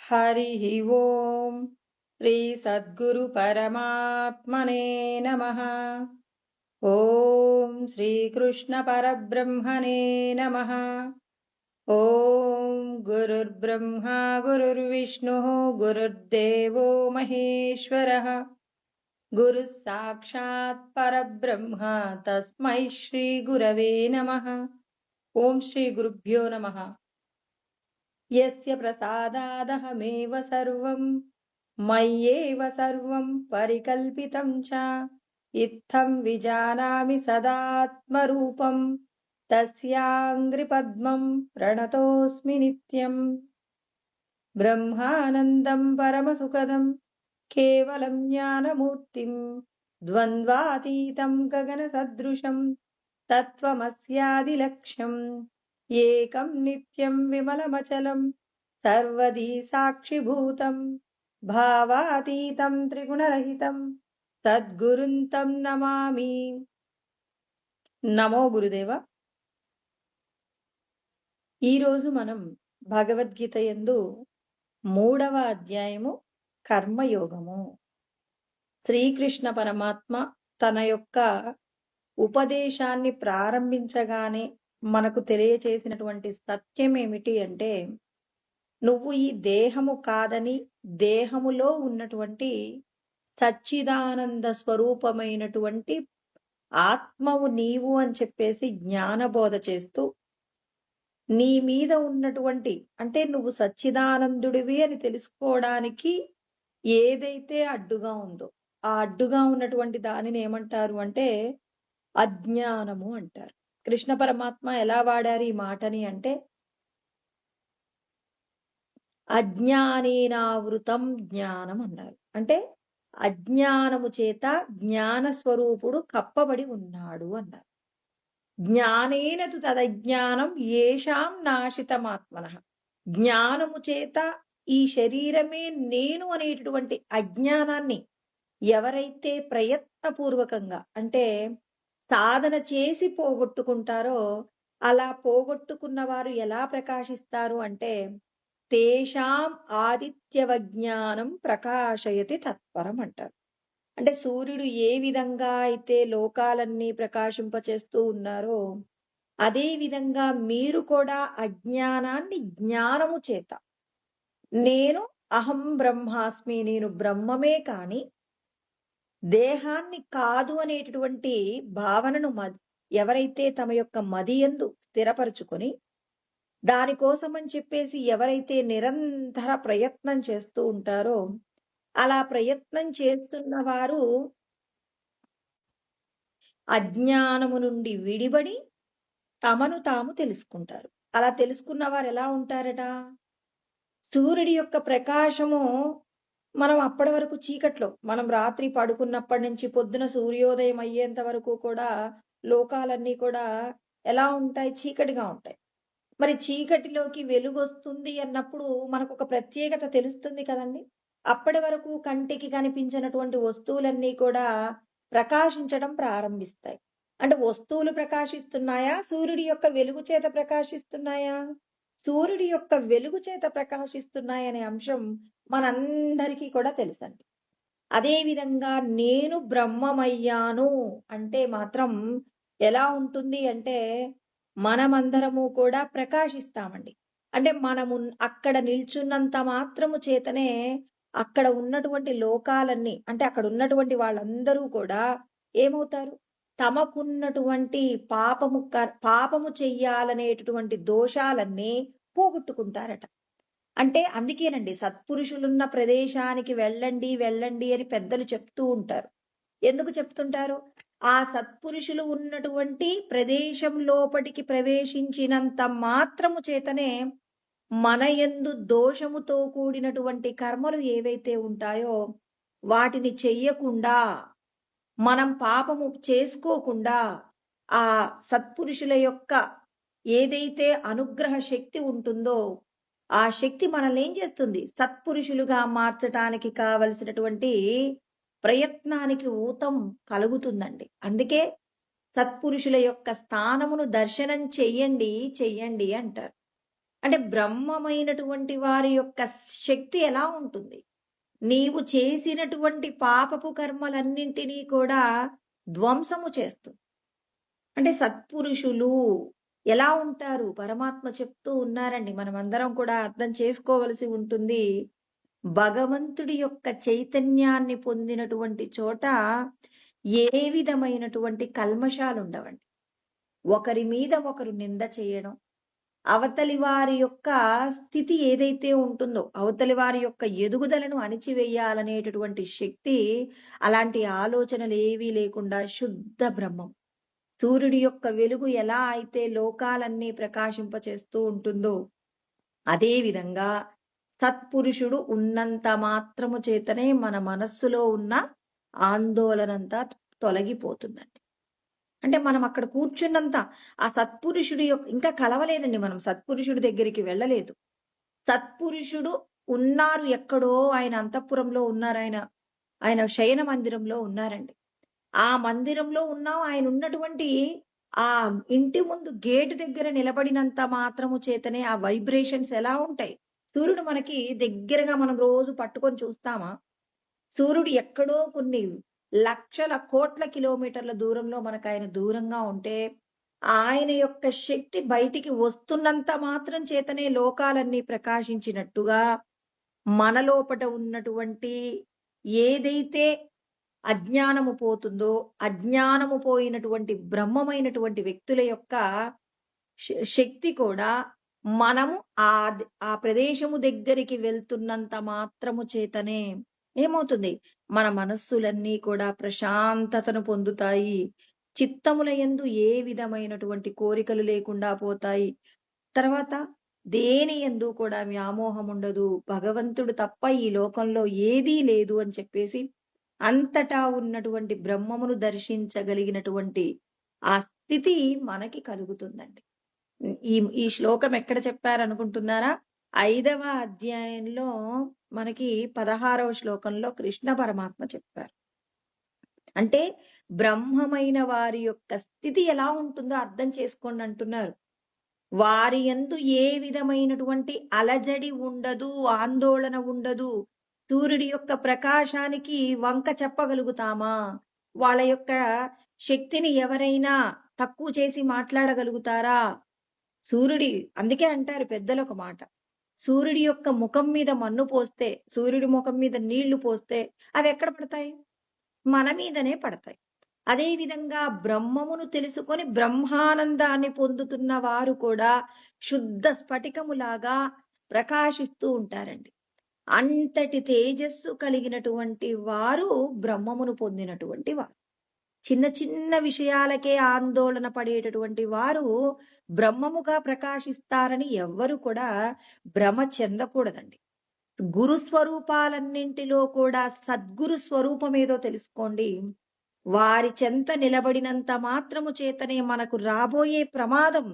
हरिः ओम् श्री सद्गुरु परमात्मने नमः। ॐ श्रीकृष्ण परब्रह्मणे नमः। ॐ गुरुर्ब्रह्मा गुरुर्विष्णुः गुरुर्देवो महेश्वरः गुरुः साक्षात् परब्रह्म तस्मै श्रीगुरवे नमः। ॐ श्रीगुरुभ्यो नमः। यस्य प्रसादादहमेव सर्वं मय्येव सर्वं परिकल्पितं च इत्थं विजानामि सदात्मरूपं तस्याङ्घ्रिपद्मं प्रणतोऽस्मि नित्यम्। ब्रह्मानन्दं परमसुखदं केवलं ज्ञानमूर्तिं द्वन्द्वातीतं गगनसदृशं तत्त्वमस्यादिलक्ष्यम् ఏకం నిత్యం విమలమచలం సర్వదీ సాక్షిభూతం భావాతీతం త్రిగుణరహితం సద్గురుం తం నమామి. నమో గురుదేవ. ఈరోజు మనం భగవద్గీత యందు 3వ అధ్యాయము కర్మయోగము. శ్రీకృష్ణ పరమాత్మ తన యొక్క ఉపదేశాన్ని ప్రారంభించగానే మనకు తెలియచేసినటువంటి సత్యం ఏమిటి అంటే, నువ్వు ఈ దేహము కాదని, దేహములో ఉన్నటువంటి సచ్చిదానంద స్వరూపమైనటువంటి ఆత్మవు నీవు అని చెప్పేసి జ్ఞానబోధ చేస్తూ, నీ మీద ఉన్నటువంటి అంటే నువ్వు సచ్చిదానందుడివి అని తెలుసుకోవడానికి ఏదైతే అడ్డుగా ఉందో ఆ అడ్డుగా ఉన్నటువంటి దానిని ఏమంటారు అంటే అజ్ఞానము అంటారు. కృష్ణ పరమాత్మ ఎలా వాడారు ఈ మాటని అంటే, అజ్ఞానేనావృతం జ్ఞానం అన్నారు. అంటే అజ్ఞానము చేత జ్ఞాన స్వరూపుడు కప్పబడి ఉన్నాడు అన్నారు. జ్ఞానేనతు తదజ్ఞానం ఏషాం నాశితమాత్మనః. జ్ఞానము చేత ఈ శరీరమే నేను అనేటటువంటి అజ్ఞానాన్ని ఎవరైతే ప్రయత్నపూర్వకంగా అంటే సాధన చేసి పోగొట్టుకుంటారో, అలా పోగొట్టుకున్న వారు ఎలా ప్రకాశిస్తారు అంటే, తేషాం ఆదిత్యవజ్ఞానం ప్రకాశయతి తత్పరం అంటారు. అంటే సూర్యుడు ఏ విధంగా అయితే లోకాలన్నీ ప్రకాశింపచేస్తూ ఉన్నారో, అదే విధంగా మీరు కూడా అజ్ఞానాన్ని జ్ఞానము చేత, నేను అహం బ్రహ్మాస్మి, నేను బ్రహ్మమే కాని దేహాన్ని కాదు అనేటటువంటి భావనను ఎవరైతే తమ యొక్క మదియందు స్థిరపరుచుకొని, దానికోసమని చెప్పేసి ఎవరైతే నిరంతర ప్రయత్నం చేస్తూ ఉంటారో, అలా ప్రయత్నం చేస్తున్న వారు అజ్ఞానము నుండి విడిబడి తమను తాము తెలుసుకుంటారు. అలా తెలుసుకున్న వారు ఎలా ఉంటారట? సూర్యుడి యొక్క ప్రకాశము మనం అప్పటి వరకు చీకట్లో, మనం రాత్రి పడుకున్నప్పటి నుంచి పొద్దున సూర్యోదయం అయ్యేంత వరకు కూడా లోకాలన్నీ కూడా ఎలా ఉంటాయి? చీకటిగా ఉంటాయి. మరి చీకటిలోకి వెలుగు వస్తుంది అన్నప్పుడు మనకు ఒక ప్రత్యేకత తెలుస్తుంది కదండి. అప్పటి వరకు కంటికి కనిపించినటువంటి వస్తువులన్నీ కూడా ప్రకాశించడం ప్రారంభిస్తాయి. అంటే వస్తువులు ప్రకాశిస్తున్నాయా, సూర్యుడి యొక్క వెలుగు చేత ప్రకాశిస్తున్నాయా? సూర్యుడి యొక్క వెలుగు చేత ప్రకాశిస్తున్నాయనే అంశం మనందరికీ కూడా తెలుసండి. అదే విధంగా నేను బ్రహ్మమయ్యాను అంటే మాత్రం ఎలా ఉంటుంది అంటే, మనమందరము కూడా ప్రకాశిస్తామండి. అంటే మనము అక్కడ నిల్చున్నంత మాత్రము చేతనే అక్కడ ఉన్నటువంటి లోకాలన్నీ, అంటే అక్కడ ఉన్నటువంటి వాళ్ళందరూ కూడా ఏమవుతారు? తమకున్నటువంటి పాపము చెయ్యాలనేటటువంటి దోషాలన్నీ పోగొట్టుకుంటారట. అంటే అందుకేనండి సత్పురుషులున్న ప్రదేశానికి వెళ్ళండి వెళ్ళండి అని పెద్దలు చెప్తూ ఉంటారు. ఎందుకు చెప్తుంటారు? ఆ సత్పురుషులు ఉన్నటువంటి ప్రదేశం లోపటికి ప్రవేశించినంత మాత్రము చేతనే మన యందు దోషముతో కూడినటువంటి కర్మలు ఏవైతే ఉంటాయో వాటిని చెయ్యకుండా, మనం పాపము చేసుకోకుండా, ఆ సత్పురుషుల యొక్క ఏదైతే అనుగ్రహ శక్తి ఉంటుందో ఆ శక్తి మనల్ని ఏం చేస్తుంది? సత్పురుషులుగా మార్చటానికి కావలసినటువంటి ప్రయత్నానికి ఊతం కలుగుతుందండి. అందుకే సత్పురుషుల యొక్క స్థానమును దర్శనం చెయ్యండి చెయ్యండి అంటారు. అంటే బ్రహ్మమైనటువంటి వారి యొక్క శక్తి ఎలా ఉంటుంది? నీవు చేసినటువంటి పాపపు కర్మలన్నింటినీ కూడా ధ్వంసము చేస్తుంది. అంటే సత్పురుషులు ఎలా ఉంటారు? పరమాత్మ చెప్తూ ఉన్నారండి. మనమందరం కూడా అర్థం చేసుకోవలసి ఉంటుంది. భగవంతుడి యొక్క చైతన్యాన్ని పొందినటువంటి చోట ఏ విధమైనటువంటి కల్మషాలుండవండి. ఒకరి మీద ఒకరు నింద చేయడం, అవతలి వారి యొక్క స్థితి ఏదైతే ఉంటుందో, అవతలి వారి యొక్క ఎదుగుదలను అణిచివేయాలనేటటువంటి శక్తి, అలాంటి ఆలోచనలేవీ లేకుండా శుద్ధ బ్రహ్మం. సూర్యుడి యొక్క వెలుగు ఎలా అయితే లోకాలన్నీ ప్రకాశింపచేస్తూ ఉంటుందో, అదే విధంగా సత్పురుషుడు ఉన్నంత మాత్రము చేతనే మన మనస్సులో ఉన్న ఆందోళనంతా తొలగిపోతుందండి. అంటే మనం అక్కడ కూర్చున్నంత ఆ సత్పురుషుడి యొక్క ఇంకా కలవలేదండి, మనం సత్పురుషుడి దగ్గరికి వెళ్ళలేదు. సత్పురుషుడు ఉన్నారు ఎక్కడో, ఆయన అంతఃపురంలో ఉన్నారు, ఆయన శయన మందిరంలో ఉన్నారండి. ఆ మందిరంలో ఉన్నాం, ఆయన ఉన్నటువంటి ఆ ఇంటి ముందు గేటు దగ్గర నిలబడినంత మాత్రము చేతనే ఆ వైబ్రేషన్స్ ఎలా ఉంటాయి? సూర్యుడు మనకి దగ్గరగా మనం రోజు పట్టుకొని చూస్తామా? సూర్యుడు ఎక్కడో కొన్ని లక్షల కోట్ల కిలోమీటర్ల దూరంలో మనకు ఆయన దూరంగా ఉంటే, ఆయన యొక్క శక్తి బయటికి వస్తున్నంత మాత్రం చేతనే లోకాలన్నీ ప్రకాశించినట్టుగా, మన లోపట ఉన్నటువంటి ఏదైతే అజ్ఞానము పోతుందో, అజ్ఞానము పోయినటువంటి బ్రహ్మమైనటువంటి వ్యక్తుల యొక్క శక్తి కూడా మనము ఆ ప్రదేశము దగ్గరికి వెళ్తున్నంత మాత్రము చేతనే ఏమవుతుంది? మన మనస్సులన్నీ కూడా ప్రశాంతతను పొందుతాయి. చిత్తముల యందు ఏ విధమైనటువంటి కోరికలు లేకుండా పోతాయి. తర్వాత దేని యందు కూడా వ్యామోహం ఉండదు. భగవంతుడు తప్ప ఈ లోకంలో ఏదీ లేదు అని చెప్పేసి అంతటా ఉన్నటువంటి బ్రహ్మమును దర్శించగలిగినటువంటి ఆ స్థితి మనకి కలుగుతుందండి. ఈ ఈ శ్లోకం ఎక్కడ చెప్పారనుకుంటున్నారా? 5వ అధ్యాయంలో మనకి 16వ శ్లోకంలో కృష్ణ పరమాత్మ చెప్పారు. అంటే బ్రహ్మమైన వారి యొక్క స్థితి ఎలా ఉంటుందో అర్థం చేసుకోండి అంటున్నారు. వారి యందు ఏ విధమైనటువంటి అలజడి ఉండదు, ఆందోళన ఉండదు. సూర్యుడి యొక్క ప్రకాశానికి వంక చెప్పగలుగుతామా? వాళ్ళ యొక్క శక్తిని ఎవరైనా తక్కువ చేసి మాట్లాడగలుగుతారా? అందుకే అంటారు పెద్దలు ఒక మాట, సూర్యుడి యొక్క ముఖం మీద మన్ను పోస్తే, సూర్యుడి ముఖం మీద నీళ్లు పోస్తే అవి ఎక్కడ పడతాయి? మన మీదనే పడతాయి. అదే విధంగా బ్రహ్మమును తెలుసుకొని బ్రహ్మానందాన్ని పొందుతున్న వారు కూడా శుద్ధ స్ఫటికములాగా ప్రకాశిస్తూ ఉంటారండి. అంతటి తేజస్సు కలిగినటువంటి వారు బ్రహ్మమును పొందినటువంటి వారు. చిన్న చిన్న విషయాలకే ఆందోళన పడేటటువంటి వారు బ్రహ్మముగా ప్రకాశిస్తారని ఎవ్వరు కూడా భ్రమ చెందకూడదండి. గురు స్వరూపాలన్నింటిలో కూడా సద్గురు స్వరూపం ఏదో తెలుసుకోండి. వారి చెంత నిలబడినంత మాత్రము చేతనే మనకు రాబోయే ప్రమాదం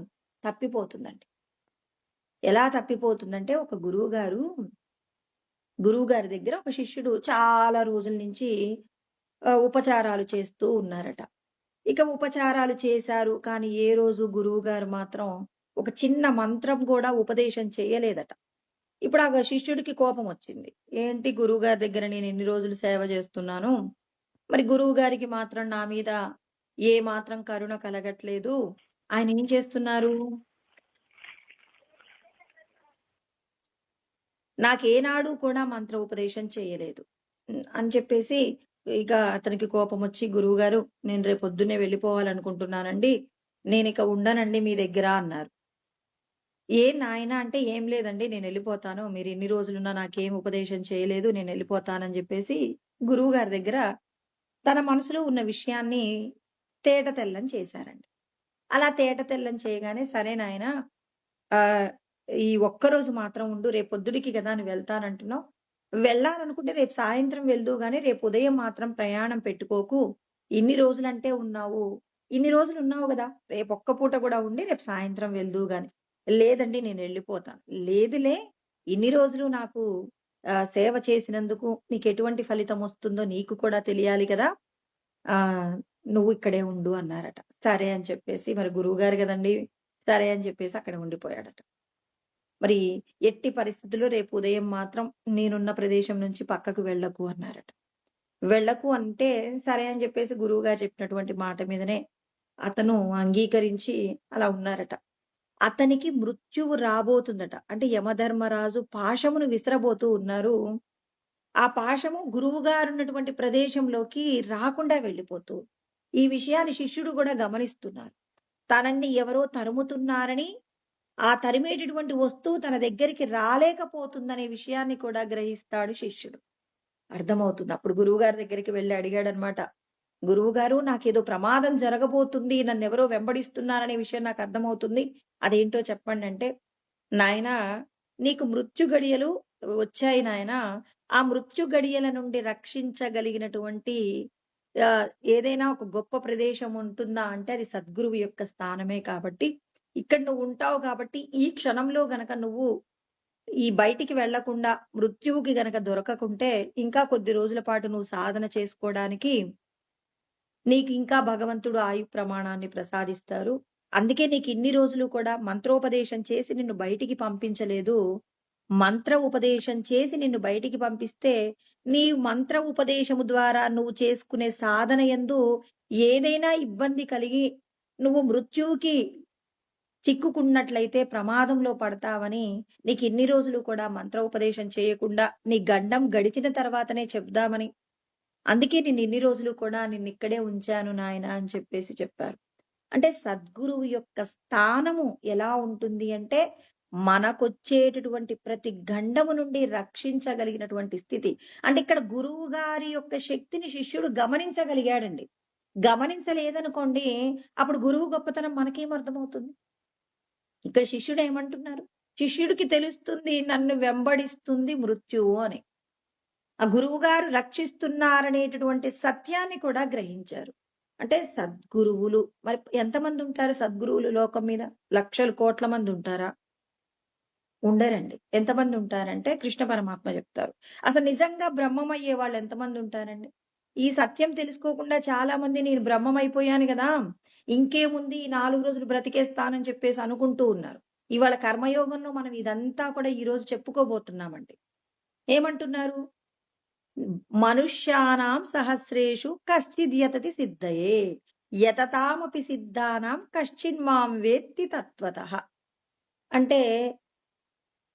తప్పిపోతుందండి. ఎలా తప్పిపోతుందంటే, ఒక గురువుగారి దగ్గర ఒక శిష్యుడు చాలా రోజుల నుంచి ఉపచారాలు చేస్తూ ఉన్నారట. ఇక ఉపచారాలు చేశారు, కానీ ఏ రోజు గురువు గారు మాత్రం ఒక చిన్న మంత్రం కూడా ఉపదేశం చేయలేదట. ఇప్పుడు ఆ శిష్యుడికి కోపం వచ్చింది. ఏంటి, గురువు గారి దగ్గర నేను ఎన్ని రోజులు సేవ చేస్తున్నాను, మరి గురువు గారికి మాత్రం నా మీద ఏ మాత్రం కరుణ కలగట్లేదు. ఆయన ఏం చేస్తున్నారు? నాకేనాడు కూడా మంత్ర ఉపదేశం చేయలేదు అని చెప్పేసి, ఇక అతనికి కోపం వచ్చి, గురువు గారు నేను రేపు పొద్దున్నే వెళ్ళిపోవాలనుకుంటున్నానండి, నేను ఇక ఉండనండి మీ దగ్గర అన్నారు. ఏ నాయన అంటే, ఏం లేదండి నేను వెళ్ళిపోతాను, మీరు ఎన్ని రోజులున్నా నాకేం ఉపదేశం చేయలేదు, నేను వెళ్ళిపోతానని చెప్పేసి గురువు గారి దగ్గర తన మనసులో ఉన్న విషయాన్ని తేట తెల్లం చేశారండి. అలా తేట తెల్లం చేయగానే, సరే నాయన ఈ ఒక్కరోజు మాత్రం ఉండు, రేపు పొద్దుడికి కదా నువ్వు వెళ్తానంటున్నావు, వెళ్ళాలనుకుంటే రేపు సాయంత్రం వెళ్దు గాని రేపు ఉదయం మాత్రం ప్రయాణం పెట్టుకోకు. ఇన్ని రోజులంటే ఉన్నావు, ఇన్ని రోజులు ఉన్నావు కదా, రేపు ఒక్క పూట కూడా ఉండి రేపు సాయంత్రం వెళ్దు గాని. లేదండి నేను వెళ్ళిపోతాను. లేదులే, ఇన్ని రోజులు నాకు సేవ చేసినందుకు నీకు ఎటువంటి ఫలితం వస్తుందో నీకు కూడా తెలియాలి కదా, ఆ నువ్వు ఇక్కడే ఉండు అన్నారట. సరే అని చెప్పేసి, మరి గురువు గారు కదండి, సరే అని చెప్పేసి అక్కడ ఉండిపోయాడట. మరి ఎట్టి పరిస్థితుల్లో రేపు ఉదయం మాత్రం నేనున్న ప్రదేశం నుంచి పక్కకు వెళ్ళకు అన్నారట. వెళ్ళకు అంటే సరే అని చెప్పేసి గురువుగారు చెప్పినటువంటి మాట మీదనే అతను అంగీకరించి అలా ఉన్నారట. అతనికి మృత్యువు రాబోతుందట. అంటే యమధర్మరాజు పాశమును విసరబోతూ ఉన్నారు. ఆ పాశము గురువుగారున్నటువంటి ప్రదేశంలోకి రాకుండా వెళ్ళిపోతూ, ఈ విషయాన్ని శిష్యుడు గూడా గమనిస్తున్నారు. తనని ఎవరో తరుముతున్నారని, ఆ తరిమేటటువంటి వస్తువు తన దగ్గరికి రాలేకపోతుందనే విషయాన్ని కూడా గ్రహిస్తాడు శిష్యుడు. అర్థమవుతుంది. అప్పుడు గురువుగారి దగ్గరికి వెళ్లి అడిగాడనమాట. గురువుగారు నాకేదో ప్రమాదం జరగబోతుంది. నన్నెవరో వెంబడిస్తున్నారనే విషయం నాకు అర్థమవుతుంది. అదేంటో చెప్పండంటే, నాయనా నీకు మృత్యు గడియలు వచ్చాయి నాయనా. ఆ మృత్యు గడియల నుండి రక్షించగలిగినటువంటి ఆహ్, ఏదైనా ఒక గొప్ప ప్రదేశం ఉంటుందా అంటే అది సద్గురువు యొక్క స్థానమే కాబట్టి, ఇక్కడ నువ్వు ఉంటావు కాబట్టి ఈ క్షణంలో గనక నువ్వు ఈ బయటికి వెళ్ళకుండా మృత్యువుకి గనక దొరకకుంటే ఇంకా కొద్ది రోజుల పాటు నువ్వు సాధన చేసుకోవడానికి నీకు ఇంకా భగవంతుడు ఆయు ప్రమాణాన్ని ప్రసాదిస్తారు. అందుకే నీకు ఇన్ని రోజులు కూడా మంత్రోపదేశం చేసి నిన్ను బయటికి పంపించలేదు. మంత్ర ఉపదేశం చేసి నిన్ను బయటికి పంపిస్తే, నీ మంత్ర ఉపదేశము ద్వారా నువ్వు చేసుకునే సాధన యందు ఏదైనా ఇబ్బంది కలిగి నువ్వు మృత్యువుకి చిక్కుకున్నట్లయితే ప్రమాదంలో పడతావని నీకిన్ని రోజులు కూడా మంత్రోపదేశం చేయకుండా నీ గండం గడిచిన తర్వాతనే చెప్దామని అందుకే నేనిన్ని రోజులు కూడా నిన్నిక్కడే ఉంచాను నాయనా అని చెప్పేసి చెప్పారు. అంటే సద్గురువు యొక్క స్థానము ఎలా ఉంటుంది అంటే, మనకొచ్చేటటువంటి ప్రతి గండము నుండి రక్షించగలిగినటువంటి స్థితి. అంటే ఇక్కడ గురువు గారి యొక్క శక్తిని శిష్యుడు గమనించగలిగాడండి. గమనించలేదనుకోండి, అప్పుడు గురువు గొప్పతనం మనకేం అర్థమవుతుంది? ఇక్కడ శిష్యుడేమంటున్నారు? శిష్యుడికి తెలుస్తుంది నన్ను వెంబడిస్తుంది మృత్యువు అని. ఆ గురువుగారు రక్షిస్తున్నారనేటటువంటి సత్యాన్ని కూడా గ్రహించారు. అంటే సద్గురువులు మరి ఎంతమంది ఉంటారు సద్గురువులు లోకం మీద? లక్షల కోట్ల మంది ఉంటారా? ఉండరండి. ఎంతమంది ఉంటారంటే కృష్ణ పరమాత్మ చెప్తారు. అసలు నిజంగా బ్రహ్మమయ్యే వాళ్ళు ఎంతమంది ఉంటారండి? ఈ సత్యం తెలుసుకోకుండా చాలా మంది నేను బ్రహ్మమైపోయాను గదా! ఇంకేముంది ఈ 4 రోజులు బ్రతికేస్తానని చెప్పేసి అనుకుంటూ ఉన్నారు. ఇవాళ కర్మయోగంలో మనం ఇదంతా కూడా ఈరోజు చెప్పుకోబోతున్నామండి. ఏమంటున్నారు? మనుష్యానాం సహస్రేషు కశ్చిద్యతతి సిద్ధయే యతతామపి సిద్ధానాం కశ్చిన్మాం వేత్తి తత్వతః. అంటే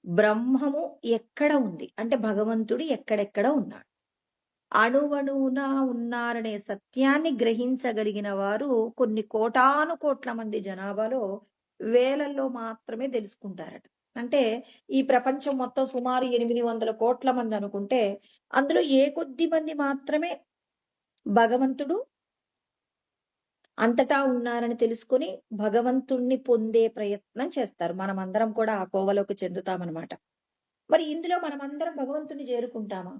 బ్రహ్మము ఎక్కడ ఉంది? అంటే భగవంతుడు ఎక్కడెక్కడ ఉన్నాడు? అణువణువున ఉన్నారనే సత్యాన్ని గ్రహించగలిగిన వారు కొన్ని కోటాను కోట్ల మంది జనాభాలో వేలల్లో మాత్రమే తెలుసుకుంటారట. అంటే ఈ ప్రపంచం మొత్తం సుమారు 800 కోట్ల మంది అనుకుంటే, అందులో ఏ కొద్ది మంది మాత్రమే భగవంతుడు అంతటా ఉన్నారని తెలుసుకొని భగవంతుణ్ణి పొందే ప్రయత్నం చేస్తారు. మనమందరం కూడా ఆ కోవలోకి చెందుతామనమాట. మరి ఇందులో మనమందరం భగవంతుని చేరుకుంటామా?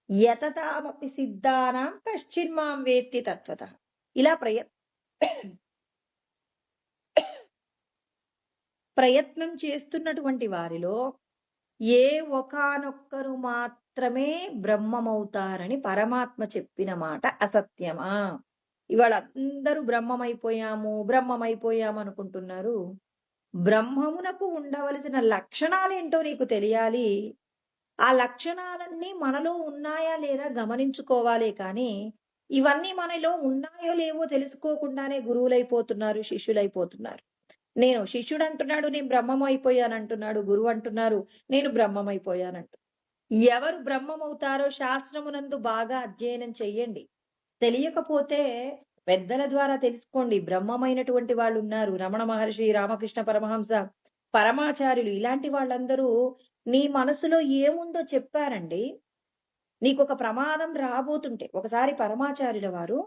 యతతామపి సిద్ధానాం కశ్చిన్మాం వేత్తి తత్వతః. ఇలా ప్రయత్నం చేస్తున్నటువంటి వారిలో ఏ ఒకానొక్కరు మాత్రమే బ్రహ్మమవుతారని పరమాత్మ చెప్పిన మాట అసత్యమా? ఇవాళ అందరూ బ్రహ్మమైపోయాము అనుకుంటున్నారు. బ్రహ్మమునకు ఉండవలసిన లక్షణాలేంటో నీకు తెలియాలి. ఆ లక్షణాలన్నీ మనలో ఉన్నాయా లేదా గమనించుకోవాలే కానీ, ఇవన్నీ మనలో ఉన్నాయో లేవో తెలుసుకోకుండానే గురువులైపోతున్నారు, శిష్యులైపోతున్నారు. శిష్యుడంటున్నాడు నేను బ్రహ్మమైపోయానంటున్నాడు. గురువు అంటున్నారు నేను బ్రహ్మమైపోయానంటు. ఎవరు బ్రహ్మమవుతారో శాస్త్రమునందు బాగా అధ్యయనం చెయ్యండి. తెలియకపోతే పెద్దల ద్వారా తెలుసుకోండి. బ్రహ్మమైనటువంటి వాళ్ళున్నారు. రమణ మహర్షి, రామకృష్ణ పరమహంస, పరమాచార్యులు ఇలాంటి వాళ్ళందరూ నీ మనసులో ఏముందో చెప్పారండి. నీకొక ప్రమాదం రాబోతుంటే ఒకసారి పరమాచార్యుల వారు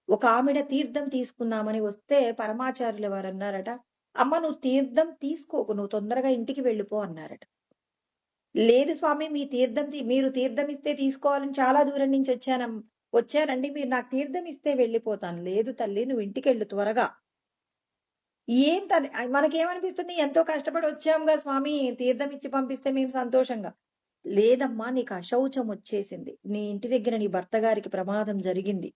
ఒక ఆవిడ తీర్థం తీసుకుందామని వస్తే పరమాచార్యుల వారు అన్నారట, అమ్మ నువ్వు తీర్థం తీసుకోకు, నువ్వు తొందరగా ఇంటికి వెళ్ళిపో అన్నారట. లేదు స్వామి మీరు తీర్థం ఇస్తే తీసుకోవాలని చాలా దూరం నుంచి వచ్చానండి, మీరు నాకు తీర్థం ఇస్తే వెళ్ళిపోతాను. లేదు తల్లి నువ్వు ఇంటికెళ్ళు త్వరగా. మనకేమనిపిస్తుంది ఎంతో కష్టపడి వచ్చాంగా స్వామి తీర్థం ఇచ్చి పంపిస్తే మేము సంతోషంగా. లేదమ్మా నీకు అశౌచం వచ్చేసింది. నీ ఇంటి దగ్గర నీ భర్త గారికి ప్రమాదం జరిగింది.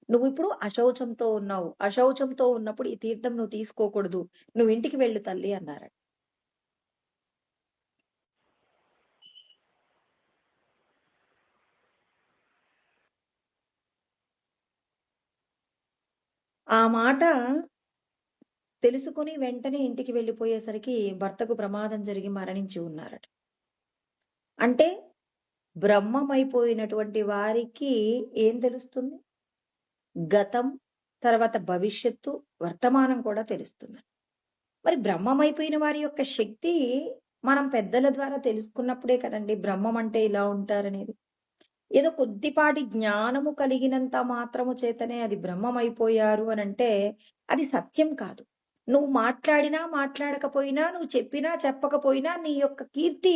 నువ్విప్పుడు అశౌచంతో ఉన్నావు. అశౌచంతో ఉన్నప్పుడు ఈ తీర్థం నువ్వు తీసుకోకూడదు. నువ్వు ఇంటికి వెళ్ళు తల్లి అన్నారట. ఆ మాట తెలుసుకుని వెంటనే ఇంటికి వెళ్ళిపోయేసరికి భర్తకు ప్రమాదం జరిగి మరణించి ఉన్నారట. అంటే బ్రహ్మమైపోయినటువంటి వారికి ఏం తెలుస్తుంది? గతం, తర్వాత భవిష్యత్తు, వర్తమానం కూడా తెలుస్తుంది. మరి బ్రహ్మమైపోయిన వారి యొక్క శక్తి మనం పెద్దల ద్వారా తెలుసుకున్నప్పుడే కదండి బ్రహ్మం అంటే ఇలా ఉంటారనేది. ఏదో కొద్దిపాటి జ్ఞానము కలిగినంత మాత్రము చేతనే అది బ్రహ్మమైపోయారు అని అంటే అది సత్యం కాదు. నువ్వు మాట్లాడినా మాట్లాడకపోయినా, నువ్వు చెప్పినా చెప్పకపోయినా నీ యొక్క కీర్తి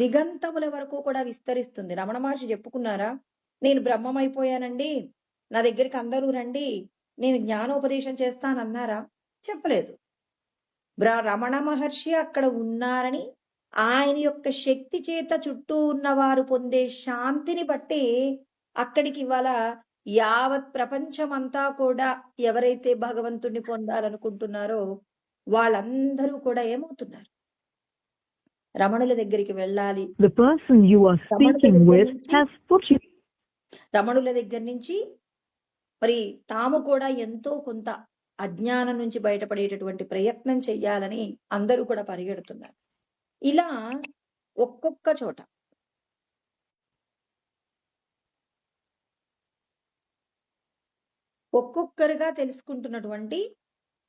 దిగంతముల వరకు కూడా విస్తరిస్తుంది. రమణ మహర్షి చెప్పుకున్నారా? నేను బ్రహ్మమైపోయానండి, నా దగ్గరికి అందరూ రండి, నేను జ్ఞానోపదేశం చేస్తానన్నారా? చెప్పలేదు. రమణ మహర్షి అక్కడ ఉన్నారని, ఆయన యొక్క శక్తి చేత చుట్టూ ఉన్నవారు పొందే శాంతిని బట్టి అక్కడికి ఇవాళ యావత్ ప్రపంచమంతా కూడా ఎవరైతే భగవంతుణ్ణి పొందాలనుకుంటున్నారో వాళ్ళందరూ కూడా ఏమవుతున్నారు? రమణుల దగ్గరికి వెళ్ళాలి. The person you are speaking with has put you. రమణుల దగ్గర నుంచి మరి తాము కూడా ఎంతో కొంత అజ్ఞానం నుంచి బయటపడేటటువంటి ప్రయత్నం చెయ్యాలని అందరూ కూడా పరిగెడుతున్నారు. ఇలా ఒక్కొక్క చోట ఒక్కొక్కరుగా తెలుసుకుంటున్నటువంటి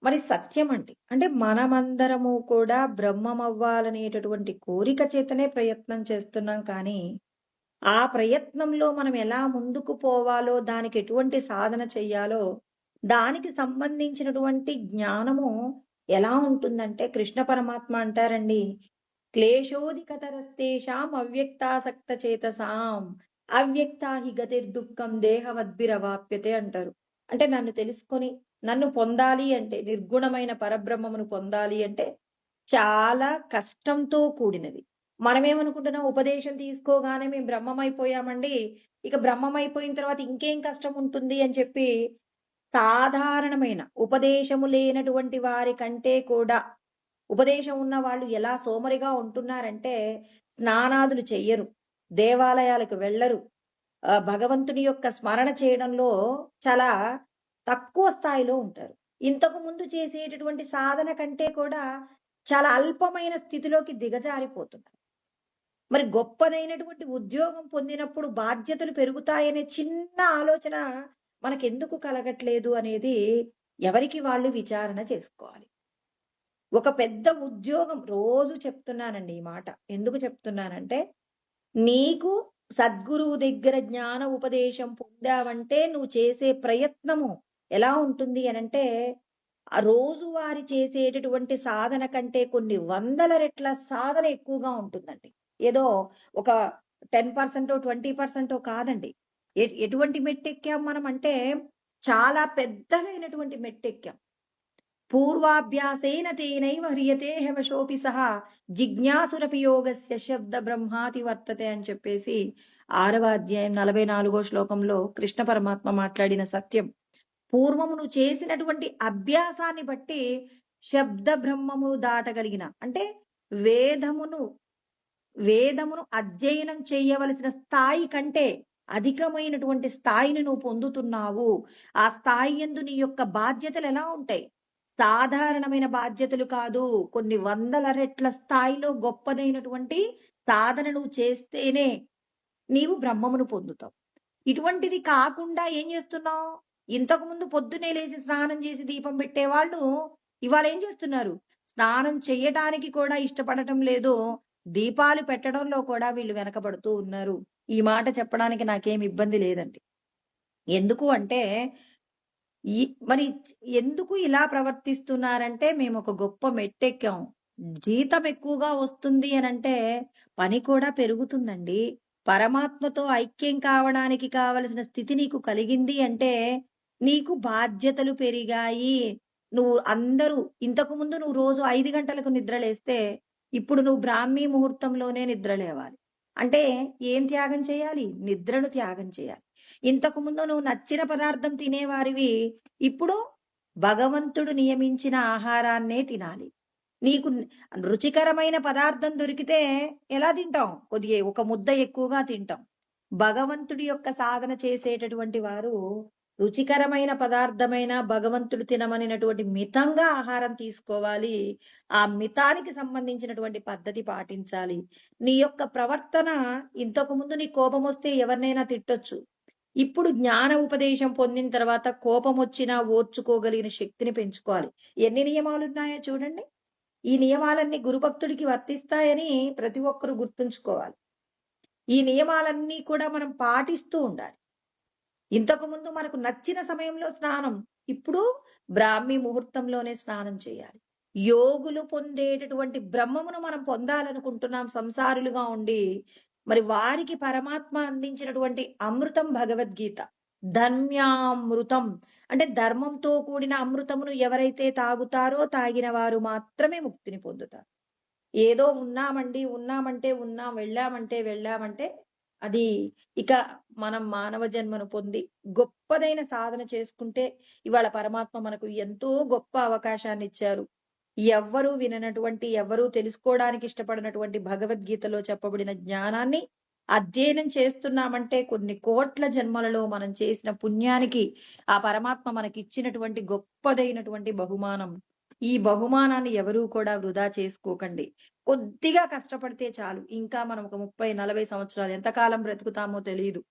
మరి సత్యం అంటే మనమందరము కూడా బ్రహ్మం అవ్వాలనేటటువంటి కోరిక చేతనే ప్రయత్నం చేస్తున్నాం. కానీ ఆ ప్రయత్నంలో మనం ఎలా ముందుకు పోవాలో, దానికి ఎటువంటి సాధన చెయ్యాలో, దానికి సంబంధించినటువంటి జ్ఞానము ఎలా ఉంటుందంటే కృష్ణ పరమాత్మ అంటారండి, క్లేశోధికతరస్తేషాం అవ్యక్తాసక్త చేతసాం అవ్యక్తాహి గతిర్దుఃఖం దేహవద్భిరవాప్యతే అంటారు. అంటే నన్ను తెలుసుకొని నన్ను పొందాలి అంటే, నిర్గుణమైన పరబ్రహ్మమును పొందాలి అంటే చాలా కష్టంతో కూడినది. మనమేమనుకుంటున్నాం, ఉపదేశం తీసుకోగానే మేము బ్రహ్మమైపోయామండి, ఇక బ్రహ్మమైపోయిన తర్వాత ఇంకేం కష్టం ఉంటుంది అని చెప్పి సాధారణమైన ఉపదేశము లేనటువంటి వారి కంటే కూడా ఉపదేశం ఉన్న వాళ్ళు ఎలా సోమరిగా ఉంటున్నారంటే స్నానాదులు చెయ్యరు, దేవాలయాలకు వెళ్ళరు, భగవంతుని యొక్క స్మరణ చేయడంలో చాలా తక్కువ స్థాయిలో ఉంటారు. ఇంతకు ముందు చేసేటటువంటి సాధన కంటే కూడా చాలా అల్పమైన స్థితిలోకి దిగజారిపోతున్నారు. మరి గొప్పదైనటువంటి ఉద్యోగం పొందినప్పుడు బాధ్యతలు పెరుగుతాయనే చిన్న ఆలోచన మనకెందుకు కలగట్లేదు అనేది ఎవరికి వాళ్ళు విచారణ చేసుకోవాలి. ఒక పెద్ద ఉద్యోగం, రోజు చెప్తున్నానండి ఈ మాట, ఎందుకు చెప్తున్నానంటే నీకు సద్గురువు దగ్గర జ్ఞాన ఉపదేశం పొందావంటే నువ్వు చేసే ప్రయత్నము ఎలా ఉంటుంది అనంటే ఆ రోజువారి చేసేటటువంటి సాధన కంటే కొన్ని వందల రెట్ల సాధన ఎక్కువగా ఉంటుందండి. ఏదో ఒక 10% 20% కాదండి. ఎటువంటి మెట్టెక్కాం మనం అంటే చాలా పెద్దదైనటువంటి మెట్టెక్కాం. పూర్వాభ్యాసేన తేనైవ హ్రియతే హవశోపి సహా జిజ్ఞాసురపి యోగస్య శబ్ద బ్రహ్మాతి వర్తతే అని చెప్పేసి 6వ అధ్యాయం 44వ శ్లోకంలో కృష్ణ పరమాత్మ మాట్లాడిన సత్యం. పూర్వము నువ్వు చేసినటువంటి అభ్యాసాన్ని బట్టి శబ్ద బ్రహ్మమును దాటగలిగిన అంటే వేదమును అధ్యయనం చేయవలసిన స్థాయి కంటే అధికమైనటువంటి స్థాయిని నువ్వు పొందుతున్నావు. ఆ స్థాయి యందు నీ యొక్క బాధ్యతలు ఎలా ఉంటాయి? సాధారణమైన బాధ్యతలు కాదు, కొన్ని వందల రెట్ల స్థాయిలో గొప్పదైనటువంటి సాధన నువ్వు చేస్తేనే నీవు బ్రహ్మమును పొందుతావు. ఇటువంటిది కాకుండా ఏం చేస్తున్నావు? ఇంతకు ముందు పొద్దునే లేచి స్నానం చేసి దీపం పెట్టేవాళ్ళు ఇవాళ ఏం చేస్తున్నారు? స్నానం చేయటానికి కూడా ఇష్టపడటం లేదు, దీపాలు పెట్టడంలో కూడా వీళ్ళు వెనకబడుతూ ఉన్నారు. ఈ మాట చెప్పడానికి నాకేం ఇబ్బంది లేదండి. ఎందుకు అంటే మరి ఎందుకు ఇలా ప్రవర్తిస్తున్నారంటే మేము ఒక గొప్ప మెట్టెక్కాం, జీతం ఎక్కువగా వస్తుంది అని అంటే పని కూడా పెరుగుతుందండి. పరమాత్మతో ఐక్యం కావడానికి కావలసిన స్థితి నీకు కలిగింది అంటే నీకు బాధ్యతలు పెరిగాయి. ఇంతకు ముందు నువ్వు రోజు 5 గంటలకు నిద్రలేస్తే ఇప్పుడు నువ్వు బ్రాహ్మీ ముహూర్తంలోనే నిద్రలేవాలి. అంటే ఏం త్యాగం చేయాలి? నిద్రను త్యాగం చేయాలి. ఇంతకు ముందు నువ్వు నచ్చిన పదార్థం తినేవారివి, ఇప్పుడు భగవంతుడు నియమించిన ఆహారాన్నే తినాలి. నీకు రుచికరమైన పదార్థం దొరికితే ఎలా తింటాం? కొద్దిగా ఒక ముద్ద ఎక్కువగా తింటాం. భగవంతుడి యొక్క సాధన చేసేటటువంటి వారు రుచికరమైన పదార్థమైన భగవంతుడు తినమనినటువంటి మితంగా ఆహారం తీసుకోవాలి. ఆ మితానికి సంబంధించినటువంటి పద్ధతి పాటించాలి. నీ యొక్క ప్రవర్తన ఇంతకుముందు నీ కోపమొస్తే ఎవరినైనా తిట్టొచ్చు. ఇప్పుడు జ్ఞాన ఉపదేశం పొందిన తర్వాత కోపమొచ్చినా ఓర్చుకోగలిగిన శక్తిని పెంచుకోవాలి. ఎన్ని నియమాలున్నాయో చూడండి. ఈ నియమాలన్నీ గురుభక్తుడికి వర్తిస్తాయని ప్రతి ఒక్కరూ గుర్తుంచుకోవాలి. ఈ నియమాలన్నీ కూడా మనం పాటిస్తూ ఉండాలి. ఇంతకుముందు మనకు నచ్చిన సమయంలో స్నానం, ఇప్పుడు బ్రాహ్మీ ముహూర్తంలోనే స్నానం చేయాలి. యోగులు పొందేటటువంటి బ్రహ్మమును మనం పొందాలనుకుంటున్నాం సంసారులుగా ఉండి. మరి వారికి పరమాత్మ అందించినటువంటి అమృతం భగవద్గీత. ధర్మ్యామృతం అంటే ధర్మంతో కూడిన అమృతమును ఎవరైతే తాగుతారో తాగిన వారు మాత్రమే ముక్తిని పొందుతారు. ఏదో ఉన్నామండి, ఉన్నామంటే ఉన్నాం, వెళ్ళామంటే అది ఇక మనం మానవ జన్మను పొంది గొప్పదైన సాధన చేసుకుంటే ఇవాళ పరమాత్మ మనకు ఎంతో గొప్ప అవకాశాన్ని ఇచ్చారు. ఎవ్వరూ విననటువంటి, ఎవ్వరూ తెలుసుకోవడానికి ఇష్టపడినటువంటి భగవద్గీతలో చెప్పబడిన జ్ఞానాన్ని అధ్యయనం చేస్తున్నామంటే కొన్ని కోట్ల జన్మలలో మనం చేసిన పుణ్యానికి ఆ పరమాత్మ మనకిచ్చినటువంటి గొప్పదైనటువంటి బహుమానం. ఈ బహుమానాన్ని ఎవరూ కూడా వృధా చేసుకోకండి. కొద్దిగా కష్టపడితే చాలు. ఇంకా మనం ఒక 30-40 సంవత్సరాలు ఎంతకాలం బ్రతుకుతామో తెలియదు.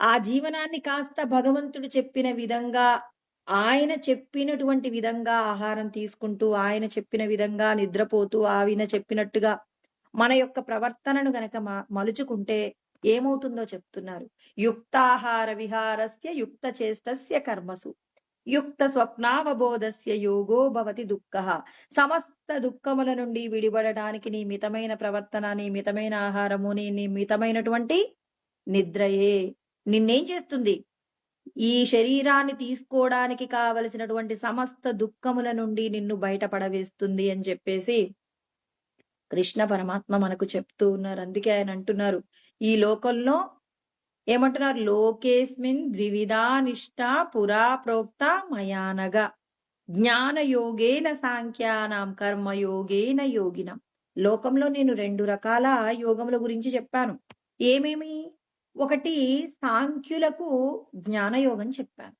ఆ జీవనాన్ని కాస్త భగవంతుడు చెప్పిన విధంగా, ఆయన చెప్పినటువంటి విధంగా ఆహారం తీసుకుంటూ, ఆయన చెప్పిన విధంగా నిద్రపోతూ, ఆయన చెప్పినట్టుగా మన యొక్క ప్రవర్తనను గనక మలుచుకుంటే ఏమవుతుందో చెప్తున్నారు. యుక్తాహార విహారస్య యుక్త చేష్టస్య కర్మసు యుక్త స్వప్నావబోధస్య యోగో భవతి దుఃఖః. సమస్త దుఃఖముల నుండి విడిపడడానికి నీ మితమైన ప్రవర్తన, నీ మితమైన ఆహారము, నీ మితమైనటువంటి నిద్రయే నిన్నేం చేస్తుంది? ఈ శరీరాన్ని తీసుకోవడానికి కావలసినటువంటి సమస్త దుఃఖముల నుండి నిన్ను బయటపడవేస్తుంది అని చెప్పేసి కృష్ణ పరమాత్మ మనకు చెప్తూ ఉన్నారు. అందుకే ఆయన అంటున్నారు, ఈ లోకంలో ఏమంటున్నారు? లోకేస్మిన్ ద్వివిధా నిష్ఠ పురా ప్రోక్త మయానగా జ్ఞాన యోగేన సాంఖ్యానాం కర్మయోగేన యోగినం. లోకంలో నేను 2 రకాల యోగముల గురించి చెప్పాను. ఏమేమి? ఒకటి సాంఖ్యులకు జ్ఞానయోగం చెప్పాను.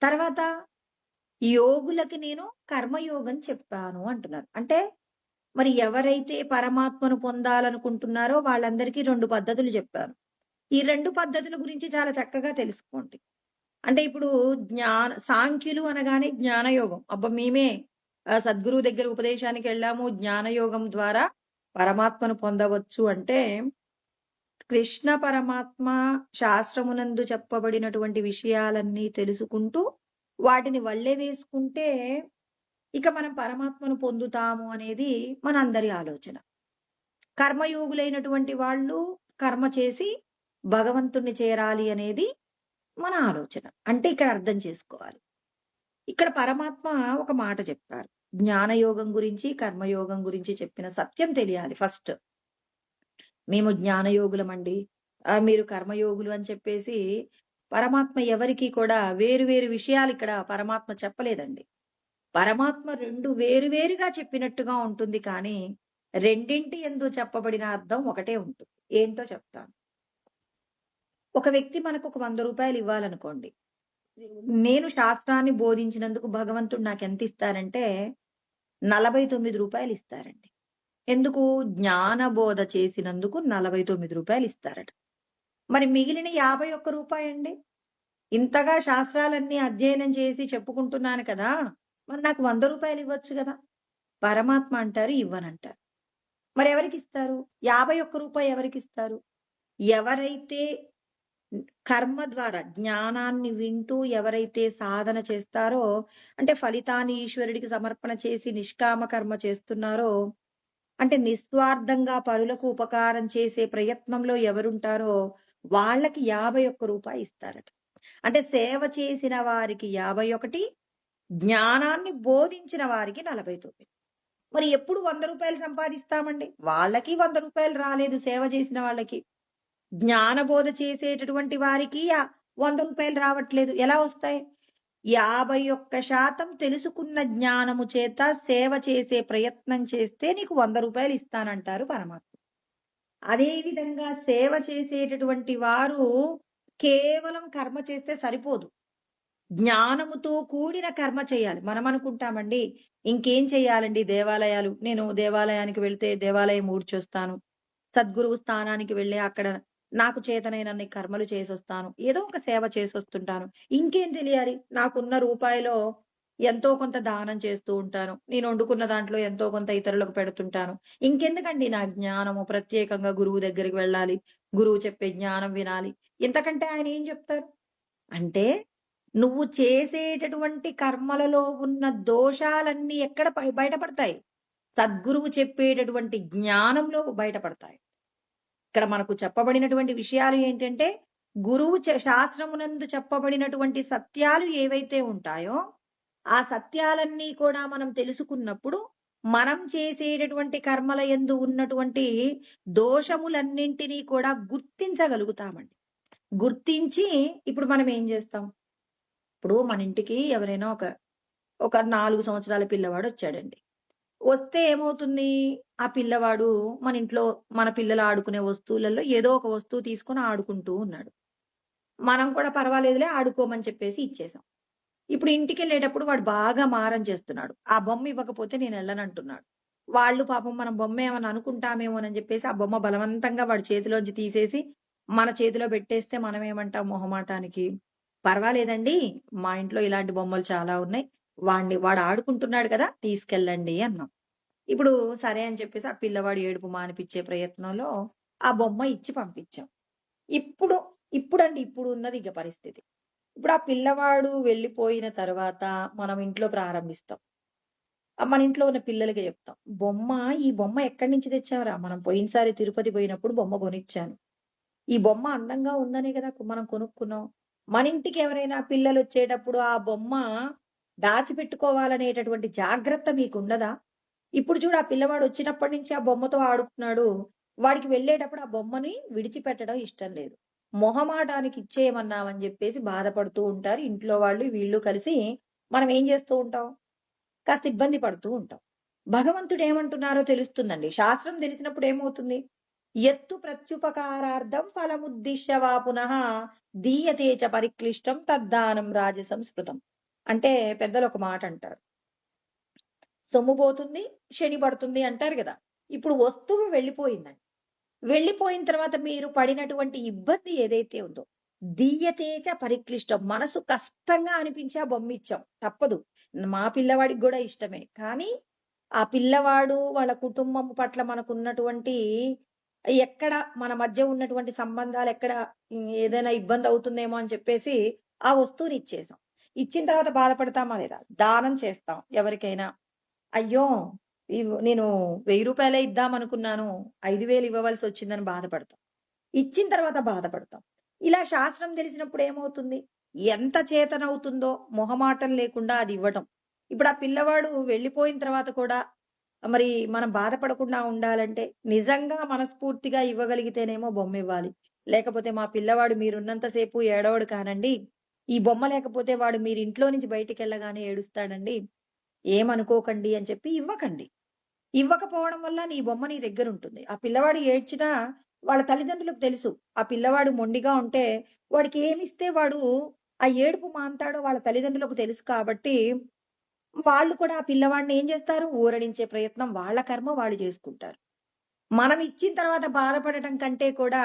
తర్వాత యోగులకి నేను కర్మయోగం చెప్పాను అంటున్నారు. అంటే మరి ఎవరైతే పరమాత్మను పొందాలనుకుంటున్నారో వాళ్ళందరికీ 2 పద్ధతులు చెప్పాను. ఈ 2 పద్ధతుల గురించి చాలా చక్కగా తెలుసుకోండి. అంటే ఇప్పుడు సాంఖ్యులు అనగానే జ్ఞానయోగం. మేమే సద్గురువు దగ్గర ఉపదేశానికి వెళ్ళాము, జ్ఞానయోగం ద్వారా పరమాత్మను పొందవచ్చు అంటే కృష్ణ పరమాత్మ శాస్త్రమునందు చెప్పబడినటువంటి విషయాలన్నీ తెలుసుకుంటూ వాటిని వల్లే వేసుకుంటే ఇక మనం పరమాత్మను పొందుతాము అనేది మనందరి ఆలోచన. కర్మయోగులైనటువంటి వాళ్ళు కర్మ చేసి భగవంతుణ్ణి చేరాలి అనేది మన ఆలోచన. అంటే ఇక్కడ అర్థం చేసుకోవాలి. ఇక్కడ పరమాత్మ ఒక మాట చెప్పారు. జ్ఞానయోగం గురించి, కర్మయోగం గురించి చెప్పిన సత్యం తెలియాలి ఫస్ట్. మేము జ్ఞానయోగులమండి, మీరు కర్మయోగులు అని చెప్పేసి పరమాత్మ ఎవరికి కూడా వేరు వేరు విషయాలు ఇక్కడ పరమాత్మ చెప్పలేదండి. పరమాత్మ 2 వేరువేరుగా చెప్పినట్టుగా ఉంటుంది, కానీ రెండింటి యందు చెప్పబడిన అర్థం ఒకటే ఉంటుంది. ఏంటో చెప్తాను. ఒక వ్యక్తి మనకు ఒక 100 రూపాయలు ఇవ్వాలనుకోండి. నేను శాస్త్రాన్ని బోధించినందుకు భగవంతుడు నాకు ఎంత ఇస్తారంటే 49 రూపాయలు ఇస్తారండి. ఎందుకు? జ్ఞాన బోధ చేసినందుకు 49 రూపాయలు ఇస్తారట. మరి మిగిలిన 51 రూపాయండి? ఇంతగా శాస్త్రాలన్నీ అధ్యయనం చేసి చెప్పుకుంటున్నాను కదా, మరి నాకు 100 రూపాయలు ఇవ్వచ్చు కదా. పరమాత్మ అంటారు ఇవ్వనంటారు. మరి ఎవరికి ఇస్తారు? 51 రూపాయి ఎవరికి ఇస్తారు? ఎవరైతే కర్మ ద్వారా జ్ఞానాన్ని వింటూ ఎవరైతే సాధన చేస్తారో, అంటే ఫలితాన్ని ఈశ్వరుడికి సమర్పణ చేసి నిష్కామ కర్మ చేస్తున్నారో, అంటే నిస్వార్థంగా పరులకు ఉపకారం చేసే ప్రయత్నంలో ఎవరుంటారో వాళ్ళకి 51 రూపాయి ఇస్తారట. అంటే సేవ చేసిన వారికి 51, జ్ఞానాన్ని బోధించిన వారికి 49. మరి ఎప్పుడు 100 రూపాయలు సంపాదిస్తామండి? వాళ్ళకి 100 రూపాయలు రాలేదు సేవ చేసిన వాళ్ళకి. జ్ఞానబోధ చేసేటటువంటి వారికి 100 రూపాయలు రావట్లేదు. ఎలా వస్తాయి? 51% తెలుసుకున్న జ్ఞానము చేత సేవ చేసే ప్రయత్నం చేస్తే నీకు 100 రూపాయలు ఇస్తానంటారు పరమాత్మ. అదే విధంగా సేవ చేసేటటువంటి వారు కేవలం కర్మ చేస్తే సరిపోదు. జ్ఞానముతో కూడిన కర్మ చేయాలి. మనం అనుకుంటామండి, ఇంకేం చేయాలండి దేవాలయాలు, నేను దేవాలయానికి వెళ్తే దేవాలయం ఊడ్చొస్తాను. సద్గురువు స్థానానికి వెళ్ళి అక్కడ నాకు చేతనైనన్ని కర్మలు చేసొస్తాను. ఏదో ఒక సేవ చేసొస్తుంటాను. ఇంకేం తెలియాలి? నాకున్న రూపాయిలో ఎంతో కొంత దానం చేస్తూ ఉంటాను. నేను వండుకున్న దాంట్లో ఎంతో కొంత ఇతరులకు పెడుతుంటాను. ఇంకెందుకండి నా జ్ఞానము? ప్రత్యేకంగా గురువు దగ్గరికి వెళ్ళాలి. గురువు చెప్పే జ్ఞానం వినాలి. ఇంతకంటే ఆయన ఏం చెప్తారు? అంటే నువ్వు చేసేటటువంటి కర్మలలో ఉన్న దోషాలన్నీ ఎక్కడ బయటపడతాయి? సద్గురువు చెప్పేటటువంటి జ్ఞానంలో బయటపడతాయి. ఇక్కడ మనకు చెప్పబడినటువంటి విషయాలు ఏంటంటే, గురువు శాస్త్రమునందు చెప్పబడినటువంటి సత్యాలు ఏవైతే ఉంటాయో, ఆ సత్యాలన్నీ కూడా మనం తెలుసుకున్నప్పుడు, మనం చేసేటటువంటి కర్మల యందు ఉన్నటువంటి దోషములన్నింటినీ కూడా గుర్తించగలుగుతామండి. గుర్తించి ఇప్పుడు మనం ఏం చేస్తాం? ఇప్పుడు మన ఇంటికి ఎవరైనా ఒక 4 సంవత్సరాల పిల్లవాడొచ్చాడండి. వస్తే ఏమవుతుంది? ఆ పిల్లవాడు మన ఇంట్లో మన పిల్లలు ఆడుకునే వస్తువులలో ఏదో ఒక వస్తువు తీసుకొని ఆడుకుంటూ ఉన్నాడు. మనం కూడా పర్వాలేదులే ఆడుకోమని చెప్పేసి ఇచ్చేసాం. ఇప్పుడు ఇంటికెళ్ళేటప్పుడు వాడు బాగా మారం చేస్తున్నాడు. ఆ బొమ్మ ఇవ్వకపోతే నేనెళ్ళనంటున్నాడు. వాళ్ళు పాపం మనం బొమ్మ ఏమన్నా అనుకుంటామేమోనని చెప్పేసి ఆ బొమ్మ బలవంతంగా వాడి చేతిలోంచి తీసేసి మన చేతిలో పెట్టేస్తే మనమేమంటాం మొహమాటానికి? పర్వాలేదండి, మా ఇంట్లో ఇలాంటి బొమ్మలు చాలా ఉన్నాయి. వాడు ఆడుకుంటున్నాడు కదా! తీసుకెళ్ళండి అన్నాం. ఇప్పుడు సరే అని చెప్పేసి ఆ పిల్లవాడు ఏడుపు మానిపిచ్చే ప్రయత్నంలో ఆ బొమ్మ ఇచ్చి పంపించాం. ఇప్పుడు ఇప్పుడు ఉన్నది ఇక పరిస్థితి. ఇప్పుడు ఆ పిల్లవాడు వెళ్ళిపోయిన తర్వాత మనం ఇంట్లో ప్రారంభిస్తాం. మన ఇంట్లో ఉన్న పిల్లలకి చెప్తాం. ఈ బొమ్మ ఎక్కడి నుంచి తెచ్చావురా? మనం పోయినసారి తిరుపతి పోయినప్పుడు బొమ్మ కొనిచ్చాను. ఈ బొమ్మ అందంగా ఉందనే కదా మనం కొనుక్కున్నాం. మన ఇంటికి ఎవరైనా పిల్లలొచ్చేటప్పుడు ఆ బొమ్మ దాచిపెట్టుకోవాలనేటటువంటి జాగ్రత్త మీకుండదా? ఇప్పుడు చూడు ఆ పిల్లవాడు వచ్చినప్పటి నుంచి ఆ బొమ్మతో ఆడుకున్నాడు. వాడికి వెళ్ళేటప్పుడు ఆ బొమ్మని విడిచిపెట్టడం ఇష్టం లేదు. మొహమాటానికి ఇచ్చేయమన్నామని చెప్పేసి బాధపడుతూ ఉంటారు ఇంట్లో వాళ్ళు, వీళ్ళు కలిసి మనం ఏం చేస్తూ ఉంటాం? కాస్త ఇబ్బంది పడుతూ ఉంటాం. భగవంతుడు ఏమంటున్నారో తెలుస్తుందండి. శాస్త్రం తెలిసినప్పుడు ఏమవుతుంది? ఎత్తు ప్రత్యుపకారార్థం ఫలముద్దిశ్య వా పునః దీయతే చ పరిక్లిష్టం తద్దానం రాజసం స్మృతం. అంటే పెద్దలు ఒక మాట అంటారు. సొమ్ము పోతుంది, శని పడుతుంది అంటారు కదా! ఇప్పుడు వస్తువు వెళ్ళిపోయిందండి. వెళ్ళిపోయిన తర్వాత మీరు పడినటువంటి ఇబ్బంది ఏదైతే ఉందో, దీయతేచ పరిక్లిష్టం. మనసు కష్టంగా అనిపించి ఆ బొమ్మిచ్చాం. తప్పదు. మా పిల్లవాడికి గూడా ఇష్టమే. కానీ, ఆ పిల్లవాడు వాళ్ళ కుటుంబం పట్ల మనకున్నటువంటి ఎక్కడ మన మధ్య ఉన్నటువంటి సంబంధాలెక్కడ ఏదైనా ఇబ్బందవుతుందేమో అని చెప్పేసి ఆ వస్తువునిచ్చేసాం. ఇచ్చిన తర్వాత బాధపడతామా లేదా? దానం చేస్తాం ఎవరికైనా. అయ్యో! నేను రూ. 1000 ఇద్దామనుకున్నాను. 5000 ఇవ్వవలసొచ్చిందని బాధపడతాం. ఇచ్చిన తర్వాత బాధపడతాం. ఇలా శాస్త్రం తెలిసినప్పుడు ఏమవుతుంది? ఎంత చేతనవుతుందో మొహమాటం లేకుండా అది ఇవ్వటం. ఇప్పుడు ఆ పిల్లవాడు వెళ్ళిపోయిన తర్వాత కూడా మరి మనం బాధపడకుండా ఉండాలంటే నిజంగా మనస్ఫూర్తిగా ఇవ్వగలిగితేనేమో బొమ్మివ్వాలి. లేకపోతే మా పిల్లవాడు మీరున్నంత సేపు ఏడవడు కానండి. ఈ బొమ్మ లేకపోతే వాడు మీరింట్లో నుంచి బయటికెళ్ళగానే ఏడుస్తాడండి. ఏమనుకోకండి అని చెప్పి ఇవ్వకండి. ఇవ్వకపోవడం వల్ల నీ బొమ్మ నీ దగ్గరుంటుంది. ఆ పిల్లవాడు ఏడ్చినా వాళ్ళ తల్లిదండ్రులకు తెలుసు. ఆ పిల్లవాడు మొండిగా ఉంటే వాడికి ఏమిస్తే వాడు ఆ ఏడుపు మాన్తాడో వాళ్ళ తల్లిదండ్రులకు తెలుసు కాబట్టి, వాళ్ళు కూడా ఆ పిల్లవాడిని ఏం చేస్తారు? ఊరడించే ప్రయత్నం వాళ్ళ కర్మ వాళ్ళు చేసుకుంటారు. మనం ఇచ్చిన తర్వాత బాధపడటం కంటే కూడా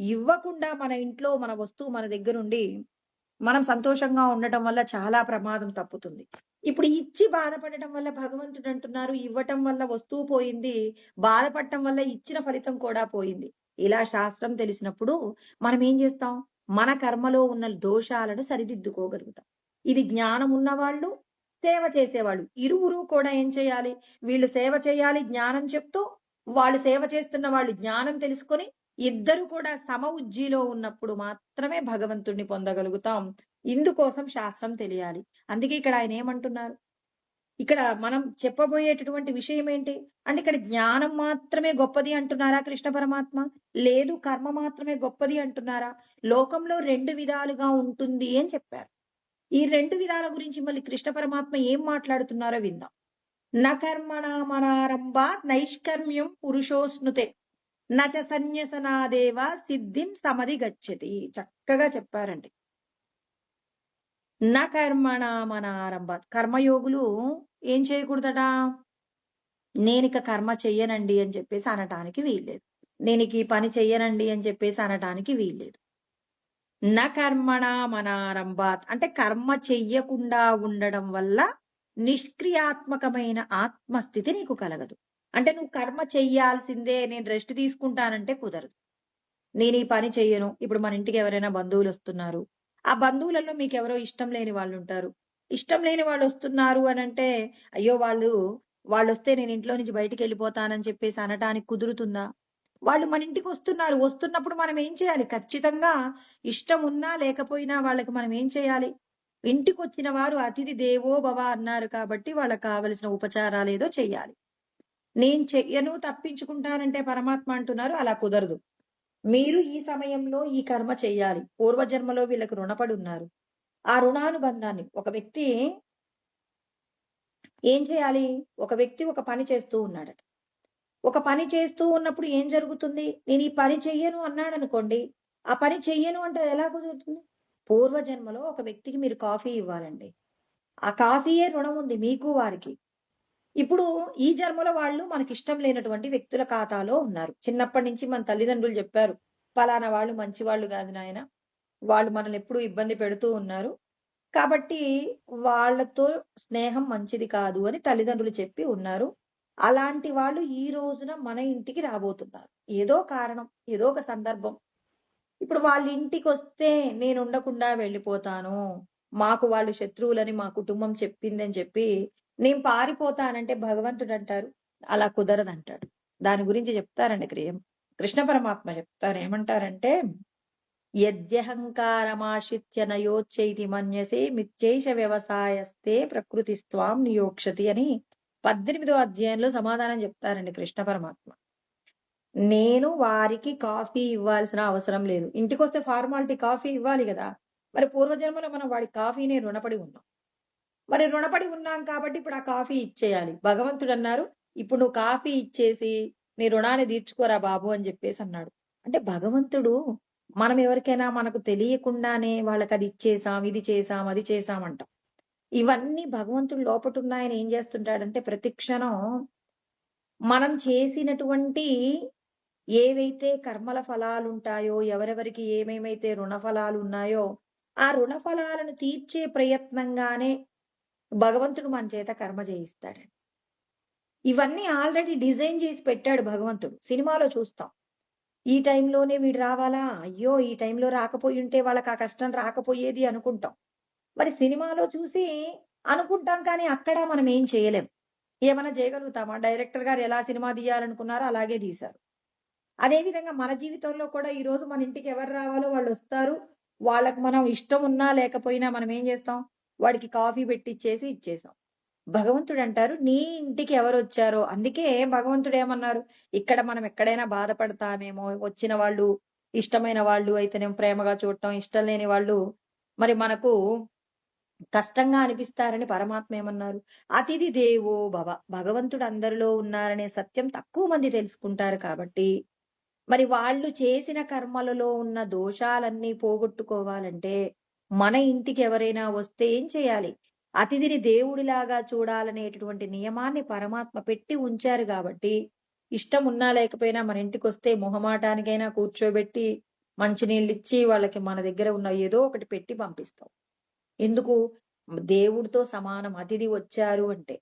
ఇవ్వకుండా మన ఇంట్లో మన వస్తువు మన దగ్గరుండి మనం సంతోషంగా ఉండటం వల్ల చాలా ప్రమాదం తప్పుతుంది. ఇప్పుడు ఇచ్చి బాధపడటం వల్ల భగవంతుడు అంటున్నారు, ఇవ్వటం వల్ల వస్తువు పోయింది, బాధపడటం వల్ల ఇచ్చిన ఫలితం కూడా పోయింది. ఇలా శాస్త్రం తెలిసినప్పుడు మనం ఏం చేస్తాం? మన కర్మలో ఉన్న దోషాలను సరిదిద్దుకోగలుగుతాం. ఇది జ్ఞానం ఉన్నవాళ్ళు, సేవ చేసేవాళ్ళు ఇరువురు కూడా ఏం చేయాలి? వీళ్ళు సేవ చేయాలి జ్ఞానం చెప్తూ, వాళ్ళు సేవ చేస్తున్న వాళ్ళు జ్ఞానం తెలుసుకొని ఇద్దరు కూడా సమ ఉజ్జీలో ఉన్నప్పుడు మాత్రమే భగవంతుడిని పొందగలుగుతాం. ఇందుకోసం శాస్త్రం తెలియాలి. అందుకే ఇక్కడ ఆయన ఏమంటున్నారు? ఇక్కడ మనం చెప్పబోయేటటువంటి విషయం ఏంటి? అంటే ఇక్కడ జ్ఞానం మాత్రమే గొప్పది అంటున్నారా కృష్ణ పరమాత్మ? లేదు కర్మ మాత్రమే గొప్పది అంటున్నారా? లోకంలో 2 విధాలుగా ఉంటుంది అని చెప్పారు. ఈ 2 విధాల గురించి మళ్ళీ కృష్ణ పరమాత్మ ఏం మాట్లాడుతున్నారో విందాం. న కర్మణామనారంభాత్ నైష్కర్మ్యం పురుషోస్నుతే నచ సన్యసనాదేవ సిద్ధిం సమధిగచ్చతి. చక్కగా చెప్పారండి. నా కర్మణ మనారంభాత్. కర్మయోగులు ఏం చేయకూడదట? నేనిక కర్మ చెయ్యనండి అని చెప్పేసి అనటానికి వీల్లేదు. నేనిక ఈ పని చెయ్యనండి అని చెప్పేసి అనటానికి వీల్లేదు. న కర్మణ మనారంభాత్ అంటే కర్మ చెయ్యకుండా ఉండడం వల్ల నిష్క్రియాత్మకమైన ఆత్మస్థితి నీకు కలగదు. అంటే నువ్వు కర్మ చెయ్యాల్సిందే, నేను రెస్ట్ తీసుకుంటానంటే కుదరదు. నేను ఈ పని చెయ్యను. ఇప్పుడు మన ఇంటికి ఎవరైనా బంధువులు వస్తున్నారు. ఆ బంధువులలో మీకెవరో ఇష్టం లేని వాళ్ళుంటారు. ఇష్టం లేని వాళ్ళొస్తున్నారు అనంటే, అయ్యో! వాళ్ళొస్తే నేను ఇంట్లో నుంచి బయటికెళ్ళిపోతానని చెప్పేసి అనటానికి కుదురుతుందా? వాళ్ళు మన ఇంటికొస్తున్నారు. వస్తున్నప్పుడు మనం ఏం చేయాలి? ఖచ్చితంగా ఇష్టం ఉన్నా లేకపోయినా వాళ్ళకి మనం ఏం చేయాలి? ఇంటికొచ్చిన వారు అతిథి దేవో భవ అన్నారు కాబట్టి వాళ్ళకి కావలసిన ఉపచారాలేదో చెయ్యాలి. నేను చెయ్యను, తప్పించుకుంటానంటే పరమాత్మ అంటున్నారు అలా కుదరదు. మీరు ఈ సమయంలో ఈ కర్మ చెయ్యాలి. పూర్వజన్మలో వీళ్ళకి రుణపడి ఉన్నారు. ఆ రుణానుబంధాన్ని ఒక వ్యక్తి ఏం చేయాలి? ఒక వ్యక్తి ఒక పని చేస్తూ ఉన్నాడట. ఒక పని చేస్తూ ఉన్నప్పుడు ఏం జరుగుతుంది? నేను ఈ పని చెయ్యను అన్నాడనుకోండి. ఆ పని చెయ్యను అంటే అది ఎలా కుదురుతుంది? పూర్వజన్మలో ఒక వ్యక్తికి మీరు కాఫీ ఇవ్వాలండి. ఆ కాఫీయే రుణం ఉంది మీకు వారికి. ఇప్పుడు ఈ జన్మలో వాళ్ళు మనకిష్టం లేనటువంటి వ్యక్తుల ఖాతాలో ఉన్నారు. చిన్నప్పటి నుంచి మన తల్లిదండ్రులు చెప్పారు. పలానా వాళ్ళు మంచివాళ్ళు గాదు నాయన. వాళ్ళు మనల్ని ఎప్పుడూ ఇబ్బంది పెడుతూ ఉన్నారు. కాబట్టి వాళ్ళతో స్నేహం మంచిది కాదు అని తల్లిదండ్రులు చెప్పి ఉన్నారు. అలాంటి వాళ్ళు ఈ రోజున మన ఇంటికి రాబోతున్నారు. ఏదో కారణం, ఏదో ఒక సందర్భం. ఇప్పుడు వాళ్ళ ఇంటికొస్తే నేనుండకుండా వెళ్ళిపోతాను. మాకు వాళ్ళు శత్రువులని మా కుటుంబం చెప్పిందని చెప్పి నేను పారిపోతానంటే భగవంతుడంటారు అలా కుదరదంటాడు. దాని గురించి చెప్తారండి కృష్ణ పరమాత్మ చెప్తారు. ఏమంటారంటే యద్యహంకారమాశ్రిత్య నయోచ్చైతి మన్యసే మిథ్యైష వ్యవసాయస్తే ప్రకృతిస్త్వాం నియోక్షతి అని 18వ అధ్యాయంలో సమాధానం చెప్తారండి కృష్ణ పరమాత్మ. నేను వారికి కాఫీ ఇవ్వాల్సిన అవసరం లేదు. ఇంటికొస్తే ఫార్మాలిటీ కాఫీ ఇవ్వాలి కదా! మరి పూర్వజన్మలో మనం వాడి కాఫీనే రుణపడి ఉన్నాం. మరి రుణపడి ఉన్నాం కాబట్టి ఇప్పుడు ఆ కాఫీ ఇచ్చేయాలి. భగవంతుడన్నారు, ఇప్పుడు నువ్వు కాఫీ ఇచ్చేసి నీ రుణాన్ని తీర్చుకోరా బాబు అని చెప్పేసి అన్నాడు. అంటే భగవంతుడు మనం ఎవరికైనా మనకు తెలియకుండానే వాళ్ళకది ఇచ్చేసాం, ఇది చేసాం, అది చేసాం అంటాం. ఇవన్నీ భగవంతుడు లోపటున్నాయని ఏం చేస్తుంటాడంటే ప్రతి క్షణం మనం చేసినటువంటి ఏవైతే కర్మల ఫలాలుంటాయో, ఎవరెవరికి ఏమేమైతే రుణ ఫలాలున్నాయో, ఆ రుణ ఫలాలను తీర్చే ప్రయత్నంగానే భగవంతుడు మన చేత కర్మ చేయిస్తాడండి. ఇవన్నీ ఆల్రెడీ డిజైన్ చేసి పెట్టాడు భగవంతుడు. సినిమాలో చూస్తాం. ఈ టైంలోనే వీడు రావాలా? అయ్యో! ఈ టైంలో రాకపోయుంటే వాళ్ళకి ఆ కష్టం రాకపోయేది అనుకుంటాం. మరి సినిమాలో చూసి అనుకుంటాం కానీ అక్కడ మనం ఏం చేయలేం. ఏమన్నా చేయగలుగుతామా? డైరెక్టర్ గారు ఎలా సినిమా తీయాలనుకున్నారో అలాగే తీశారు. అదే విధంగా మన జీవితంలో కూడా ఈరోజు మన ఇంటికి ఎవరు రావాలో వాళ్ళొస్తారు. వాళ్ళకి మనం ఇష్టం ఉన్నా లేకపోయినా మనం ఏం చేస్తాం? వాడికి కాఫీ పెట్టిచ్చేసి ఇచ్చేసాం. భగవంతుడంటారు నీ ఇంటికి ఎవరొచ్చారో అందుకే భగవంతుడేమన్నారు? ఇక్కడ మనం ఎక్కడైనా బాధపడతామేమో, వచ్చిన వాళ్ళు ఇష్టమైన వాళ్ళు అయితేనేమో ప్రేమగా చూడటం, ఇష్టం లేని వాళ్ళు మరి మనకు కష్టంగా అనిపిస్తారని పరమాత్మ ఏమన్నారు? అతిథి దేవో భవ. భగవంతుడు అందరిలో ఉన్నారనే సత్యం తక్కువ మంది తెలుసుకుంటారు కాబట్టి మరి వాళ్ళు చేసిన కర్మలలో ఉన్న దోషాలన్నీ పోగొట్టుకోవాలంటే మన ఇంటికి ఎవరైనా వస్తే ఏం చేయాలి? అతిథిని దేవుడిలాగా చూడాలనేటటువంటి నియమాన్ని పరమాత్మ పెట్టి ఉంచారు కాబట్టి ఇష్టం ఉన్నా లేకపోయినా మన ఇంటికొస్తే మొహమాటానికైనా కూర్చోబెట్టి మంచినీళ్ళిచ్చి వాళ్ళకి మన దగ్గర ఉన్న ఏదో ఒకటి పెట్టి పంపిస్తాం. ఎందుకు? దేవుడితో సమానం అతిథి వచ్చారు అంటే.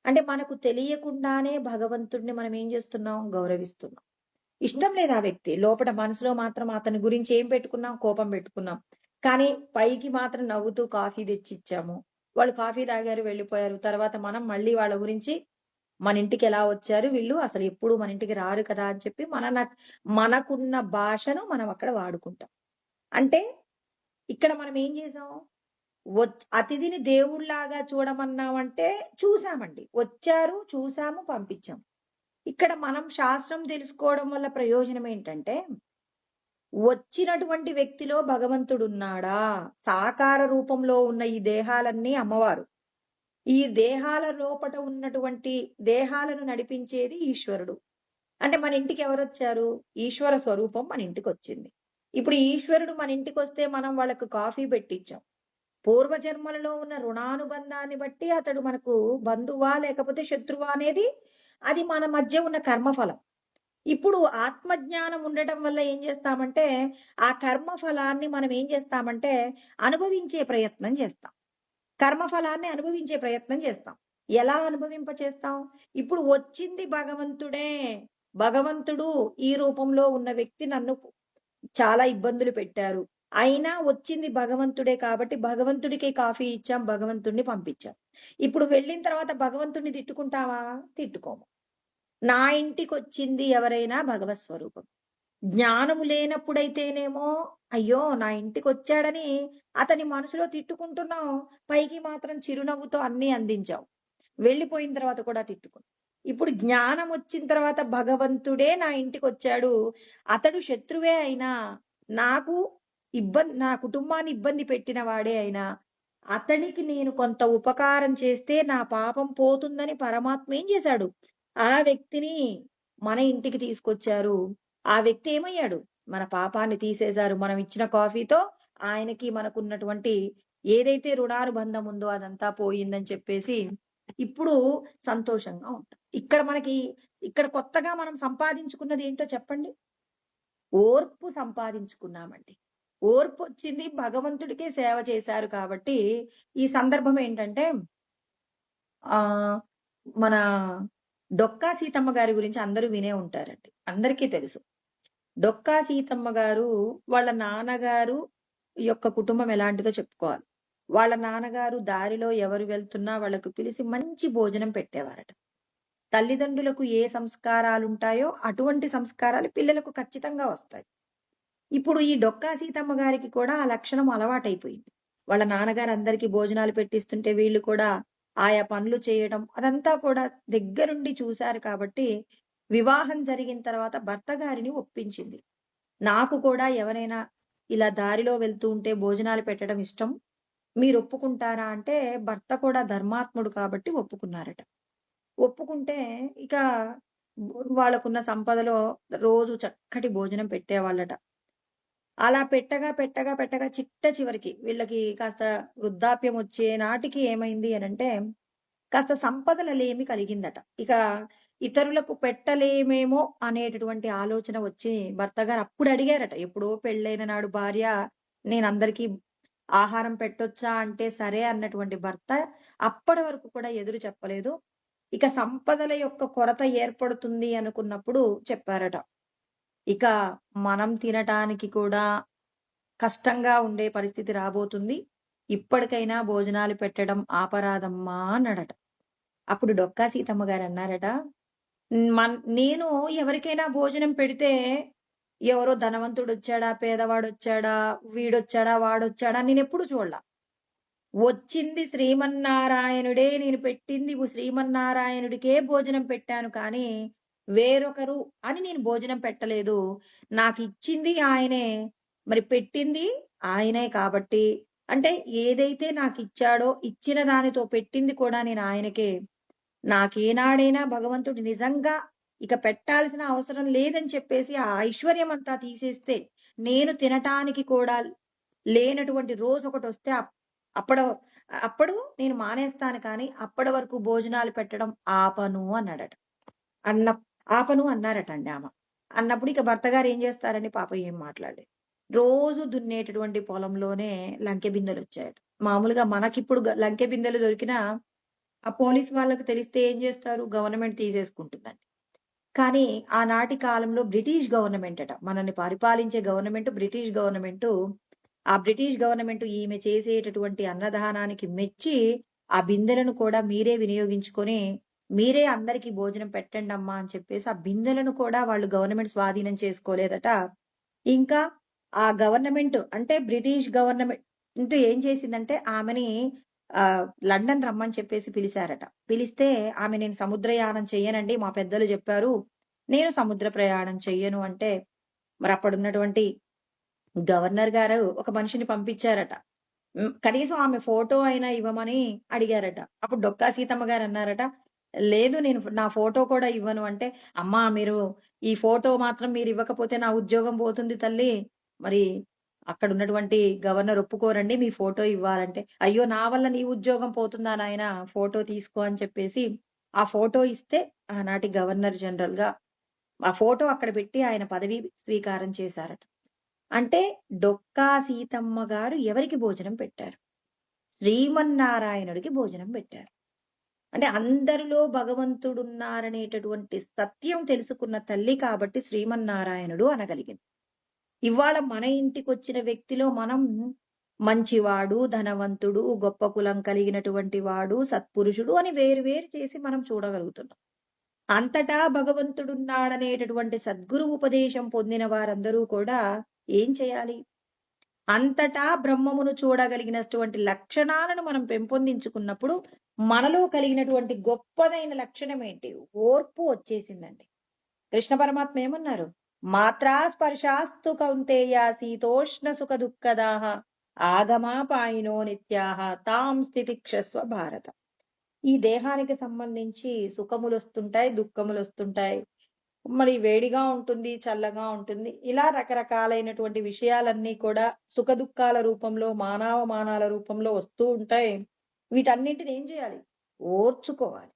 అంటే మనకు తెలియకుండానే భగవంతుడిని మనం ఏం చేస్తున్నాం? గౌరవిస్తున్నాం. ఇష్టం లేదు ఆ వ్యక్తి. లోపట మనసులో మాత్రం అతని గురించి ఏం పెట్టుకున్నాం? కోపం పెట్టుకున్నాం. కానీ పైకి మాత్రం నవ్వుతూ కాఫీ తెచ్చిచ్చాము. వాళ్ళు కాఫీ తాగారు, వెళ్ళిపోయారు. తర్వాత మనం మళ్ళీ వాళ్ళ గురించి మన ఇంటికి ఎలా వచ్చారు వీళ్ళు? అసలు ఎప్పుడు మన ఇంటికి రారు కదా! అని చెప్పి మనకున్న భాషను మనం అక్కడ వాడుకుంటాం. అంటే ఇక్కడ మనం ఏం చేసాం? అతిథిని దేవుడిలాగా చూడమన్నామంటే చూసామండి. వచ్చారు, చూసాము, పంపించాం. ఇక్కడ మనం శాస్త్రం తెలుసుకోవడం వల్ల ప్రయోజనం ఏంటంటే వచ్చినటువంటి వ్యక్తిలో భగవంతుడున్నాడా? సాకార రూపంలో ఉన్న ఈ దేహాలన్నీ అమ్మవారు. ఈ దేహాల లోపట ఉన్నటువంటి దేహాలను నడిపించేది ఈశ్వరుడు. అంటే మన ఇంటికి ఎవరొచ్చారు? ఈశ్వర స్వరూపం మన ఇంటికొచ్చింది. ఇప్పుడు ఈశ్వరుడు మన ఇంటికొస్తే మనం వాళ్ళకు కాఫీ పెట్టిచ్చాం. పూర్వజన్మలలో ఉన్న రుణానుబంధాన్ని బట్టి అతడు మనకు బంధువా లేకపోతే శత్రువా అనేది అది మన మధ్య ఉన్న కర్మఫలం. ఇప్పుడు ఆత్మజ్ఞానం ఉండటం వల్ల ఏం చేస్తామంటే ఆ కర్మఫలాన్ని మనం ఏం చేస్తామంటే అనుభవించే ప్రయత్నం చేస్తాం. కర్మఫలాన్ని అనుభవించే ప్రయత్నం చేస్తాం. ఎలా అనుభవింపచేస్తాం? ఇప్పుడు వచ్చింది భగవంతుడే. భగవంతుడు ఈ రూపంలో ఉన్న వ్యక్తి నన్ను చాలా ఇబ్బందులు పెట్టారు. అయినా వచ్చింది భగవంతుడే కాబట్టి భగవంతుడికి కాఫీ ఇచ్చాం, భగవంతుడిని పంపించాం. ఇప్పుడు వెళ్ళిన తర్వాత భగవంతుడిని తిట్టుకుంటావా? తిట్టుకోము. నా ఇంటికొచ్చింది ఎవరైనా భగవత్ స్వరూపం. జ్ఞానము లేనప్పుడైతేనేమో అయ్యో నా ఇంటికొచ్చాడని అతని మనసులో తిట్టుకుంటున్నాం. పైకి మాత్రం చిరునవ్వుతో అన్నీ అందించావు. వెళ్ళిపోయిన తర్వాత కూడా తిట్టుకున్నాం. ఇప్పుడు జ్ఞానం వచ్చిన తర్వాత భగవంతుడే నా ఇంటికొచ్చాడు. అతడు శత్రువే అయినా నాకు నా కుటుంబాన్ని ఇబ్బంది పెట్టిన వాడే అయినా అతనికి నేను కొంత ఉపకారం చేస్తే నా పాపం పోతుందని పరమాత్మ ఏం చేశాడు? ఆ వ్యక్తిని మన ఇంటికి తీసుకొచ్చారు. ఆ వ్యక్తి ఏమయ్యాడు? మన పాపాన్ని తీసేశారు. మనం ఇచ్చిన కాఫీతో ఆయనకి మనకున్నటువంటి ఏదైతే రుణానుబంధం ఉందో అదంతా పోయిందని చెప్పేసి ఇప్పుడు సంతోషంగా ఉంటాం. ఇక్కడ కొత్తగా మనం సంపాదించుకున్నది ఏంటో చెప్పండి? ఓర్పు సంపాదించుకున్నామండి. ఓర్పు వచ్చింది, భగవంతుడికే సేవ చేశారు కాబట్టి ఈ సందర్భం ఏంటంటే ఆ మన డొక్కా సీతమ్మ గారి గురించి అందరూ వినే ఉంటారండి. అందరికీ తెలుసు. డొక్కా సీతమ్మ గారు వాళ్ళ నాన్నగారు యొక్క కుటుంబం ఎలాంటిదో చెప్పుకోవాలి. వాళ్ళ నాన్నగారు దారిలో ఎవరు వెళ్తున్నా వాళ్ళకు పిలిచి మంచి భోజనం పెట్టేవారట. తల్లిదండ్రులకు ఏ సంస్కారాలు ఉంటాయో అటువంటి సంస్కారాలు పిల్లలకు ఖచ్చితంగా వస్తాయి. ఇప్పుడు ఈ డొక్కా సీతమ్మ గారికి కూడా ఆ లక్షణం అలవాటైపోయింది. వాళ్ళ నాన్నగారు అందరికీ భోజనాలు పెట్టిస్తుంటే వీళ్ళు కూడా ఆయా పనులు చేయడం అదంతా కూడా దగ్గరుండి చూశారు కాబట్టి వివాహం జరిగిన తర్వాత భర్త గారిని ఒప్పించింది. నాకు కూడా ఎవరైనా ఇలా దారిలో వెళ్తూ ఉంటే భోజనాలు పెట్టడం ఇష్టం, మీరు ఒప్పుకుంటారా అంటే భర్త కూడా ధర్మాత్ముడు కాబట్టి ఒప్పుకున్నారట. ఒప్పుకుంటే ఇక వాళ్ళకున్న సంపదలో రోజు చక్కటి భోజనం పెట్టేవాళ్ళట. అలా పెట్టగా చిట్ట చివరికి వీళ్ళకి కాస్త వృద్ధాప్యం వచ్చే నాటికి ఏమైంది అనంటే కాస్త సంపదల లేమి కలిగిందట. ఇక ఇతరులకు పెట్టలేమేమో అనేటటువంటి ఆలోచన వచ్చి భర్త గారు అప్పుడు అడిగారట. ఎప్పుడో పెళ్ళైన నాడు భార్య నేను అందరికీ ఆహారం పెట్టొచ్చా అంటే సరే అన్నటువంటి భర్త అప్పటి వరకు కూడా ఎదురు చెప్పలేదు. ఇక సంపదల యొక్క కొరత ఏర్పడుతుంది అనుకున్నప్పుడు చెప్పారట. ఇక మనం తినటానికి కూడా కష్టంగా ఉండే పరిస్థితి రాబోతుంది. ఇప్పటికైనా భోజనాలు పెట్టడం ఆపరాదమ్మా అన్నాడట. అప్పుడు డొక్కా సీతమ్మ గారు అన్నారట, నేను ఎవరికైనా భోజనం పెడితే ఎవరో ధనవంతుడు వచ్చాడా, పేదవాడు వచ్చాడా, వీడొచ్చాడా, వాడొచ్చాడా నేను ఎప్పుడు చూడలా. వచ్చింది శ్రీమన్నారాయణుడే, నేను పెట్టింది శ్రీమన్నారాయణుడికే భోజనం పెట్టాను కానీ వేరొకరు అని నేను భోజనం పెట్టలేదు. నాకు ఇచ్చింది ఆయనే, మరి పెట్టింది ఆయనే కాబట్టి అంటే ఏదైతే నాకు ఇచ్చాడో ఇచ్చిన దానితో పెట్టింది కూడా నేను ఆయనకే. నాకేనాడైనా భగవంతుడు నిజంగా ఇక పెట్టాల్సిన అవసరం లేదని చెప్పేసి ఆ ఐశ్వర్యం అంతా తీసేస్తే నేను తినటానికి కూడా లేనటువంటి రోజు ఒకటి వస్తే అప్పుడు నేను మానేస్తాను కానీ అప్పటి వరకు భోజనాలు పెట్టడం ఆపను అన్నాడట. ఆపను అన్నారట అండి ఆమె. అన్నప్పుడు ఇక భర్త గారు ఏం చేస్తారని పాపం ఏం మాట్లాడలేదు. రోజు దున్నేటటువంటి పొలంలోనే లంకె బిందెలు వచ్చాయట. మామూలుగా మనకిప్పుడు లంకె బిందెలు దొరికినా ఆ పోలీస్ వాళ్ళకి తెలిస్తే ఏం చేస్తారు? గవర్నమెంట్ తీసేసుకుంటుందండి. కానీ ఆనాటి కాలంలో బ్రిటిష్ గవర్నమెంట్ అట, మనల్ని పరిపాలించే గవర్నమెంట్ బ్రిటిష్ గవర్నమెంట్. ఆ బ్రిటిష్ గవర్నమెంట్ ఈమె చేసేటటువంటి అన్నదానానికి మెచ్చి ఆ బిందెలను కూడా మీరే వినియోగించుకొని మీరే అందరికి భోజనం పెట్టండి అమ్మా అని చెప్పేసి ఆ బిందెలను కూడా వాళ్ళు గవర్నమెంట్ స్వాధీనం చేసుకోలేదట. ఇంకా ఆ గవర్నమెంట్ అంటే బ్రిటిష్ గవర్నమెంట్ ఏం చేసిందంటే ఆమెని లండన్ రమ్మని చెప్పేసి పిలిచారట. పిలిస్తే ఆమె నేను సముద్రయానం చెయ్యనండి, మా పెద్దలు చెప్పారు, నేను సముద్ర ప్రయాణం చెయ్యను అంటే మరి అప్పుడున్నటువంటి గవర్నర్ గారు ఒక మనిషిని పంపించారట. కనీసం ఆమె ఫోటో అయినా ఇవ్వమని అడిగారట. అప్పుడు డొక్కా సీతమ్మ గారు అన్నారట, లేదు నేను నా ఫోటో కూడా ఇవ్వను అంటే, అమ్మా మీరు ఈ ఫోటో మాత్రం మీరు ఇవ్వకపోతే నా ఉద్యోగం పోతుంది తల్లి, మరి అక్కడ ఉన్నటువంటి గవర్నర్ ఒప్పుకోరండి మీ ఫోటో ఇవ్వాలంటే. అయ్యో నా వల్ల నీ ఉద్యోగం పోతుందా నాయన, ఫోటో తీసుకో అని చెప్పేసి ఆ ఫోటో ఇస్తే ఆనాటి గవర్నర్ జనరల్ గా ఆ ఫోటో అక్కడ పెట్టి ఆయన పదవి స్వీకారం చేశారట. అంటే డొక్కా సీతమ్మ గారు ఎవరికి భోజనం పెట్టారు? శ్రీమన్నారాయణుడికి భోజనం పెట్టారు. అంటే అందరిలో భగవంతుడున్నారనేటటువంటి సత్యం తెలుసుకున్న తల్లి కాబట్టి శ్రీమన్నారాయణుడు అనగలిగింది. ఇవాళ మన ఇంటికొచ్చిన వ్యక్తిలో మనం మంచివాడు, ధనవంతుడు, గొప్ప కులం కలిగినటువంటి వాడు, సత్పురుషుడు అని వేరు వేరు చేసి మనం చూడగలుగుతున్నాం. అంతటా భగవంతుడున్నాడనేటటువంటి సద్గురు ఉపదేశం పొందిన వారందరూ కూడా ఏం చేయాలి? అంతటా బ్రహ్మమును చూడగలిగినటువంటి లక్షణాలను మనం పెంపొందించుకున్నప్పుడు మనలో కలిగినటువంటి గొప్పదైన లక్షణం ఏంటి? ఓర్పు వచ్చేసిందండి. కృష్ణ పరమాత్మ ఏమన్నారు? మాత్రా స్పర్శాస్తు కౌంతేయ శీతోష్ణ సుఖ దుఃఖదాహ ఆగమాపాయినో నిత్యాహ తాం స్థితిక్షస్వ భారత. ఈ దేహానికి సంబంధించి సుఖములు వస్తుంటాయి, దుఃఖములు వస్తుంటాయి, మరి వేడిగా ఉంటుంది, చల్లగా ఉంటుంది, ఇలా రకరకాలైనటువంటి విషయాలన్నీ కూడా సుఖ దుఃఖాల రూపంలో, మానవ రూపంలో వస్తూ ఉంటాయి. వీటన్నింటిని ఏం చేయాలి? ఓర్చుకోవాలి.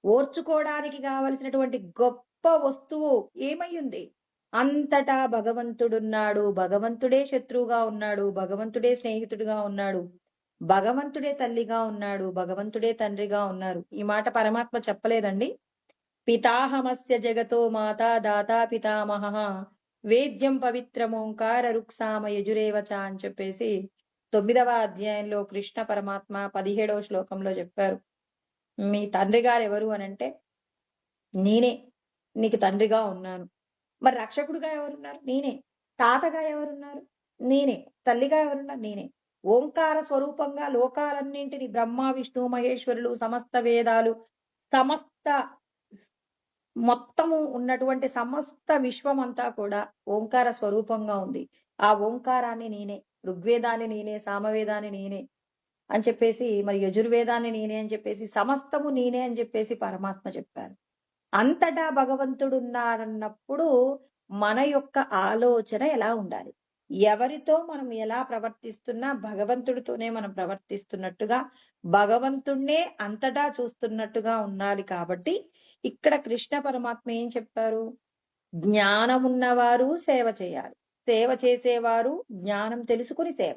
ఓర్చుకోవడానికి కావలసినటువంటి గొప్ప వస్తువు ఏమయ్యుంది? అంతటా భగవంతుడున్నాడు, భగవంతుడే శత్రువుగా ఉన్నాడు, భగవంతుడే స్నేహితుడిగా ఉన్నాడు, భగవంతుడే తల్లిగా ఉన్నాడు, భగవంతుడే తండ్రిగా ఉన్నారు. ఈ మాట పరమాత్మ చెప్పలేదండి? పితాహమస్య జగతో మాతా దాతా పితామహ వేద్యం పవిత్రమోంకార రుక్సామ యజురేవచ అని చెప్పేసి 9వ అధ్యాయంలో కృష్ణ పరమాత్మ 17వ శ్లోకంలో చెప్పారు. మీ తండ్రి గారు ఎవరు అనంటే నేనే నీకు తండ్రిగా ఉన్నాను. మరి రక్షకుడిగా ఎవరున్నారు? నేనే. తాతగా ఎవరున్నారు? నేనే. తల్లిగా ఎవరున్నారు? నేనే. ఓంకార స్వరూపంగా లోకాలన్నింటినీ బ్రహ్మ విష్ణు మహేశ్వరులు, సమస్త వేదాలు, సమస్త మొత్తము ఉన్నటువంటి సమస్త విశ్వం అంతా కూడా ఓంకార స్వరూపంగా ఉంది. ఆ ఓంకారాన్ని నేనే, ఋగ్వేదాన్ని నేనే, సామవేదాన్ని నేనే అని చెప్పేసి, మరి యజుర్వేదాన్ని నేనే అని చెప్పేసి, సమస్తము నేనే అని చెప్పేసి పరమాత్మ చెప్పారు. అంతటా భగవంతుడున్నారన్నప్పుడు మన యొక్క ఆలోచన ఎలా ఉండాలి? ఎవరితో మనం ఎలా ప్రవర్తిస్తున్నా భగవంతుడితోనే మనం ప్రవర్తిస్తున్నట్టుగా, భగవంతుణ్ణే అంతటా చూస్తున్నట్టుగా ఉండాలి. కాబట్టి ఇక్కడ కృష్ణ పరమాత్మ ఏం చెప్పారు? జ్ఞానమున్నవారు సేవ చేయాలి. సేవ చేసేవారు జ్ఞానం తెలుసుకుని సేవ.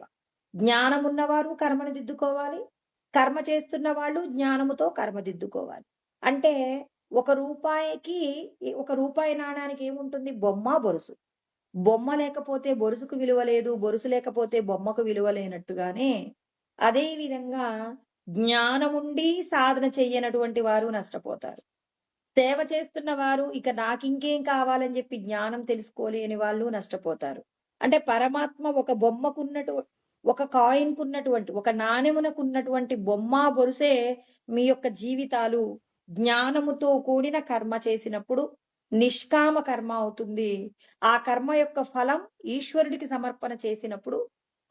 జ్ఞానమున్నవారు కర్మను దిద్దుకోవాలి. కర్మ చేస్తున్న వాళ్ళు జ్ఞానముతో కర్మ దిద్దుకోవాలి. అంటే ఒక రూపాయి నాణానికి ఏముంటుంది? బొమ్మ, బొరుసు. బొమ్మ లేకపోతే బొరుసుకు విలువ లేదు, బొరుసు లేకపోతే బొమ్మకు విలువ లేనట్టుగానే అదే విధంగా జ్ఞానముండి సాధన చెయ్యనటువంటి వారు నష్టపోతారు. సేవ చేస్తున్న వారు ఇక నాకింకేం కావాలని చెప్పి జ్ఞానం తెలుసుకోలేని వాళ్ళు నష్టపోతారు. అంటే పరమాత్మ ఒక బొమ్మకున్నటు, ఒక కాయిన్ కున్నటువంటి, ఒక నాణెమునకున్నటువంటి బొమ్మ, బొరుసే మీ యొక్క జీవితాలు జ్ఞానముతో కూడిన కర్మ చేసినప్పుడు నిష్కామ కర్మ అవుతుంది. ఆ కర్మ యొక్క ఫలం ఈశ్వరుడికి సమర్పణ చేసినప్పుడు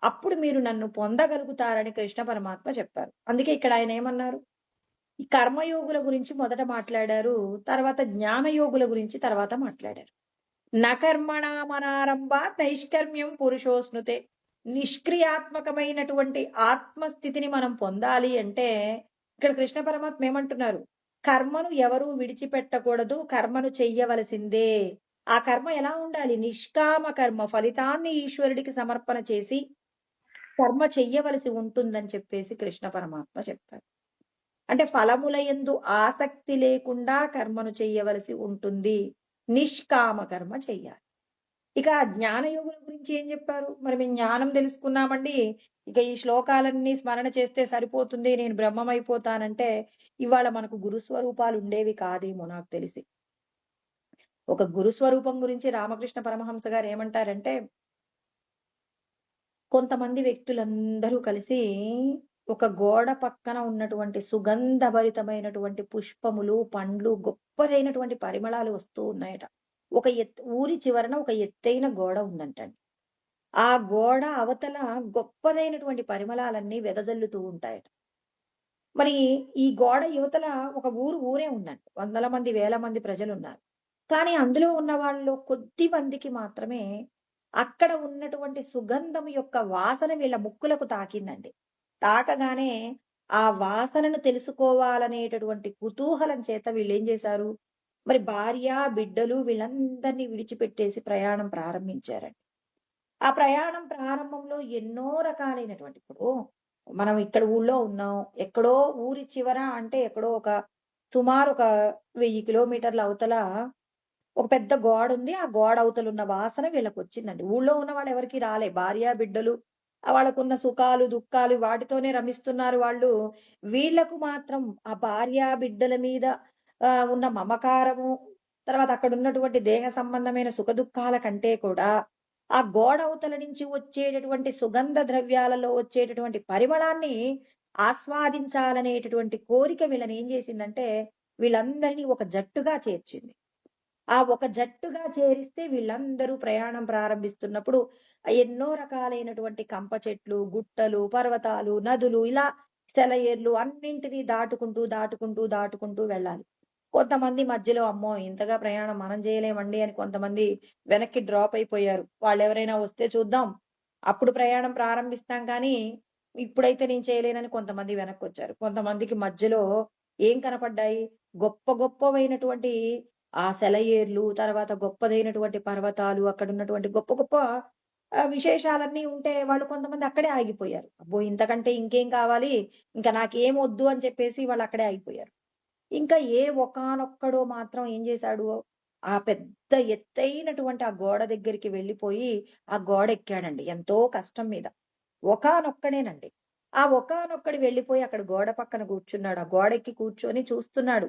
అప్పుడు మీరు నన్ను పొందగలుగుతారని కృష్ణ పరమాత్మ చెప్పారు. అందుకే ఇక్కడ ఆయన ఏమన్నారు? ఈ కర్మయోగుల గురించి మొదట మాట్లాడారు, తర్వాత జ్ఞానయోగుల గురించి తర్వాత మాట్లాడారు. నకర్మణామనారంభ నైష్కర్మ్యం పురుషోస్నుతే. నిష్క్రియాత్మకమైనటువంటి ఆత్మస్థితిని మనం పొందాలి అంటే ఇక్కడ కృష్ణ పరమాత్మ ఏమంటున్నారు? కర్మను ఎవరూ విడిచిపెట్టకూడదు, కర్మను చెయ్యవలసిందే. ఆ కర్మ ఎలా ఉండాలి? నిష్కామ కర్మ, ఫలితాన్ని ఈశ్వరుడికి సమర్పణ చేసి కర్మ చెయ్యవలసి ఉంటుందని చెప్పేసి కృష్ణ పరమాత్మ చెప్పారు. అంటే ఫలముల యందు ఆసక్తి లేకుండా కర్మను చెయ్యవలసి ఉంటుంది. నిష్కామ కర్మ చెయ్యాలి. ఇక జ్ఞానయోగుల గురించి ఏం చెప్పారు? మరి మేము జ్ఞానం తెలుసుకున్నామండి, ఇక ఈ శ్లోకాలన్నీ స్మరణ చేస్తే సరిపోతుంది, నేను బ్రహ్మమైపోతానంటే ఇవాళ మనకు గురుస్వరూపాలు ఉండేవి కాదేమో నాకు తెలిసి. ఒక గురుస్వరూపం గురించి రామకృష్ణ పరమహంస గారు ఏమంటారంటే, కొంతమంది వ్యక్తులందరూ కలిసి ఒక గోడ పక్కన ఉన్నటువంటి సుగంధభరితమైనటువంటి పుష్పములు, పండ్లు, గొప్పదైనటువంటి పరిమళాలు వస్తూ ఉన్నాయట. ఊరి చివరన ఒక ఎత్తైన గోడ ఉందంటండి. ఆ గోడ అవతల గొప్పదైనటువంటి పరిమళాలన్నీ వెదజల్లుతూ ఉంటాయట. మరి ఈ గోడ యువతల ఒక ఊరే ఉందంట. వందల మంది, వేల మంది ప్రజలు ఉన్నారు. కానీ అందులో ఉన్న వాళ్ళలో కొద్ది మందికి మాత్రమే అక్కడ ఉన్నటువంటి సుగంధం యొక్క వాసన వీళ్ళ ముక్కులకు తాకిందండి. తాకగానే ఆ వాసనను తెలుసుకోవాలనేటటువంటి కుతూహలం చేత వీళ్ళేం చేశారు, మరి భార్య, బిడ్డలు వీళ్ళందరినీ విడిచిపెట్టేసి ప్రయాణం ప్రారంభించారండి. ఆ ప్రయాణం ప్రారంభంలో ఎన్నో రకాలైనటువంటి ఇప్పుడు మనం ఇక్కడ ఊళ్ళో ఉన్నాం. ఎక్కడో ఊరి చివర అంటే ఎక్కడో సుమారు ఒక 1000 కిలోమీటర్ల అవతల ఒక పెద్ద గోడుంది. ఆ గోడ అవతలున్న వాసన వీళ్ళకొచ్చిందండి. ఊళ్ళో ఉన్న వాళ్ళెవరికీ రాలే. భార్య, బిడ్డలు వాళ్ళకున్న సుఖాలు, దుఃఖాలు వాటితోనే రమిస్తున్నారు వాళ్ళు. వీళ్ళకు మాత్రం ఆ భార్య, బిడ్డల మీద ఉన్న మమకారము, తర్వాత అక్కడున్నటువంటి దేహ సంబంధమైన సుఖదుఖాల కంటే కూడా, ఆ గోడ అవతల నుంచి వచ్చేటటువంటి సుగంధ ద్రవ్యాలలో వచ్చేటటువంటి పరిమళాన్ని ఆస్వాదించాలనేటటువంటి కోరిక వీళ్ళనేం చేసిందంటే, వీళ్ళందరినీ ఒక జట్టుగా చేర్చింది. ఆ ఒక జట్టుగా చేరిస్తే వీళ్ళందరూ ప్రయాణం ప్రారంభిస్తున్నప్పుడు ఎన్నో రకాలైనటువంటి కంప చెట్లు, గుట్టలు, పర్వతాలు, నదులు ఇలా సెలయేర్లు అన్నింటినీ దాటుకుంటూ వెళ్ళాలి. కొంతమంది మధ్యలో అమ్మో! ఇంతగా ప్రయాణం మనం చేయలేమండి అని కొంతమంది వెనక్కి డ్రాప్ అయిపోయారు. వాళ్ళెవరైనా వస్తే చూద్దాం. అప్పుడు ప్రయాణం ప్రారంభిస్తాం కానీ, ఇప్పుడైతే నేను చేయలేనని కొంతమంది వెనక్కొచ్చారు. కొంతమందికి మధ్యలో ఏం కనపడ్డాయి? గొప్పవైనటువంటి ఆ సెలయేర్లు, తర్వాత గొప్పదైనటువంటి పర్వతాలు, అక్కడున్నటువంటి గొప్ప గొప్ప విశేషాలన్నీ ఉంటే వాళ్ళు కొంతమంది అక్కడే ఆగిపోయారు. అబ్బో! ఇంతకంటే ఇంకేం కావాలి? ఇంక నాకేం వద్దు అని చెప్పేసి వాళ్ళు అక్కడే ఆగిపోయారు. ఇంకా ఒకానొక్కడు మాత్రం ఏం చేశాడు, ఆ పెద్ద ఎత్తైనటువంటి ఆ గోడ దగ్గరికి వెళ్ళిపోయి, ఆ గోడ ఎక్కాడండి ఎంతో కష్టం మీద. ఒకానొక్కడేనండి. ఆ ఒకానొక్కడు వెళ్ళిపోయి అక్కడ గోడ పక్కన కూర్చున్నాడు. ఆ గోడెక్కి కూర్చొని చూస్తున్నాడు.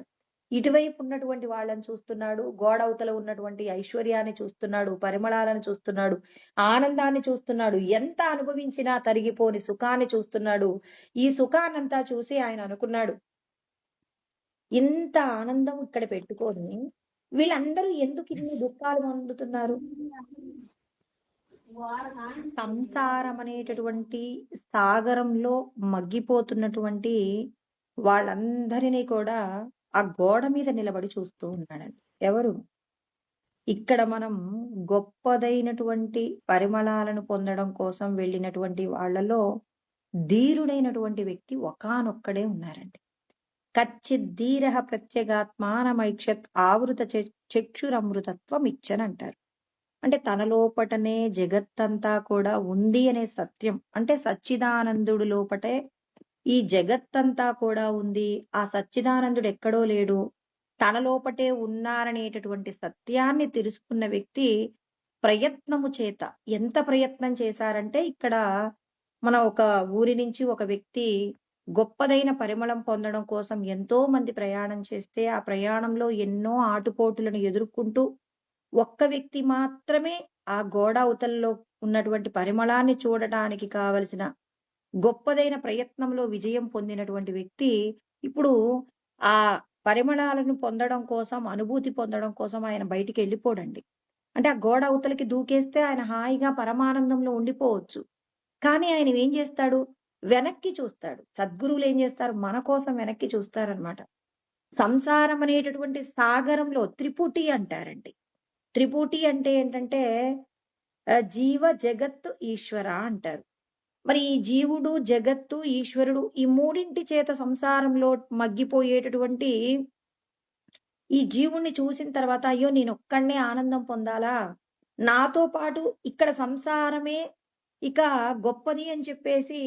ఇటువైపు ఉన్నటువంటి వాళ్ళని చూస్తున్నాడు. గోడ అవతల ఉన్నటువంటి ఐశ్వర్యాన్ని చూస్తున్నాడు. పరిమళాలను చూస్తున్నాడు. ఆనందాన్ని చూస్తున్నాడు. ఎంత అనుభవించినా తరిగిపోని సుఖాన్ని చూస్తున్నాడు. ఈ సుఖాన్నంతా చూసి ఆయన అనుకున్నాడు, ఇంత ఆనందం ఇక్కడ పెట్టుకొని వీళ్ళందరూ ఎందుకు ఇన్ని దుఃఖాలు పొందుతున్నారు? సంసారం అనేటటువంటి సాగరంలో మగ్గిపోతున్నటువంటి వాళ్ళందరినీ కూడా ఆ గోడ మీద నిలబడి చూస్తూ ఉన్నాడండి. ఎవరు? ఇక్కడ మనం గొప్పదైనటువంటి పరిమళాలను పొందడం కోసం వెళ్ళినటువంటి వాళ్ళలో ధీరుడైనటువంటి వ్యక్తి ఒకానొక్కడే ఉన్నారండి. కచ్చిద్ధీరః ప్రత్యేగాత్మానమైక్షత్ ఆవృత చక్షురమృతత్వం ఇచ్చనంటారు. అంటే తన లోపటనే జగత్తంతా కూడా ఉంది అనే సత్యం. అంటే సచ్చిదానందుడు లోపటే ఈ జగత్తంతా కూడా ఉంది. ఆ సచ్చిదానందుడు ఎక్కడో లేడు. తన లోపటే ఉన్నారనేటటువంటి సత్యాన్ని తెలుసుకున్న వ్యక్తి ప్రయత్నము చేత ఎంత ప్రయత్నం చేశారంటే ఇక్కడ మన ఒక ఊరి నుంచి ఒక వ్యక్తి గొప్పదైన పరిమళం పొందడం కోసం ఎంతో మంది ప్రయాణం చేస్తే ఆ ప్రయాణంలో ఎన్నో ఆటుపోటులను ఎదుర్కొంటూ ఒక్క వ్యక్తి మాత్రమే ఆ గోడ అవతలలో ఉన్నటువంటి పరిమళాన్ని చూడటానికి కావలసిన గొప్పదైన ప్రయత్నంలో విజయం పొందినటువంటి వ్యక్తి ఇప్పుడు ఆ పరిమళాలను పొందడం కోసం, అనుభూతి పొందడం కోసం ఆయన బయటికి వెళ్ళిపోడండి. అంటే ఆ గోడ అవతలకి దూకేస్తే ఆయన హాయిగా పరమానందంలో ఉండిపోవచ్చు. కానీ ఆయన ఏం చేస్తాడు? వెనక్కి చూస్తాడు. సద్గురువులు ఏం చేస్తారు? మన కోసం వెనక్కి చూస్తారనమాట. సంసారం అనేటటువంటి సాగరంలో త్రిపుటి అంటారండి. త్రిపుటి అంటే ఏంటంటే జీవ, జగత్తు, ఈశ్వర అంటారు. మరి ఈ జీవుడు, జగత్తు, ఈశ్వరుడు ఈ మూడింటి చేత సంసారంలో మగ్గిపోయేటటువంటి ఈ జీవుణ్ణి చూసిన తర్వాత అయ్యో నేనొక్కడినే ఆనందం పొందాలా? నాతో పాటు ఇక్కడ సంసారమే ఇక గొప్పది అని చెప్పేసి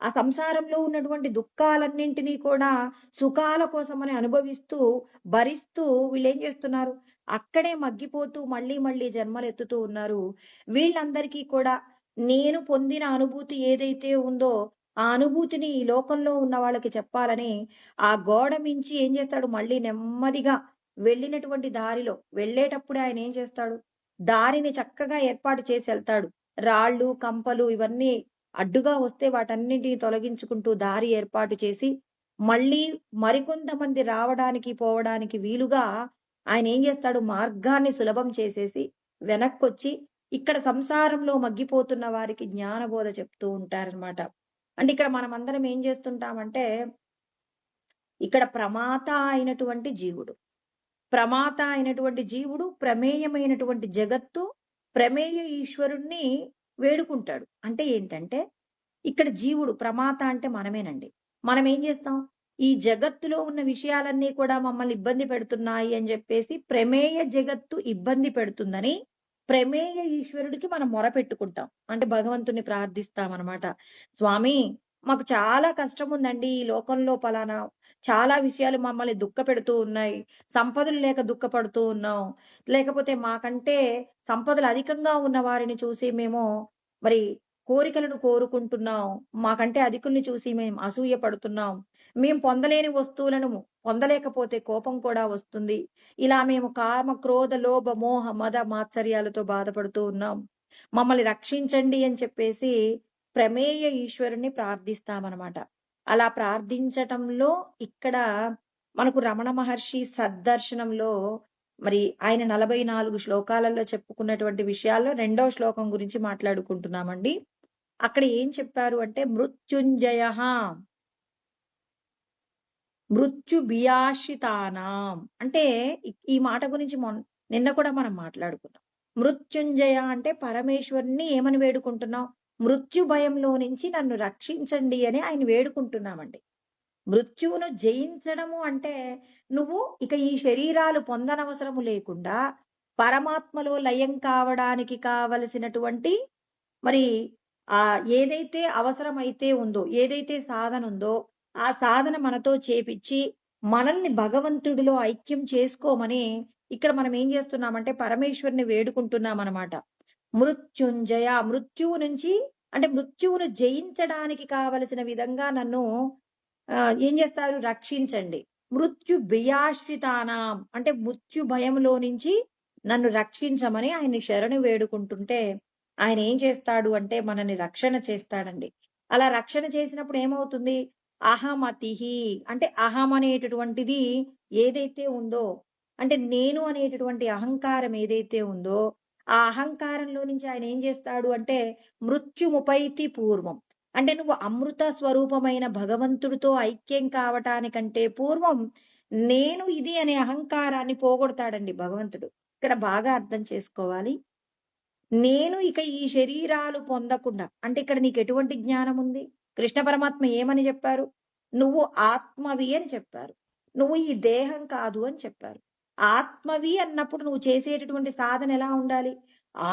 ఆ సంసారంలో ఉన్నటువంటి దుఃఖాలన్నింటినీ కూడా సుఖాల కోసమని అనుభవిస్తూ, భరిస్తూ వీళ్ళేం చేస్తున్నారు? అక్కడే మగ్గిపోతూ మళ్ళీ జన్మలెత్తుతూ ఉన్నారు. వీళ్ళందరికీ కూడా నేను పొందిన అనుభూతి ఏదైతే ఉందో, ఆ అనుభూతిని ఈ లోకంలో ఉన్న వాళ్ళకి చెప్పాలని ఆ గోడ మించి ఏం చేస్తాడు? మళ్ళీ నెమ్మదిగా వెళ్ళినటువంటి దారిలో వెళ్ళేటప్పుడే ఆయన ఏం చేస్తాడు? దారిని చక్కగా ఏర్పాటు చేసి వెళ్తాడు. రాళ్ళు, కంపలు ఇవన్నీ అడ్డుగా వస్తే వాటన్నిటిని తొలగించుకుంటూ దారి ఏర్పాటు చేసి మళ్ళీ మరికొంతమంది రావడానికి, పోవడానికి వీలుగా ఆయన ఏం చేస్తాడు? మార్గాన్ని సులభం చేసేసి వెనక్కొచ్చి ఇక్కడ సంసారంలో మగ్గిపోతున్న వారికి జ్ఞానబోధ చెప్తూ ఉంటారనమాట. అంటే ఇక్కడ మనమందరం ఏం చేస్తుంటామంటే ఇక్కడ ప్రమాత అయినటువంటి జీవుడు, ప్రమేయమైనటువంటి జగత్తు ప్రమేయ ఈశ్వరుణ్ణి వేడుకుంటాడు. అంటే ఏంటంటే ఇక్కడ జీవుడు ప్రమాత అంటే మనమేనండి. మనం ఏం చేస్తాం? ఈ జగత్తులో ఉన్న విషయాలన్నీ కూడా మమ్మల్ని ఇబ్బంది పెడుతున్నాయి అని చెప్పేసి ప్రమేయ జగత్తు ఇబ్బంది పెడుతుందని ప్రమేయ ఈశ్వరుడికి మనం మొరపెట్టుకుంటాం. అంటే భగవంతుని ప్రార్థిస్తామనమాట. స్వామి మాకు చాలా కష్టం ఉందండి. ఈ లోకంలో పలానా చాలా విషయాలు మమ్మల్ని దుఃఖపెడుతూ ఉన్నాయి. సంపదలు లేక దుఃఖపడుతూ ఉన్నాం. లేకపోతే మాకంటే సంపదలు అధికంగా ఉన్న వారిని చూసి మేము మరి కోరికలను కోరుకుంటున్నాం. మాకంటే అధికుల్ని చూసి మేము అసూయ పడుతున్నాం. మేము పొందలేని వస్తువులను పొందలేకపోతే కోపం కూడా వస్తుంది. ఇలా మేము కామ, క్రోధ, లోభ, మోహ, మద, మాత్సర్యాలతో బాధపడుతూ ఉన్నాం. మమ్మల్ని రక్షించండి అని చెప్పేసి ప్రమేయ ఈశ్వరుని ప్రార్థిస్తామనమాట. అలా ప్రార్థించటంలో ఇక్కడ మనకు రమణ మహర్షి సద్దర్శనంలో మరి ఆయన 44 శ్లోకాలలో చెప్పుకున్నటువంటి విషయాల్లో రెండవ శ్లోకం గురించి మాట్లాడుకుంటున్నామండి. అక్కడ ఏం చెప్పారు అంటే మృత్యుంజయః మృత్యుభియాశ్రితానాం అంటే ఈ మాట గురించి నిన్న కూడా మనం మాట్లాడుకున్నాం. మృత్యుంజయ అంటే పరమేశ్వరుని ఏమని వేడుకుంటున్నాం? మృత్యు భయంలో నుంచి నన్ను రక్షించండి అని ఆయన వేడుకుంటున్నామండి. మృత్యువును జయించడము అంటే నువ్వు ఇక ఈ శరీరాలు పొందనవసరము లేకుండా పరమాత్మలో లయం కావడానికి కావలసినటువంటి మరి ఏదైతే అవసరమైతే ఉందో, ఏదైతే సాధన ఉందో ఆ సాధన మనతో చేపిచ్చి మనల్ని భగవంతుడిలో ఐక్యం చేసుకోమని ఇక్కడ మనం ఏం చేస్తున్నామంటే పరమేశ్వరుని వేడుకుంటున్నామన్నమాట. మృత్యుంజయ మృత్యువు నుంచి అంటే మృత్యువును జయించడానికి కావలసిన విధంగా నన్ను ఏం చేస్తారు? రక్షించండి. మృత్యు భయాశ్రితానాం అంటే మృత్యు భయంలో నుంచి నన్ను రక్షించమని ఆయన్ని శరణు వేడుకుంటుంటే ఆయన ఏం చేస్తాడు అంటే మనని రక్షణ చేస్తాడండి. అలా రక్షణ చేసినప్పుడు ఏమవుతుంది? అహమతిహి అంటే అహం అనేటటువంటిది ఏదైతే ఉందో అంటే నేను అనేటటువంటి అహంకారం ఏదైతే ఉందో ఆ అహంకారంలో నుంచి ఆయన ఏం చేస్తాడు అంటే మృత్యుముపైతి పూర్వం అంటే నువ్వు అమృత స్వరూపమైన భగవంతుడితో ఐక్యం కావటానికంటే పూర్వం నేను ఇది అనే అహంకారాన్ని పోగొడతాడండి భగవంతుడు. ఇక్కడ బాగా అర్థం చేసుకోవాలి. నేను ఇక ఈ శరీరాలు పొందకుండా అంటే ఇక్కడ నీకు ఎటువంటి జ్ఞానం ఉంది? కృష్ణ పరమాత్మ ఏమని చెప్పారు? నువ్వు ఆత్మవి అని చెప్పారు. నువ్వు ఈ దేహం కాదు అని చెప్పారు. ఆత్మవి అన్నప్పుడు నువ్వు చేసేటటువంటి సాధన ఎలా ఉండాలి?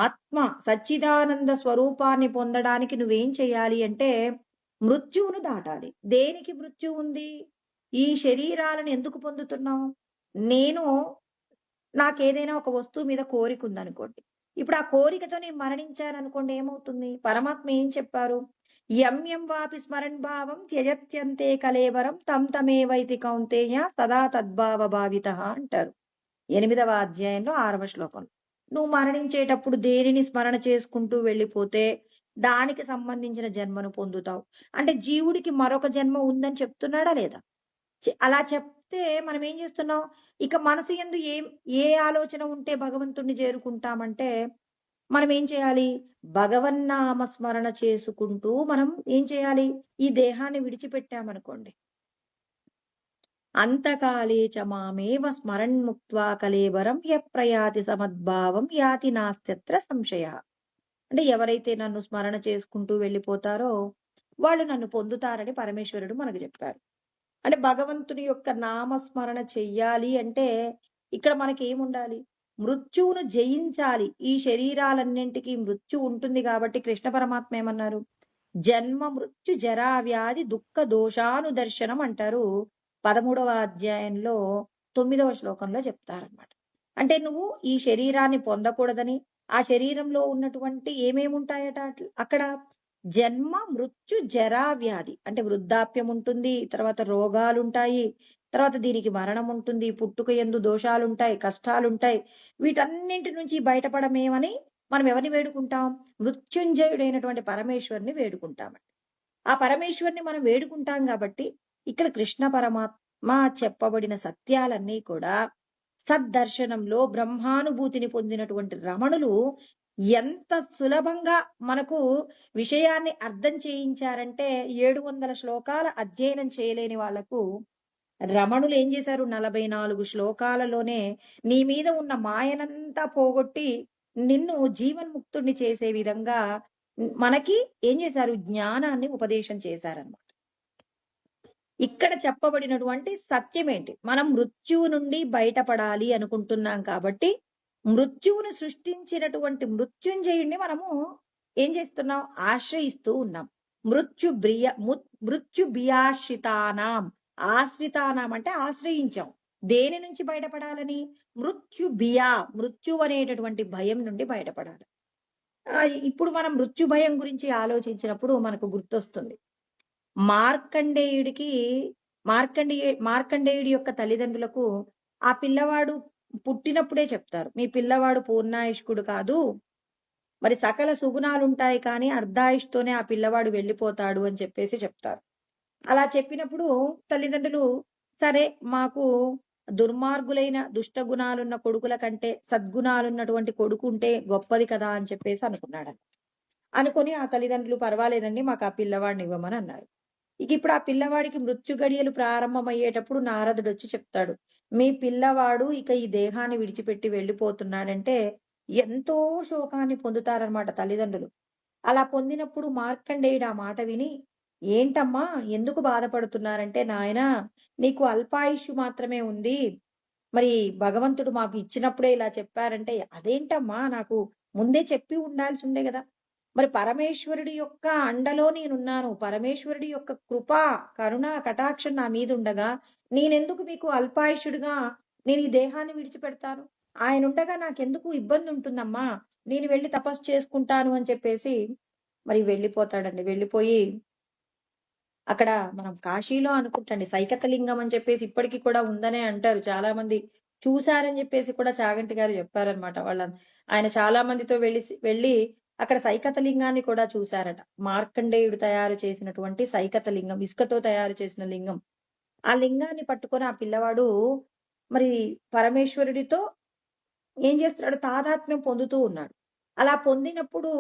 ఆత్మ సచ్చిదానంద స్వరూపాన్ని పొందడానికి నువ్వేం చేయాలి అంటే మృత్యువును దాటాలి. దేనికి మృత్యు ఉంది? ఈ శరీరాలను ఎందుకు పొందుతున్నావు? నేను నాకేదైనా ఒక వస్తువు మీద కోరిక ఉందనుకోండి. ఇప్పుడు ఆ కోరికతో నేను మరణించాను అనుకోండి, ఏమవుతుంది? పరమాత్మ ఏం చెప్పారు? యం వాపి స్మరణ్ భావం త్యజత్యంతే కలేవరం తం తమేవైతి కౌంతేయ సదా తద్భావ భావిత అంటారు 8వ అధ్యాయంలో 6వ శ్లోకం. నువ్వు మరణించేటప్పుడు దేనిని స్మరణ చేసుకుంటూ వెళ్ళిపోతే దానికి సంబంధించిన జన్మను పొందుతావు. అంటే జీవుడికి మరొక జన్మ ఉందని చెప్తున్నాడా లేదా? అలా చెప్తే మనం ఏం చేస్తున్నాం? ఇక మనసు యందు ఏ ఆలోచన ఉంటే భగవంతుణ్ణి చేరుకుంటామంటే మనం ఏం చేయాలి? భగవన్నామ స్మరణ చేసుకుంటూ మనం ఏం చేయాలి? ఈ దేహాన్ని విడిచిపెట్టామనుకోండి, అంతకాలే చ మామేవ స్మరణ్ముక్త్వా కలేవరం ప్రయాతి సమద్భావం యాతి నాస్త్యత్ర సంశయ. అంటే ఎవరైతే నన్ను స్మరణ చేసుకుంటూ వెళ్ళిపోతారో వాళ్ళు నన్ను పొందుతారని పరమేశ్వరుడు మనకు చెప్పారు. అంటే భగవంతుని యొక్క నామస్మరణ చెయ్యాలి అంటే ఇక్కడ మనకి ఏముండాలి? మృత్యువును జయించాలి. ఈ శరీరాలన్నింటికీ మృత్యు ఉంటుంది కాబట్టి కృష్ణ పరమాత్మ ఏమన్నారు? జన్మ మృత్యు జరా వ్యాధి దుఃఖ దోషానుదర్శనం అంటారు 13వ అధ్యాయంలో 9వ శ్లోకంలో చెప్తారన్నమాట. అంటే నువ్వు ఈ శరీరాన్ని పొందకూడదని, ఆ శరీరంలో ఉన్నటువంటి ఏమేమి ఉంటాయట అక్కడ జన్మ మృత్యు జరా వ్యాధి అంటే వృద్ధాప్యం ఉంటుంది, తర్వాత రోగాలుంటాయి, తర్వాత దీనికి మరణం ఉంటుంది, పుట్టుక యందు దోషాలుంటాయి, కష్టాలుంటాయి. వీటన్నింటి నుంచి బయటపడమేమని మనం ఎవరిని వేడుకుంటాం? మృత్యుంజయుడైనటువంటి పరమేశ్వరుని వేడుకుంటామండి. ఆ పరమేశ్వరుని మనం వేడుకుంటాం కాబట్టి ఇక్కడ కృష్ణ పరమాత్మ చెప్పబడిన సత్యాలన్నీ కూడా సద్దర్శనంలో బ్రహ్మానుభూతిని పొందినటువంటి రమణులు ఎంత సులభంగా మనకు విషయాన్ని అర్థం చేయించారంటే 700 శ్లోకాల అధ్యయనం చేయలేని వాళ్లకు రమణులు ఏం చేశారు? 44 శ్లోకాలలోనే నీ మీద ఉన్న మాయనంతా పోగొట్టి నిన్ను జీవన్ముక్తుడిని చేసే విధంగా మనకి ఏం చేశారు? జ్ఞానాన్ని ఉపదేశం చేశారన్నమాట. ఇక్కడ చెప్పబడినటువంటి సత్యమేంటి? మనం మృత్యువు నుండి బయటపడాలి అనుకుంటున్నాం కాబట్టి, మృత్యువును సృష్టించినటువంటి మృత్యుంజయుడిని మనము ఏం చేస్తున్నాం? ఆశ్రయిస్తూ ఉన్నాం. మృత్యుభియాశ్రితానాం. ఆశ్రితానాం అంటే ఆశ్రయించాం. దేని నుంచి బయటపడాలని? మృత్యు అనేటటువంటి భయం నుండి బయటపడాలి. ఇప్పుడు మనం మృత్యు భయం గురించి ఆలోచించినప్పుడు మనకు గుర్తొస్తుంది. మార్కండేయుడి యొక్క తల్లిదండ్రులకు ఆ పిల్లవాడు పుట్టినప్పుడే చెప్తారు, మీ పిల్లవాడు పూర్ణాయుష్కుడు కాదు, మరి సకల సుగుణాలుంటాయి కానీ అర్ధాయుష్తోనే ఆ పిల్లవాడు వెళ్ళిపోతాడు అని చెప్పేసి చెప్తారు. అలా చెప్పినప్పుడు తల్లిదండ్రులు, సరే మాకు దుర్మార్గులైన దుష్ట గుణాలున్న కొడుకుల కంటే సద్గుణాలున్నటువంటి కొడుకు ఉంటే గొప్పది కదా అని చెప్పేసి అనుకున్నాడు. అనుకొని ఆ తల్లిదండ్రులు, పర్వాలేదండి మాకు ఆ పిల్లవాడిని ఇవ్వమని అన్నారు. ఇప్పుడు ఆ పిల్లవాడికి మృత్యు గడియలు ప్రారంభమయ్యేటప్పుడు నారదుడు వచ్చి చెప్తాడు, మీ పిల్లవాడు ఇక ఈ దేహాన్ని విడిచిపెట్టి వెళ్ళిపోతున్నాడంటే ఎంతో శోకాన్ని పొందుతారనమాట తల్లిదండ్రులు. అలా పొందినప్పుడు మార్కండేయుడు ఆ మాట విని, ఏంటమ్మా ఎందుకు బాధపడుతున్నారంటే, నాయనా నీకు అల్పాయుష్షు మాత్రమే ఉంది, మరి భగవంతుడు మాకు ఇచ్చినప్పుడే ఇలా చెప్పారంటే, అదేంటమ్మా నాకు ముందే చెప్పి ఉండాల్సి ఉండే కదా. మరి పరమేశ్వరుడి యొక్క అండలో నేనున్నాను, పరమేశ్వరుడి యొక్క కృప కరుణ కటాక్షం నా మీద ఉండగా నేనెందుకు మీకు అల్పాయుషుడిగా నేను ఈ దేహాన్ని విడిచిపెడతాను? ఆయన ఉండగా నాకెందుకు ఇబ్బంది ఉంటుందమ్మా, నేను వెళ్ళి తపస్సు చేసుకుంటాను అని చెప్పేసి మరి వెళ్ళిపోతాడండి. వెళ్ళిపోయి అక్కడ మనం కాశీలో అనుకుంటండి సైకతలింగం అని చెప్పేసి ఇప్పటికీ కూడా ఉందనే అంటారు. చాలా మంది చూశారని చెప్పేసి కూడా చాగంటి గారు చెప్పారనమాట. ఆయన చాలా మందితో వెళ్ళి అక్కడ సైకతలింగాన్ని కూడా చూశారట. మార్కండేయుడు తయారు చేసినటువంటి సైకతలింగం, ఇసుకతో తయారు చేసిన లింగం. ఆ లింగాన్ని పట్టుకొని ఆ పిల్లవాడు మరి పరమేశ్వరుడితో ఏం చేస్తున్నాడు? తాదాత్మ్యం పొందుతూ ఉన్నాడు. అలా పొందినప్పుడు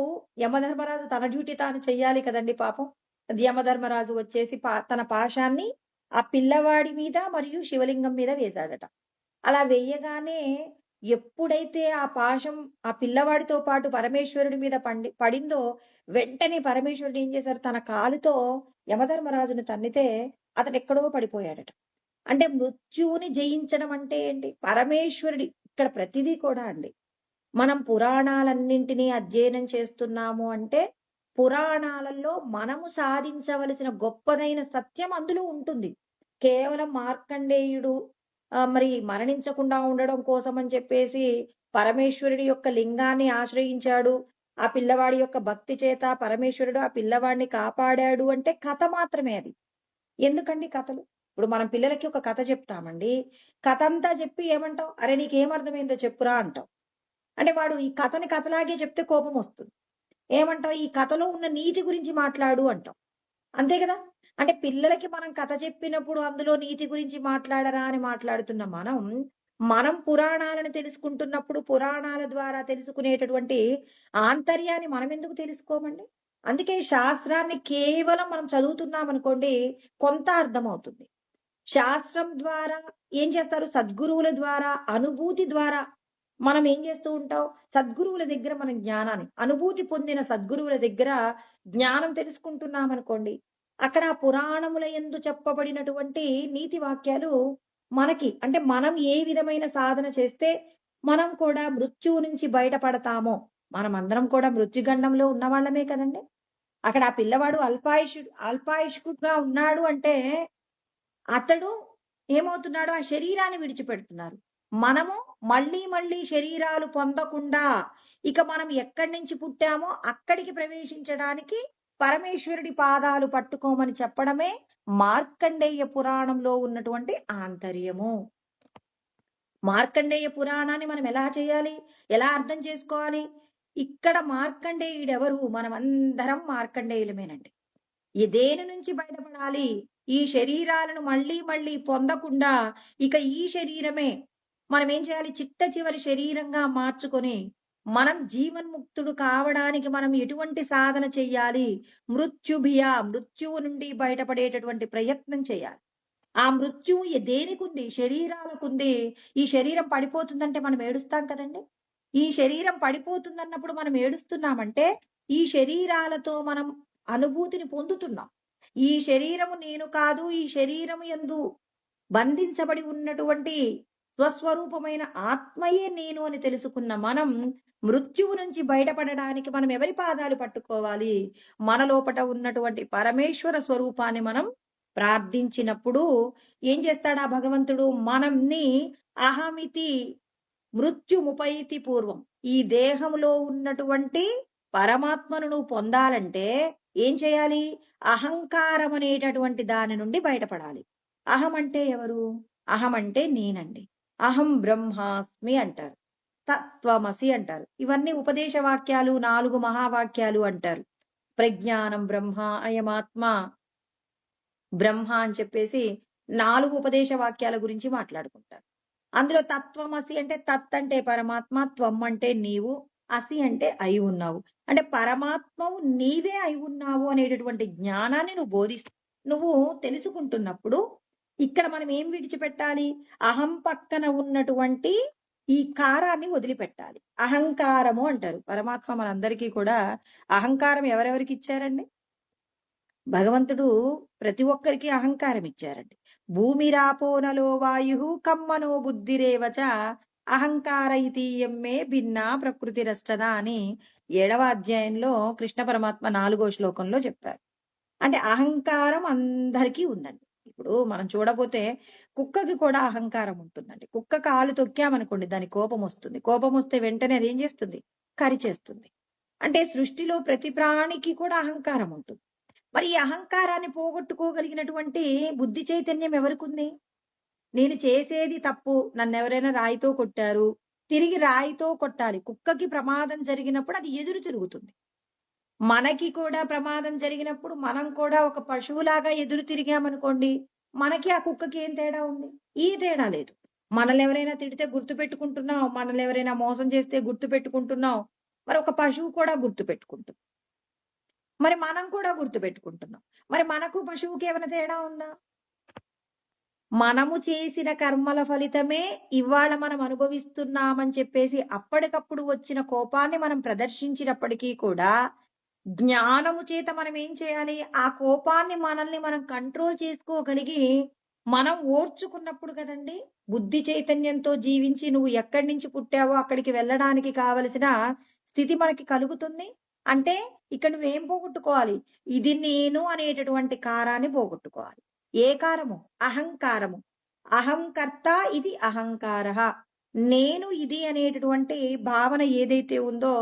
యమధర్మరాజు తన డ్యూటీ తాను చెయ్యాలి కదండి పాపం. యమధర్మరాజు వచ్చేసి తన పాశాన్ని ఆ పిల్లవాడి మీద మరియు శివలింగం మీద వేశాడట. అలా వేయగానే ఎప్పుడైతే ఆ పాశం ఆ పిల్లవాడితో పాటు పరమేశ్వరుడి మీద పడిందో వెంటనే పరమేశ్వరుడు ఏం చేశారు? తన కాలుతో యమధర్మరాజుని తన్నితే అతను ఎక్కడో పడిపోయాడట. అంటే మృత్యువుని జయించడం అంటే ఏంటి? పరమేశ్వరుడి. ఇక్కడ ప్రతిదీ కూడా అండి, మనం పురాణాలన్నింటినీ అధ్యయనం చేస్తున్నాము అంటే పురాణాలలో మనము సాధించవలసిన గొప్పదైన సత్యం అందులో ఉంటుంది. కేవలం మార్కండేయుడు మరి మరణించకుండా ఉండడం కోసం అని చెప్పేసి పరమేశ్వరుడి యొక్క లింగాన్ని ఆశ్రయించాడు, ఆ పిల్లవాడి యొక్క భక్తి చేత పరమేశ్వరుడు ఆ పిల్లవాడిని కాపాడాడు అంటే కథ మాత్రమే అది. ఎందుకండి కథలు? ఇప్పుడు మనం పిల్లలకి ఒక కథ చెప్తామండి, కథ అంతా చెప్పి ఏమంటాం? అరే నీకేమర్థమైందో చెప్పురా అంటాం. అంటే వాడు ఈ కథని కథలాగే చెప్తే కోపం వస్తుంది. ఏమంటాం? ఈ కథలో ఉన్న నీతి గురించి మాట్లాడు అంటాం. అంతే కదా. అంటే పిల్లలకి మనం కథ చెప్పినప్పుడు అందులో నీతి గురించి మాట్లాడరా అని మాట్లాడుతున్న మనం పురాణాలను తెలుసుకుంటున్నప్పుడు పురాణాల ద్వారా తెలుసుకునేటటువంటి ఆంతర్యాన్ని మనం ఎందుకు తెలుసుకోమండి? అందుకే శాస్త్రాన్ని కేవలం మనం చదువుతున్నాం అనుకోండి, కొంత అర్థమవుతుంది. శాస్త్రం ద్వారా ఏం చేస్తారు? సద్గురువుల ద్వారా, అనుభూతి ద్వారా మనం ఏం చేస్తూ ఉంటాం? సద్గురువుల దగ్గర మనం జ్ఞానాన్ని, అనుభూతి పొందిన సద్గురువుల దగ్గర జ్ఞానం తెలుసుకుంటున్నాం అనుకోండి, అక్కడ పురాణముల యందు చెప్పబడినటువంటి నీతి వాక్యాలు మనకి, అంటే మనం ఏ విధమైన సాధన చేస్తే మనం కూడా మృత్యువు నుంచి బయటపడతామో, మనం అందరం కూడా మృత్యుగండంలో ఉన్నవాళ్ళమే కదండి. అక్కడ ఆ పిల్లవాడు అల్పాయుష్కుడుగా ఉన్నాడు అంటే అతడు ఏమవుతున్నాడు? ఆ శరీరాన్ని విడిచిపెడుతున్నారు. మనము మళ్ళీ శరీరాలు పొందకుండా ఇక మనం ఎక్కడి నుంచి పుట్టామో అక్కడికి ప్రవేశించడానికి పరమేశ్వరుడి పాదాలు పట్టుకోమని చెప్పడమే మార్కండేయ పురాణంలో ఉన్నటువంటి ఆంతర్యము. మార్కండేయ పురాణాన్ని మనం ఎలా చేయాలి? ఎలా అర్థం చేసుకోవాలి? ఇక్కడ మార్కండేయుడు ఎవరు? మనమందరం మార్కండేయులమేనండి. దేని నుంచి బయటపడాలి? ఈ శరీరాలను మళ్ళీ పొందకుండా ఇక ఈ శరీరమే మనం ఏం చేయాలి? చిట్ట చివరి శరీరంగా మార్చుకొని మనం జీవన్ముక్తుడు కావడానికి మనం ఎటువంటి సాధన చెయ్యాలి? మృత్యువు నుండి బయటపడేటటువంటి ప్రయత్నం చేయాలి. ఆ మృత్యువు దేనికుంది? శరీరాలకుంది. ఈ శరీరం పడిపోతుందంటే మనం ఏడుస్తాం కదండి. ఈ శరీరం పడిపోతుందన్నప్పుడు మనం ఏడుస్తున్నామంటే ఈ శరీరాలతో మనం అనుభూతిని పొందుతున్నాం. ఈ శరీరము నేను కాదు, ఈ శరీరము యందు బంధించబడి ఉన్నటువంటి స్వస్వరూపమైన ఆత్మయే నేను అని తెలుసుకున్న మనం మృత్యువు నుంచి బయటపడడానికి మనం ఎవరి పాదాలు పట్టుకోవాలి? మన లోపట ఉన్నటువంటి పరమేశ్వర స్వరూపాన్ని మనం ప్రార్థించినప్పుడు ఏం చేస్తాడు ఆ భగవంతుడు? మనల్ని అహమితి మృత్యుముపైతి పూర్వం, ఈ దేహంలో ఉన్నటువంటి పరమాత్మను నువ్వు పొందాలంటే ఏం చేయాలి? అహంకారం అనేటటువంటి దాని నుండి బయటపడాలి. అహం అంటే ఎవరు? అహం అంటే నేనండి. అహం బ్రహ్మాస్మి అంటారు, తత్వమసి అంటారు. ఇవన్నీ ఉపదేశ వాక్యాలు, 4 మహావాక్యాలు అంటారు. ప్రజ్ఞానం బ్రహ్మ, అయమాత్మ బ్రహ్మ అని చెప్పేసి 4 ఉపదేశ వాక్యాల గురించి మాట్లాడుకుంటారు. అందులో తత్వమసి అంటే తత్ అంటే పరమాత్మ, త్వం అంటే నీవు, అసి అంటే అయి ఉన్నావు. అంటే పరమాత్మవు నీవే అయి ఉన్నావు అనేటటువంటి జ్ఞానాన్ని నువ్వు తెలుసుకుంటున్నప్పుడు ఇక్కడ మనం ఏం విడిచిపెట్టాలి? అహం పక్కన ఉన్నటువంటి ఈ కారాన్ని వదిలిపెట్టాలి. అహంకారము అంటారు. పరమాత్మ మనందరికీ కూడా అహంకారం ఎవరెవరికి ఇచ్చారండి? భగవంతుడు ప్రతి ఒక్కరికి అహంకారం ఇచ్చారండి. భూమిరాపోనలో వాయు కమ్మనో బుద్ధిరేవచ అహంకార ఇతీయమ్మే భిన్న ప్రకృతి రష్టద అని 7వ అధ్యాయంలో కృష్ణ పరమాత్మ 4వ శ్లోకంలో చెప్పారు. అంటే అహంకారం అందరికీ ఉందండి. ఇప్పుడు మనం చూడబోతే కుక్కకి కూడా అహంకారం ఉంటుందండి. కుక్క కాలు తొక్కామనుకోండి దాని కోపం వస్తుంది. కోపం వస్తే వెంటనే అది ఏం చేస్తుంది? కరిచేస్తుంది. అంటే సృష్టిలో ప్రతి ప్రాణికి కూడా అహంకారం ఉంటుంది. మరి ఈ అహంకారాన్ని పోగొట్టుకోగలిగినటువంటి బుద్ధి చైతన్యం ఎవరికుంది? నేను చేసేది తప్పు, నన్నెవరైనా రాయితో కొట్టారు, తిరిగి రాయితో కొట్టాలి. కుక్కకి ప్రమాదం జరిగినప్పుడు అది ఎదురు తిరుగుతుంది. మనకి కూడా ప్రమాదం జరిగినప్పుడు మనం కూడా ఒక పశువులాగా ఎదురు తిరిగామనుకోండి, మనకి ఆ కుక్కకి ఏం తేడా ఉంది? ఈ తేడా లేదు. మనల్ని ఎవరైనా తిడితే గుర్తు పెట్టుకుంటున్నాం, మనల్ని ఎవరైనా మోసం చేస్తే గుర్తు పెట్టుకుంటున్నాం. మరి ఒక పశువు కూడా గుర్తు పెట్టుకుంటుంది. మరి మనం కూడా గుర్తు పెట్టుకుంటున్నాం. మరి మనకు పశువుకి ఏమైనా తేడా ఉందా? మనము చేసిన కర్మల ఫలితమే ఇవాళ మనం అనుభవిస్తున్నామని చెప్పేసి అప్పటికప్పుడు వచ్చిన కోపాన్ని మనం ప్రదర్శించినప్పటికీ కూడా జ్ఞానము చేత మనం ఏం చేయాలి? ఆ కోపాన్ని మనల్ని మనం కంట్రోల్ చేసుకోగలిగి మనం ఓర్చుకున్నప్పుడు కదండి బుద్ధి చైతన్యంతో జీవించి నువ్వు ఎక్కడి నుంచి పుట్టావో అక్కడికి వెళ్ళడానికి కావలసిన స్థితి మనకి కలుగుతుంది. అంటే ఇక్కడ నువ్వేం పోగొట్టుకోవాలి? ఇది నేను అనేటటువంటి కారాన్ని పోగొట్టుకోవాలి. ఏ కారము? అహంకారము. అహంకర్త ఇది అహంకార. నేను ఇది అనేటటువంటి భావన ఏదైతే ఉందో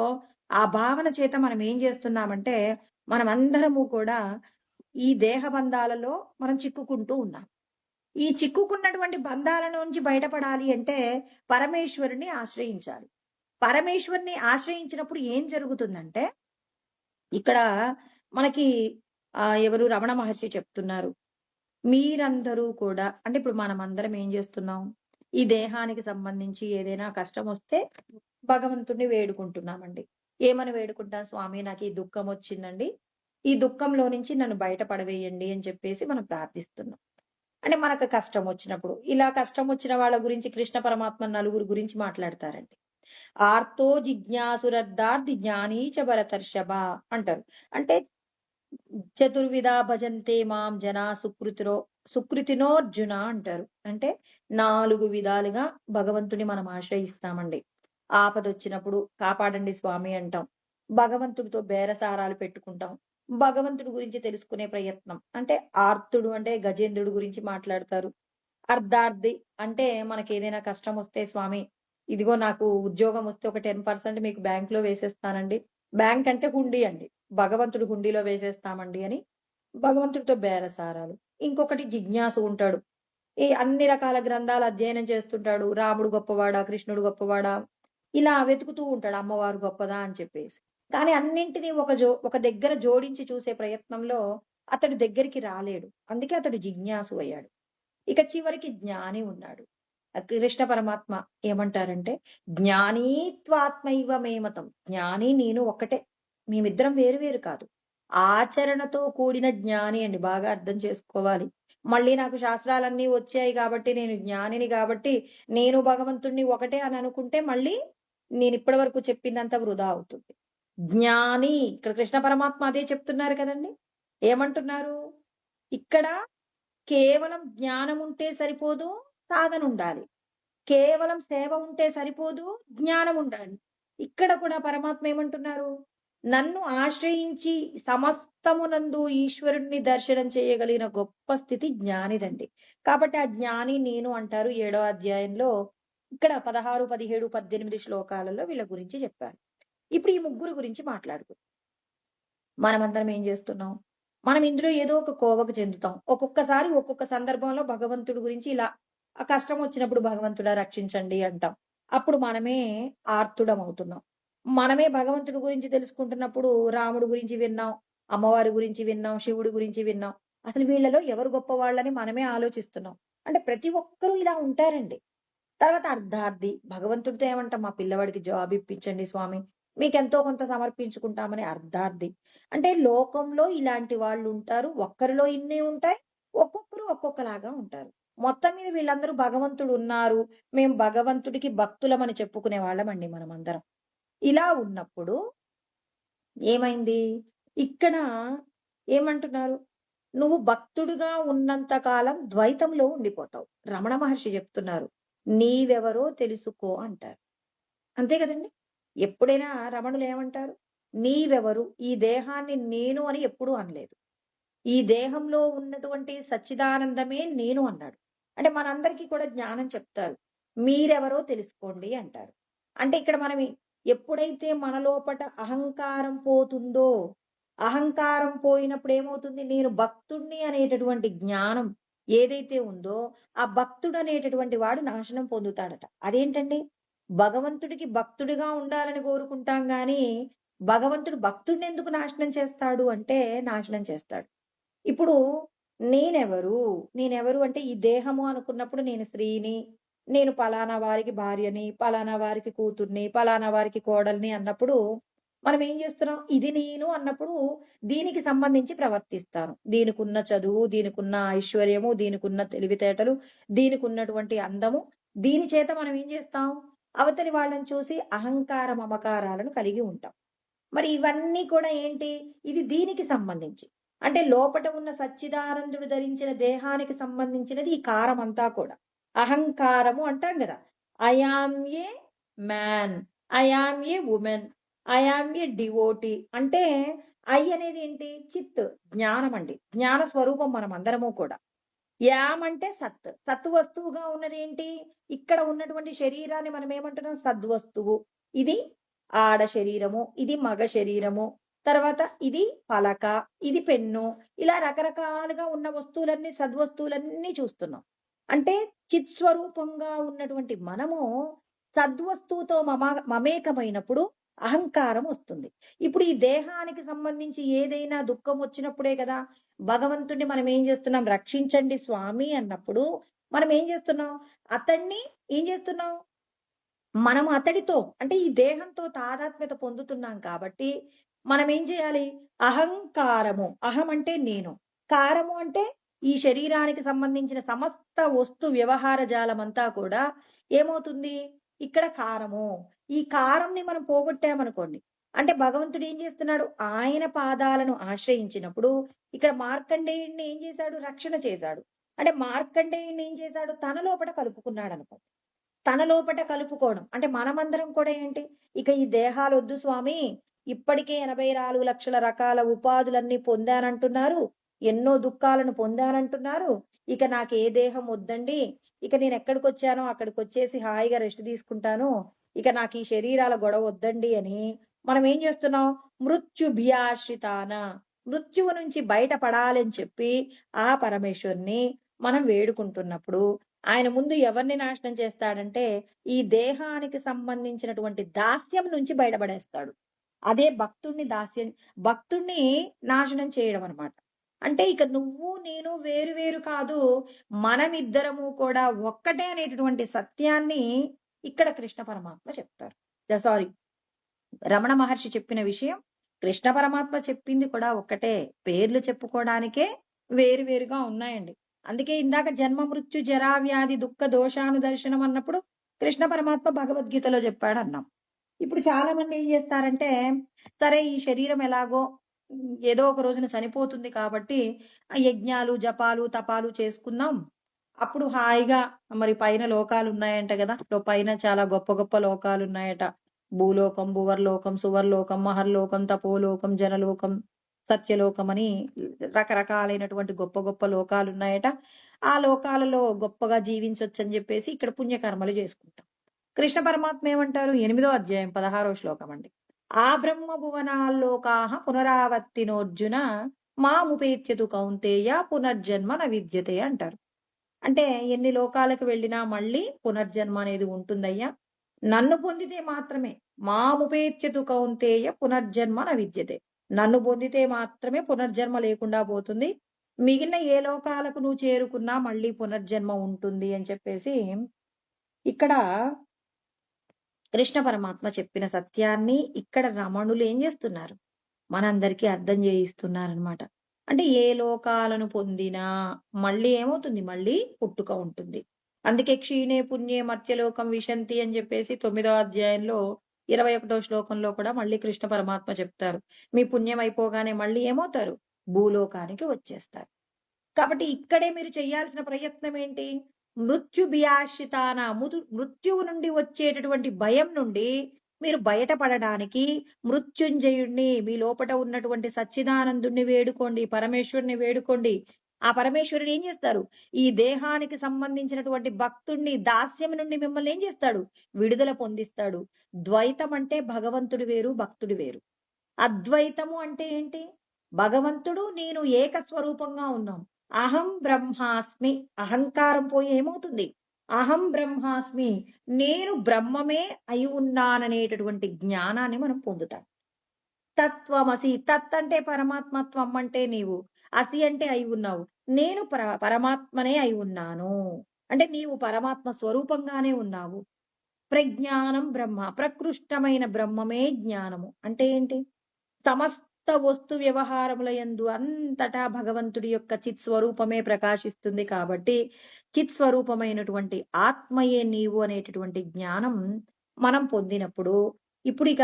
ఆ భావన చేత మనం ఏం చేస్తున్నామంటే మనమందరము కూడా ఈ దేహ బంధాలలో మనం చిక్కుకుంటూ ఉన్నాం. ఈ చిక్కుకున్నటువంటి బంధాల నుంచి బయటపడాలి అంటే పరమేశ్వరుని ఆశ్రయించాలి. పరమేశ్వరుని ఆశ్రయించినప్పుడు ఏం జరుగుతుందంటే ఇక్కడ మనకి ఎవరు రమణ మహర్షి చెప్తున్నారు, మీరందరూ కూడా అంటే ఇప్పుడు మనం అందరం ఏం చేస్తున్నాం? ఈ దేహానికి సంబంధించి ఏదైనా కష్టం వస్తే భగవంతుణ్ణి వేడుకుంటున్నామండి. ఏమని వేడుకుంటాం? స్వామి నాకు ఈ దుఃఖం వచ్చిందండి, ఈ దుఃఖంలో నుంచి నన్ను బయటపడవేయండి అని చెప్పేసి మనం ప్రార్థిస్తున్నాం. అంటే మనకు కష్టం వచ్చినప్పుడు ఇలా కష్టం వచ్చిన వాళ్ళ గురించి కృష్ణ పరమాత్మ నలుగురు గురించి మాట్లాడతారండి. ఆర్తో జిజ్ఞాసురర్ధార్థి జ్ఞానీచ భరతర్షభ అంటారు. అంటే చతుర్విధ భజంతే మాం జనా సుకృతినోర్జున అంటారు. అంటే 4 విధాలుగా భగవంతుని మనం ఆశ్రయిస్తామండి. ఆపదొచ్చినప్పుడు కాపాడండి స్వామి అంటాం. భగవంతుడితో బేరసారాలు పెట్టుకుంటాం. భగవంతుడి గురించి తెలుసుకునే ప్రయత్నం అంటే ఆర్తుడు అంటే గజేంద్రుడు గురించి మాట్లాడతారు. అర్ధార్థి అంటే మనకి ఏదైనా కష్టం వస్తే స్వామి ఇదిగో నాకు ఉద్యోగం వస్తే ఒక 10% మీకు బ్యాంక్ లో వేసేస్తానండి. బ్యాంక్ అంటే హుండీ అండి. భగవంతుడు హుండీలో వేసేస్తామండి అని భగవంతుడితో బేరసారాలు. ఇంకొకటి జిజ్ఞాసు ఉంటాడు. ఈ అన్ని రకాల గ్రంథాలు అధ్యయనం చేస్తుంటాడు. రాముడు గొప్పవాడా, కృష్ణుడు గొప్పవాడా, ఇలా వెతుకుతూ ఉంటాడు అమ్మవారు గొప్పదా అని చెప్పేసి. కానీ అన్నింటినీ ఒక దగ్గర జోడించి చూసే ప్రయత్నంలో అతడు దగ్గరికి రాలేడు. అందుకే అతడు జిజ్ఞాసు అయ్యాడు. ఇక చివరికి జ్ఞాని ఉన్నాడు. కృష్ణ పరమాత్మ ఏమంటారంటే జ్ఞానీత్వాత్మైవ మేమతం. జ్ఞాని నేను ఒకటే, మేమిద్దరం వేరు వేరు కాదు. ఆచరణతో కూడిన జ్ఞాని అండి. బాగా అర్థం చేసుకోవాలి. మళ్ళీ నాకు శాస్త్రాలన్నీ వచ్చాయి కాబట్టి నేను జ్ఞానిని కాబట్టి నేను భగవంతుణ్ణి ఒకటే అని అనుకుంటే మళ్ళీ నేను ఇప్పటి వరకు చెప్పిందంతా వృధా అవుతుంది. జ్ఞాని, ఇక్కడ కృష్ణ పరమాత్మ అదే చెప్తున్నారు కదండి. ఏమంటున్నారు ఇక్కడ? కేవలం జ్ఞానం ఉంటే సరిపోదు, సాధన ఉండాలి. కేవలం సేవ ఉంటే సరిపోదు, జ్ఞానం ఉండాలి. ఇక్కడ కూడా పరమాత్మ ఏమంటున్నారు? నన్ను ఆశ్రయించి సమస్తమునందు ఈశ్వరుణ్ణి దర్శనం చేయగలిగిన గొప్ప స్థితి జ్ఞానిదండి. కాబట్టి ఆ జ్ఞాని నేను అంటారు 7వ అధ్యాయంలో. ఇక్కడ 16, 17, 18 శ్లోకాలలో వీళ్ళ గురించి చెప్పారు. ఇప్పుడు ఈ ముగ్గురు గురించి మాట్లాడుకుందాం. మనమందరం ఏం చేస్తున్నాం? మనం ఇందులో ఏదో ఒక కోవకు చెందుతాం. ఒక్కొక్కసారి ఒక్కొక్క సందర్భంలో భగవంతుడి గురించి ఇలా ఆ కష్టం వచ్చినప్పుడు భగవంతుడా రక్షించండి అంటాం. అప్పుడు మనమే ఆర్తుడం అవుతున్నాం. మనమే భగవంతుడి గురించి తెలుసుకుంటున్నప్పుడు రాముడి గురించి విన్నాం, అమ్మవారి గురించి విన్నాం, శివుడి గురించి విన్నాం. అసలు వీళ్ళలో ఎవరు గొప్పవాళ్ళని మనమే ఆలోచిస్తున్నాం. అంటే ప్రతి ఒక్కరూ ఇలా ఉంటారండి. తర్వాత అర్ధార్థి, భగవంతుడితో ఏమంటాం? మా పిల్లవాడికి జాబ్ ఇప్పించండి స్వామి, మీకెంతో కొంత సమర్పించుకుంటామని అర్ధార్థి. అంటే లోకంలో ఇలాంటి వాళ్ళు ఉంటారు. ఒక్కరిలో ఇన్ని ఉంటాయి, ఒక్కొక్కరు ఒక్కొక్కలాగా ఉంటారు. మొత్తం మీద వీళ్ళందరూ భగవంతుడు ఉన్నారు, మేము భగవంతుడికి భక్తులమని చెప్పుకునే వాళ్ళమండి మనమందరం. ఇలా ఉన్నప్పుడు ఏమైంది? ఇక్కడ ఏమంటున్నారు? నువ్వు భక్తుడుగా ఉన్నంత కాలం ద్వైతంలో ఉండిపోతావు. రమణ మహర్షి చెప్తున్నారు, నీవెవరో తెలుసుకో అంటారు. అంతే కదండి. ఎప్పుడైనా రమణులు ఏమంటారు? నీవెవరు? ఈ దేహాన్ని నేను అని ఎప్పుడూ అనలేదు. ఈ దేహంలో ఉన్నటువంటి సచ్చిదానందమే నేను అన్నాడు. అంటే మనందరికీ కూడా జ్ఞానం చెప్తారు. మీరెవరో తెలుసుకోండి అంటారు. అంటే ఇక్కడ మనం ఎప్పుడైతే మన లోపట అహంకారం పోతుందో, అహంకారం పోయినప్పుడు ఏమవుతుంది? నేను భక్తుణ్ణి అనేటటువంటి జ్ఞానం ఏదైతే ఉందో, ఆ భక్తుడు అనేటటువంటి వాడు నాశనం పొందుతాడట. అదేంటండి? భగవంతుడికి భక్తుడిగా ఉండాలని కోరుకుంటాం గాని, భగవంతుడు భక్తుడిని ఎందుకు నాశనం చేస్తాడు అంటే నాశనం చేస్తాడు. ఇప్పుడు నేనెవరు? నేనెవరు అంటే ఈ దేహము అనుకున్నప్పుడు నేను స్త్రీని, నేను పలానా వారికి భార్యని, పలానా వారికి కూతుర్ని, పలానా వారికి కోడల్ని అన్నప్పుడు మనం ఏం చేస్తున్నాం? ఇది నేను అన్నప్పుడు దీనికి సంబంధించి ప్రవర్తిస్తాను. దీనికున్న చదువు, దీనికున్న ఐశ్వర్యము, దీనికున్న తెలివితేటలు, దీనికున్నటువంటి అందము, దీని చేత మనం ఏం చేస్తాం? అవతలి వాళ్ళని చూసి అహంకార మమకారాలను కలిగి ఉంటాం. మరి ఇవన్నీ కూడా ఏంటి? ఇది దీనికి సంబంధించి. అంటే లోపట ఉన్న సచ్చిదానందుడు ధరించిన దేహానికి సంబంధించినది ఈ కారం అంతా కూడా. అహంకారము అంటాం కదా. I am a man, I am a woman, I am a devotee. అంటే ఐ అనేది ఏంటి? చిత్, జ్ఞానం అండి. జ్ఞాన స్వరూపం మనం అందరము కూడా. యామ్ అంటే సత్, సత్ వస్తువుగా ఉన్నది ఏంటి? ఇక్కడ ఉన్నటువంటి శరీరాన్ని మనం ఏమంటున్నాం? సద్వస్తువు. ఇది ఆడ శరీరము, ఇది మగ శరీరము, తర్వాత ఇది పలక, ఇది పెన్ను, ఇలా రకరకాలుగా ఉన్న వస్తువులన్నీ సద్వస్తువులన్నీ చూస్తున్నాం. అంటే చిత్ స్వరూపంగా ఉన్నటువంటి మనము సద్వస్తువుతో మమేకమైనప్పుడు అహంకారం వస్తుంది. ఇప్పుడు ఈ దేహానికి సంబంధించి ఏదైనా దుఃఖం వచ్చినప్పుడే కదా భగవంతుడిని మనం ఏం చేస్తున్నాం? రక్షించండి స్వామి అన్నప్పుడు మనం ఏం చేస్తున్నాం? అతన్ని ఏం చేస్తున్నాం? మనం అతడితో అంటే ఈ దేహంతో తాదాత్మ్యత పొందుతున్నాం కాబట్టి మనం ఏం చేయాలి? అహంకారము, అహం అంటే నేను, కారము అంటే ఈ శరీరానికి సంబంధించిన సమస్త వస్తు వ్యవహార జాలమంతా కూడా ఏమవుతుంది? ఇక్కడ కారము. ఈ కారంని మనం పోగొట్టామనుకోండి, అంటే భగవంతుడు ఏం చేస్తున్నాడు? ఆయన పాదాలను ఆశ్రయించినప్పుడు ఇక్కడ మార్కండేయుడిని ఏం చేశాడు? రక్షణ చేశాడు. అంటే మార్కండేయుడిని ఏం చేశాడు? తన లోపట కలుపుకున్నాడు అనుకోండి. తన లోపట కలుపుకోవడం అంటే మనమందరం కూడా ఏంటి? ఇక ఈ దేహాలు వద్దు స్వామి, ఇప్పటికే 84 లక్షల రకాల ఉపాధులన్నీ పొందానంటున్నారు, ఎన్నో దుఃఖాలను పొందానంటున్నారు, ఇక నాకు ఏ దేహం వద్దండి, ఇక నేను ఎక్కడికి వచ్చానో అక్కడికి వచ్చేసి హాయిగా రెస్ట్ తీసుకుంటాను, ఇక నాకు ఈ శరీరాల గొడవ వద్దండి అని మనం ఏం చేస్తున్నాం? మృత్యుభ్యాశ్రితాన, మృత్యువు నుంచి బయటపడాలని చెప్పి ఆ పరమేశ్వరుని మనం వేడుకుంటున్నప్పుడు ఆయన ముందు ఎవరిని నాశనం చేస్తాడంటే ఈ దేహానికి సంబంధించినటువంటి దాస్యం నుంచి బయటపడేస్తాడు. అదే భక్తుణ్ణి భక్తుణ్ణి నాశనం చేయడం అన్నమాట. అంటే ఇక నువ్వు నేను వేరు వేరు కాదు, మనమిద్దరము కూడా ఒక్కటే అనేటటువంటి సత్యాన్ని ఇక్కడ కృష్ణ పరమాత్మ చెప్తారు. సారీ, రమణ మహర్షి చెప్పిన విషయం కృష్ణ పరమాత్మ చెప్పింది కూడా ఒక్కటే. పేర్లు చెప్పుకోవడానికే వేరు వేరుగా ఉన్నాయండి. అందుకే ఇందాక జన్మ మృత్యు జరా వ్యాధి దుఃఖ దోషాను దర్శనం అన్నప్పుడు కృష్ణ పరమాత్మ భగవద్గీతలో చెప్పాడు అన్నాం. ఇప్పుడు చాలా మంది ఏం చేస్తారంటే, సరే ఈ శరీరం ఎలాగో ఏదో ఒక రోజున చనిపోతుంది కాబట్టి, ఆ యజ్ఞాలు, జపాలు, తపాలు చేసుకుందాం. అప్పుడు హాయిగా మరి పైన లోకాలున్నాయంట గదా! పైన చాలా గొప్ప గొప్ప లోకాలున్నాయట. భూలోకం, భువర్లోకం, సువర్లోకం, మహర్లోకం, తపోలోకం, జనలోకం, సత్యలోకం అని రకరకాలైనటువంటి గొప్ప గొప్ప లోకాలున్నాయట. ఆ లోకాలలో గొప్పగా జీవించొచ్చని జెప్పేసి ఇక్కడ పుణ్యకర్మలు జేసుకుంటాం. కృష్ణ పరమాత్మ ఏమంటారు? 8వ అధ్యాయం 16వ శ్లోకం అండి. ఆ బ్రహ్మ భువనాల్లోకాః పునరావర్తినోర్జున మాముపేత్యతు కౌంతేయ పునర్జన్మ న విద్యతే అంటారు. అంటే ఎన్ని లోకాలకు వెళ్ళినా మళ్ళీ పునర్జన్మ అనేది ఉంటుందయ్యా. నన్ను పొందితే మాత్రమే మాముపేత్యతు కౌంతేయ పునర్జన్మ న విద్యతే. నన్ను పొందితే మాత్రమే పునర్జన్మ లేకుండా పోతుంది. మిగిలిన ఏ లోకాలకు నువ్వు చేరుకున్నా మళ్ళీ పునర్జన్మ ఉంటుంది అని చెప్పేసి ఇక్కడ కృష్ణ పరమాత్మ చెప్పిన సత్యాన్ని ఇక్కడ రమణులు ఏం చేస్తున్నారు? మనందరికీ అర్థం చేయిస్తున్నారనమాట. అంటే ఏ లోకాలను పొందినా మళ్ళీ ఏమవుతుంది? మళ్ళీ పుట్టుక ఉంటుంది. అందుకే క్షీణే పుణ్యే మర్త్యలోకం విశంతి అని చెప్పేసి 9వ అధ్యాయంలో 21వ శ్లోకంలో కూడా మళ్ళీ కృష్ణ పరమాత్మ చెప్తారు. మీ పుణ్యం అయిపోగానే మళ్ళీ ఏమవుతారు? భూలోకానికి వచ్చేస్తారు. కాబట్టి ఇక్కడే మీరు చేయాల్సిన ప్రయత్నం ఏంటి? మృత్యువు నుండి వచ్చేటటువంటి భయం నుండి మీరు బయటపడడానికి మృత్యుంజయుణ్ణి, మీ లోపట ఉన్నటువంటి సచ్చిదానందుణ్ణి వేడుకోండి, పరమేశ్వరుని వేడుకోండి. ఆ పరమేశ్వరుడు ఏం చేస్తారు? ఈ దేహానికి సంబంధించినటువంటి భక్తుణ్ణి దాస్యం నుండి మిమ్మల్ని ఏం చేస్తాడు? విడుదల పొందిస్తాడు. ద్వైతం అంటే భగవంతుడు వేరు, భక్తుడు వేరు. అద్వైతము అంటే ఏంటి? భగవంతుడు నేను ఏక స్వరూపంగా ఉన్నాం. అహం బ్రహ్మాస్మి, అహంకారం పోయి ఏమవుతుంది? అహం బ్రహ్మాస్మి, నేను బ్రహ్మమే అయి ఉన్నాననేటటువంటి జ్ఞానాన్ని మనం పొందుతాం. తత్వమసి, తత్ అంటే పరమాత్మ, త్వం అంటే నీవు, అసి అంటే అయి ఉన్నావు. నేను పరమాత్మనే అయి ఉన్నాను అంటే నీవు పరమాత్మ స్వరూపంగానే ఉన్నావు. ప్రజ్ఞానం బ్రహ్మ, ప్రకృష్టమైన బ్రహ్మమే జ్ఞానము అంటే ఏంటి? సమస్త వస్తు వ్యవహారముల యందు అంతటా భగవంతుడి యొక్క చిత్ స్వరూపమే ప్రకాశిస్తుంది కాబట్టి చిత్ స్వరూపమైనటువంటి ఆత్మయే నీవు అనేటటువంటి జ్ఞానం మనం పొందినప్పుడు ఇప్పుడు ఇక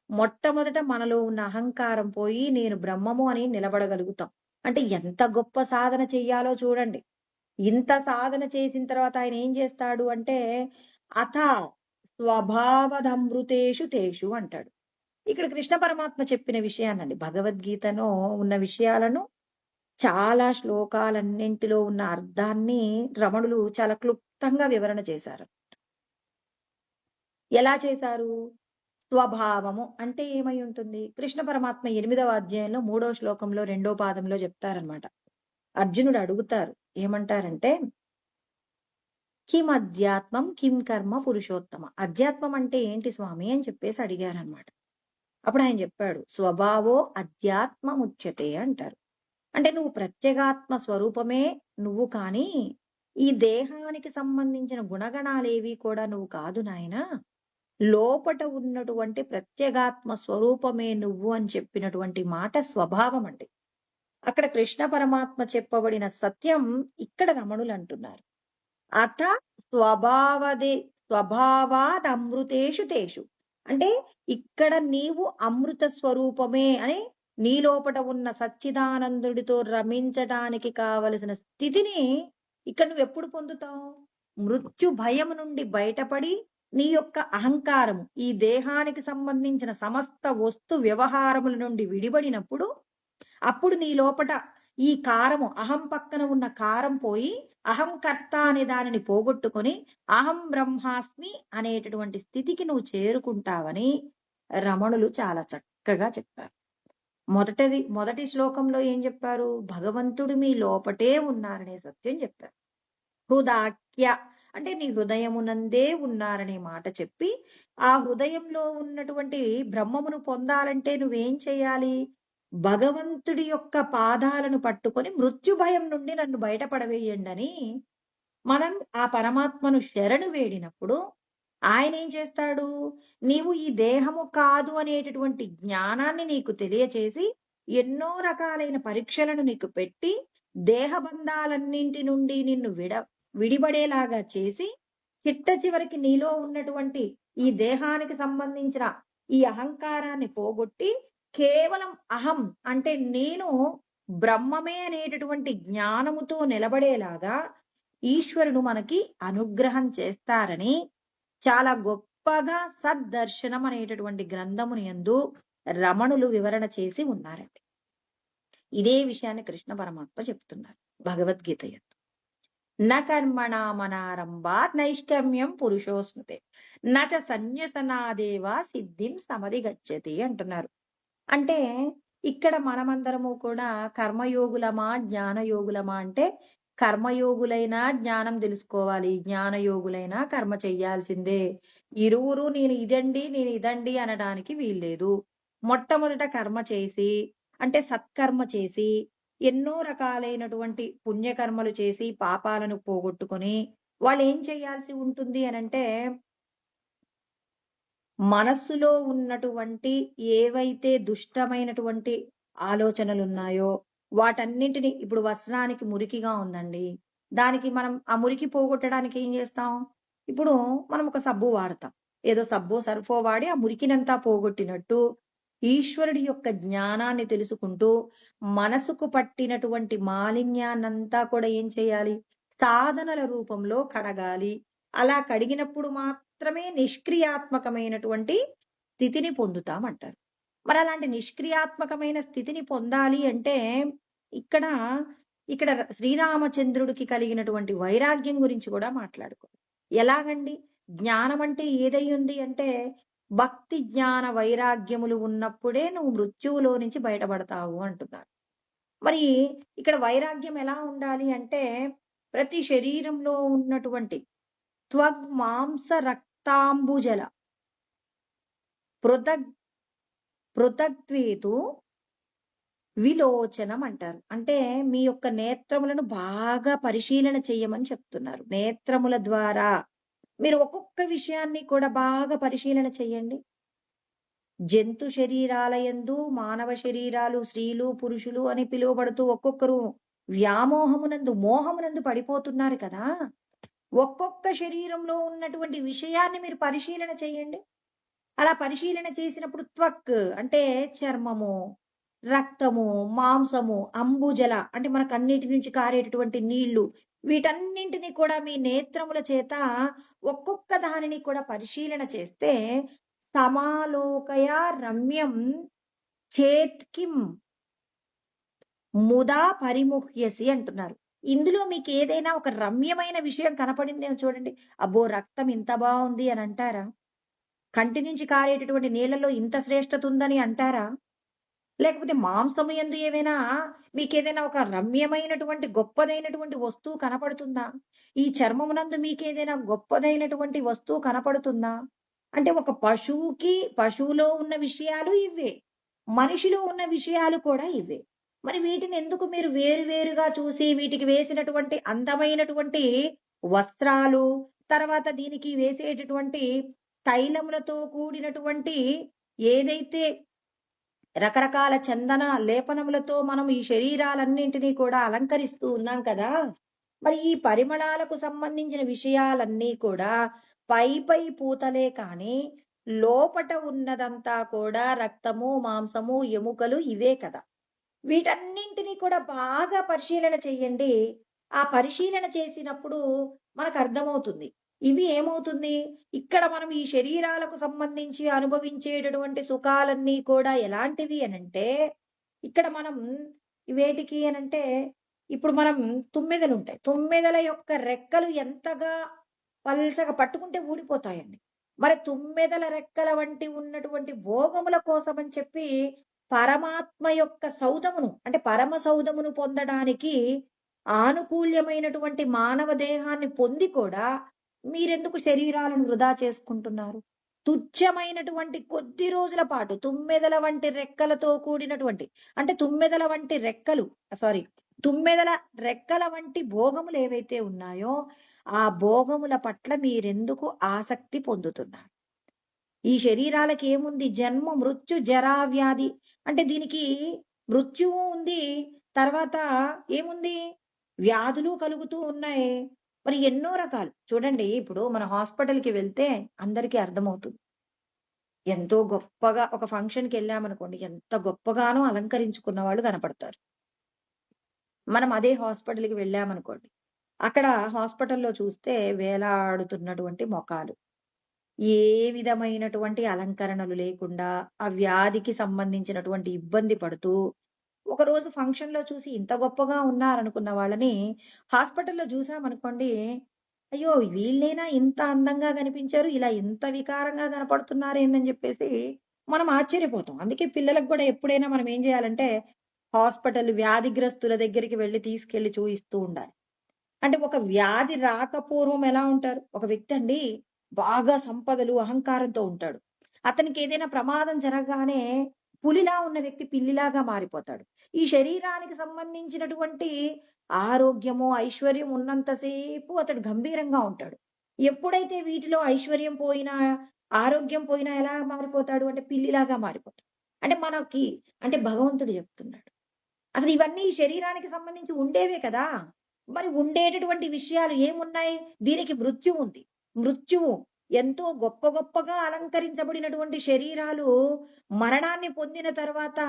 మొట్టమొదట మనలో ఉన్న అహంకారం పోయి నేను బ్రహ్మము అని నిలబడగలుగుతాం. అంటే ఎంత గొప్ప సాధన చెయ్యాలో చూడండి. ఇంత సాధన చేసిన తర్వాత ఆయన ఏం చేస్తాడు అంటే అథ స్వభావదమృతేషు తేషు అంటాడు. ఇక్కడ కృష్ణ పరమాత్మ చెప్పిన విషయానండి, భగవద్గీతలో ఉన్న విషయాలను చాలా శ్లోకాలన్నింటిలో ఉన్న అర్థాన్ని రమణులు చాలా క్లుప్తంగా వివరణ చేశారు. ఎలా చేశారు? స్వభావము అంటే ఏమై ఉంటుంది? కృష్ణ పరమాత్మ 8వ అధ్యాయంలో 3వ శ్లోకంలో 2వ పాదంలో చెప్తారనమాట. అర్జునుడు అడుగుతారు, ఏమంటారంటే కిం అధ్యాత్మం కిం కర్మ పురుషోత్తమ. అధ్యాత్మం అంటే ఏంటి స్వామి అని చెప్పేసి అడిగారనమాట. అప్పుడు ఆయన చెప్పాడు, స్వభావో అధ్యాత్మముచ్యతే అంటారు. అంటే నువ్వు ప్రత్యేగాత్మ స్వరూపమే నువ్వు, కానీ ఈ దేహానికి సంబంధించిన గుణగణాలేవి కూడా నువ్వు కాదు నాయనా. లోపట ఉన్నటువంటి ప్రత్యేగాత్మ స్వరూపమే నువ్వు అని చెప్పినటువంటి మాట స్వభావం అండి. అక్కడ కృష్ణ పరమాత్మ చెప్పబడిన సత్యం ఇక్కడ రమణులు అంటున్నారు. అథ స్వభావాద్ అమృతేషు తేషు. అంటే ఇక్కడ నీవు అమృత స్వరూపమే అని నీ లోపట ఉన్న సచ్చిదానందుడితో రమించడానికి కావలసిన స్థితిని ఇక్కడ నువ్వు ఎప్పుడు పొందుతావు? మృత్యు భయం నుండి బయటపడి నీ యొక్క అహంకారము, ఈ దేహానికి సంబంధించిన సమస్త వస్తు వ్యవహారముల నుండి విడిబడినప్పుడు అప్పుడు నీ లోపట ఈ కారము, అహం పక్కన ఉన్న కారం పోయి అహంకర్త అనే దానిని పోగొట్టుకొని అహం బ్రహ్మాస్మి అనేటటువంటి స్థితికి నువ్వు చేరుకుంటావని రమణులు చాలా చక్కగా చెప్పారు. మొదటి శ్లోకంలో ఏం చెప్పారు? భగవంతుడు మీ లోపటే ఉన్నారనే సత్యం చెప్పారు. హృదాఖ్య అంటే నీ హృదయమునందే ఉన్నారనే మాట చెప్పి ఆ హృదయంలో ఉన్నటువంటి బ్రహ్మమును పొందాలంటే నువ్వేం చేయాలి? భగవంతుడి యొక్క పాదాలను పట్టుకొని మృత్యు భయం నుండి నన్ను బయటపడవేయండి అని మనం ఆ పరమాత్మను శరణు వేడినప్పుడు ఆయన ఏం చేస్తాడు? నీవు ఈ దేహము కాదు అనేటటువంటి జ్ఞానాన్ని నీకు తెలియచేసి ఎన్నో రకాలైన పరీక్షలను నీకు పెట్టి దేహబంధాలన్నింటి నుండి నిన్ను విడిబడేలాగా చేసి చిట్ట చివరికి నీలో ఉన్నటువంటి ఈ దేహానికి సంబంధించిన ఈ అహంకారాన్ని పోగొట్టి కేవలం అహం అంటే నేను బ్రహ్మమే అనేటటువంటి జ్ఞానముతో నిలబడేలాగా ఈశ్వరుడు మనకి అనుగ్రహం చేస్తారని చాలా గొప్పగా సద్దర్శనం అనేటటువంటి గ్రంథముని యందు రమణులు వివరణ చేసి ఉన్నారండి. ఇదే విషయాన్ని కృష్ణ పరమాత్మ చెప్తున్నారు భగవద్గీత యందు. న కర్మణామనారంభాత్ నైష్కర్మ్యం పురుషోస్నుతే నచ సన్యసనాదేవ సిద్ధిం సమధిగచ్చతి అంటున్నారు. అంటే ఇక్కడ మనమందరము కూడా కర్మయోగులమా జ్ఞానయోగులమా అంటే కర్మయోగులైనా జ్ఞానం తెలుసుకోవాలి, జ్ఞానయోగులైనా కర్మ చెయ్యాల్సిందే. ఇరువురు నేను ఇదండి అనడానికి వీల్లేదు. మొట్టమొదట కర్మ చేసి అంటే సత్కర్మ చేసి ఎన్నో రకాలైనటువంటి పుణ్యకర్మలు చేసి పాపాలను పోగొట్టుకొని వాళ్ళు ఏం చేయాల్సి ఉంటుంది అనంటే మనస్సులో ఉన్నటువంటి ఏవైతే దుష్టమైనటువంటి ఆలోచనలు ఉన్నాయో వాటన్నింటిని, ఇప్పుడు వస్త్రానికి మురికిగా ఉందండి, దానికి మనం ఆ మురికి పోగొట్టడానికి ఏం చేస్తాం? ఇప్పుడు మనం ఒక సబ్బు వాడతాం, ఏదో సబ్బో సర్ఫో వాడి ఆ మురికినంతా పోగొట్టినట్టు ఈశ్వరుడి యొక్క జ్ఞానాన్ని తెలుసుకుంటూ మనసుకు పట్టినటువంటి మాలిన్యాన్నంతా కూడా ఏం చేయాలి? సాధనల రూపంలో కడగాలి. అలా కడిగినప్పుడు మాత్రమే నిష్క్రియాత్మకమైనటువంటి స్థితిని పొందుతామంటారు. మరి అలాంటి నిష్క్రియాత్మకమైన స్థితిని పొందాలి అంటే ఇక్కడ ఇక్కడ శ్రీరామచంద్రుడికి కలిగినటువంటి వైరాగ్యం గురించి కూడా మాట్లాడుకోవాలి. ఎలాగండి? జ్ఞానం అంటే ఏదై ఉంది అంటే భక్తి జ్ఞాన వైరాగ్యములు ఉన్నప్పుడే నువ్వు మృత్యువులో నుంచి బయటపడతావు అంటున్నారు. మరి ఇక్కడ వైరాగ్యం ఎలా ఉండాలి అంటే ప్రతి శరీరంలో ఉన్నటువంటి త్వగ్ మాంస రక్తాంబుజల పృథగ్వేతు విలోచనం అంటారు. అంటే మీ యొక్క నేత్రములను బాగా పరిశీలన చెయ్యమని చెప్తున్నారు. నేత్రముల ద్వారా మీరు ఒక్కొక్క విషయాన్ని కూడా బాగా పరిశీలన చెయ్యండి. జంతు శరీరాలయందు మానవ శరీరాలు స్త్రీలు పురుషులు అని పిలువబడుతూ ఒక్కొక్కరు మోహమునందు పడిపోతున్నారు కదా. ఒక్కొక్క శరీరంలో ఉన్నటువంటి విషయాన్ని మీరు పరిశీలన చేయండి. అలా పరిశీలన చేసినప్పుడు త్వక్ అంటే చర్మము, రక్తము, మాంసము, అంబుజల అంటే మనకు అన్నిటి నుంచి కారేటటువంటి నీళ్లు, వీటన్నింటినీ కూడా మీ నేత్రముల చేత ఒక్కొక్క దానిని కూడా పరిశీలన చేస్తే సమాలోకయ రమ్యం చేత్కిం ముదా పరిముహ్యసి అంటున్నారు. ఇందులో మీకు ఏదైనా ఒక రమ్యమైన విషయం కనపడిందేమో చూడండి. అబ్బో రక్తం ఇంత బాగుంది అని అంటారా? కంటి నుంచి కారేటటువంటి నీళ్లలో ఇంత శ్రేష్టత ఉందని అంటారా? లేకపోతే మాంసము యందు ఏమైనా మీకేదైనా ఒక రమ్యమైనటువంటి గొప్పదైనటువంటి వస్తువు కనపడుతుందా? ఈ చర్మమునందు మీకేదైనా గొప్పదైనటువంటి వస్తువు కనపడుతుందా? అంటే ఒక పశువులో ఉన్న విషయాలు ఇవే, మనిషిలో ఉన్న విషయాలు కూడా ఇవే. మరి వీటిని ఎందుకు మీరు వేరువేరుగా చూసి వీటికి వేసినటువంటి అందమైనటువంటి వస్త్రాలు, తర్వాత దీనికి వేసేటటువంటి తైలములతో కూడినటువంటి ఏదైతే రకరకాల చందన లేపనములతో మనం ఈ శరీరాలన్నింటినీ కూడా అలంకరిస్తూ ఉన్నాం కదా. మరి ఈ పరిమళాలకు సంబంధించిన విషయాలన్నీ కూడా పై పూతలే కాని లోపట ఉన్నదంతా కూడా రక్తము, మాంసము, ఎముకలు ఇవే కదా. వీటన్నింటినీ కూడా బాగా పరిశీలన చెయ్యండి. ఆ పరిశీలన చేసినప్పుడు మనకు అర్థమవుతుంది ఇవి ఏమవుతుంది. ఇక్కడ మనం ఈ శరీరాలకు సంబంధించి అనుభవించేటటువంటి సుఖాలన్నీ కూడా ఎలాంటివి అనంటే, ఇక్కడ మనం వేటికి అనంటే ఇప్పుడు మనం తుమ్మెదలు ఉంటాయి, తుమ్మెదల యొక్క రెక్కలు ఎంతగా పల్చగా పట్టుకుంటే ఊడిపోతాయండి. మరి తుమ్మెదల రెక్కల వంటి ఉన్నటువంటి భోగముల కోసం అని చెప్పి పరమాత్మ యొక్క సౌధమును అంటే పరమ సౌధమును పొందడానికి ఆనుకూల్యమైనటువంటి మానవ దేహాన్ని పొంది కూడా మీరెందుకు శరీరాలను వృధా చేసుకుంటున్నారు? తుచ్చమైనటువంటి కొద్ది రోజుల పాటు తుమ్మెదల వంటి రెక్కలతో కూడినటువంటి అంటే తుమ్మెదల రెక్కల వంటి భోగములు ఏవైతే ఉన్నాయో ఆ భోగముల పట్ల మీరెందుకు ఆసక్తి పొందుతున్నారు? ఈ శరీరాలకి ఏముంది? జన్మ మృత్యు జరా వ్యాధి అంటే దీనికి మృత్యువు ఉంది, తర్వాత ఏముంది? వ్యాధులు కలుగుతూ ఉన్నాయి. మరి ఎన్నో రకాలు చూడండి. ఇప్పుడు మన హాస్పిటల్‌కి వెళ్తే అందరికీ అర్థమవుతుంది. ఎంతో గొప్పగా ఒక ఫంక్షన్‌కి వెళ్ళామనుకోండి, ఎంత గొప్పగానో అలంకరించుకున్న వాళ్ళు కనపడతారు. మనం అదే హాస్పిటల్‌కి వెళ్ళామనుకోండి, అక్కడ హాస్పిటల్‌లో చూస్తే వేలాడుతున్నటువంటి మొఖాలు. ఏ విధమైనటువంటి అలంకరణలు లేకుండా, ఆ వ్యాధికి సంబంధించినటువంటి ఇబ్బంది పడుతూ, ఒకరోజు ఫంక్షన్‌లో చూసి ఇంత గొప్పగా ఉన్నారనుకున్న వాళ్ళని హాస్పిటల్‌లో చూసామనుకోండి, అయ్యో! వీళ్ళేనా ఇంత అందంగా కనిపించారు, ఇలా ఇంత వికారంగా కనపడుతున్నారేందని చెప్పేసి మనం ఆశ్చర్యపోతాం. అందుకే పిల్లలకు గూడా ఎప్పుడైనా మనం ఏం చేయాలంటే, హాస్పిటల్ వ్యాధిగ్రస్తుల దగ్గరికి వెళ్లి తీసుకెళ్ళి చూయిస్తూ ఉండాలి. అంటే ఒక వ్యాధి రాకపూర్వం ఎలా ఉంటారు? ఒక వ్యక్తి అండి బాగా సంపదలు, అహంకారంతో ఉంటాడు. అతనికి ఏదైనా ప్రమాదం జరగగానే పులిలా ఉన్న వ్యక్తి పిల్లిలాగా మారిపోతాడు. ఈ శరీరానికి సంబంధించినటువంటి ఆరోగ్యము, ఐశ్వర్యం ఉన్నంత సేపు అతడు గంభీరంగా ఉంటాడు. ఎప్పుడైతే వీటిలో ఐశ్వర్యం పోయినా, ఆరోగ్యం పోయినా ఎలా మారిపోతాడు అంటే పిల్లిలాగా మారిపోతాడు. అంటే మనకి అంటే భగవంతుడు చెప్తున్నాడు. అసలు ఇవన్నీ ఈ శరీరానికి సంబంధించి ఉండేవే కదా! మరి ఉండేటటువంటి విషయాలు ఏమున్నాయి? దీనికి మృత్యు ఉంది. మృత్యువు ఎంతో గొప్ప గొప్పగా అలంకరించబడినటువంటి శరీరాలు మరణాన్ని పొందిన తర్వాత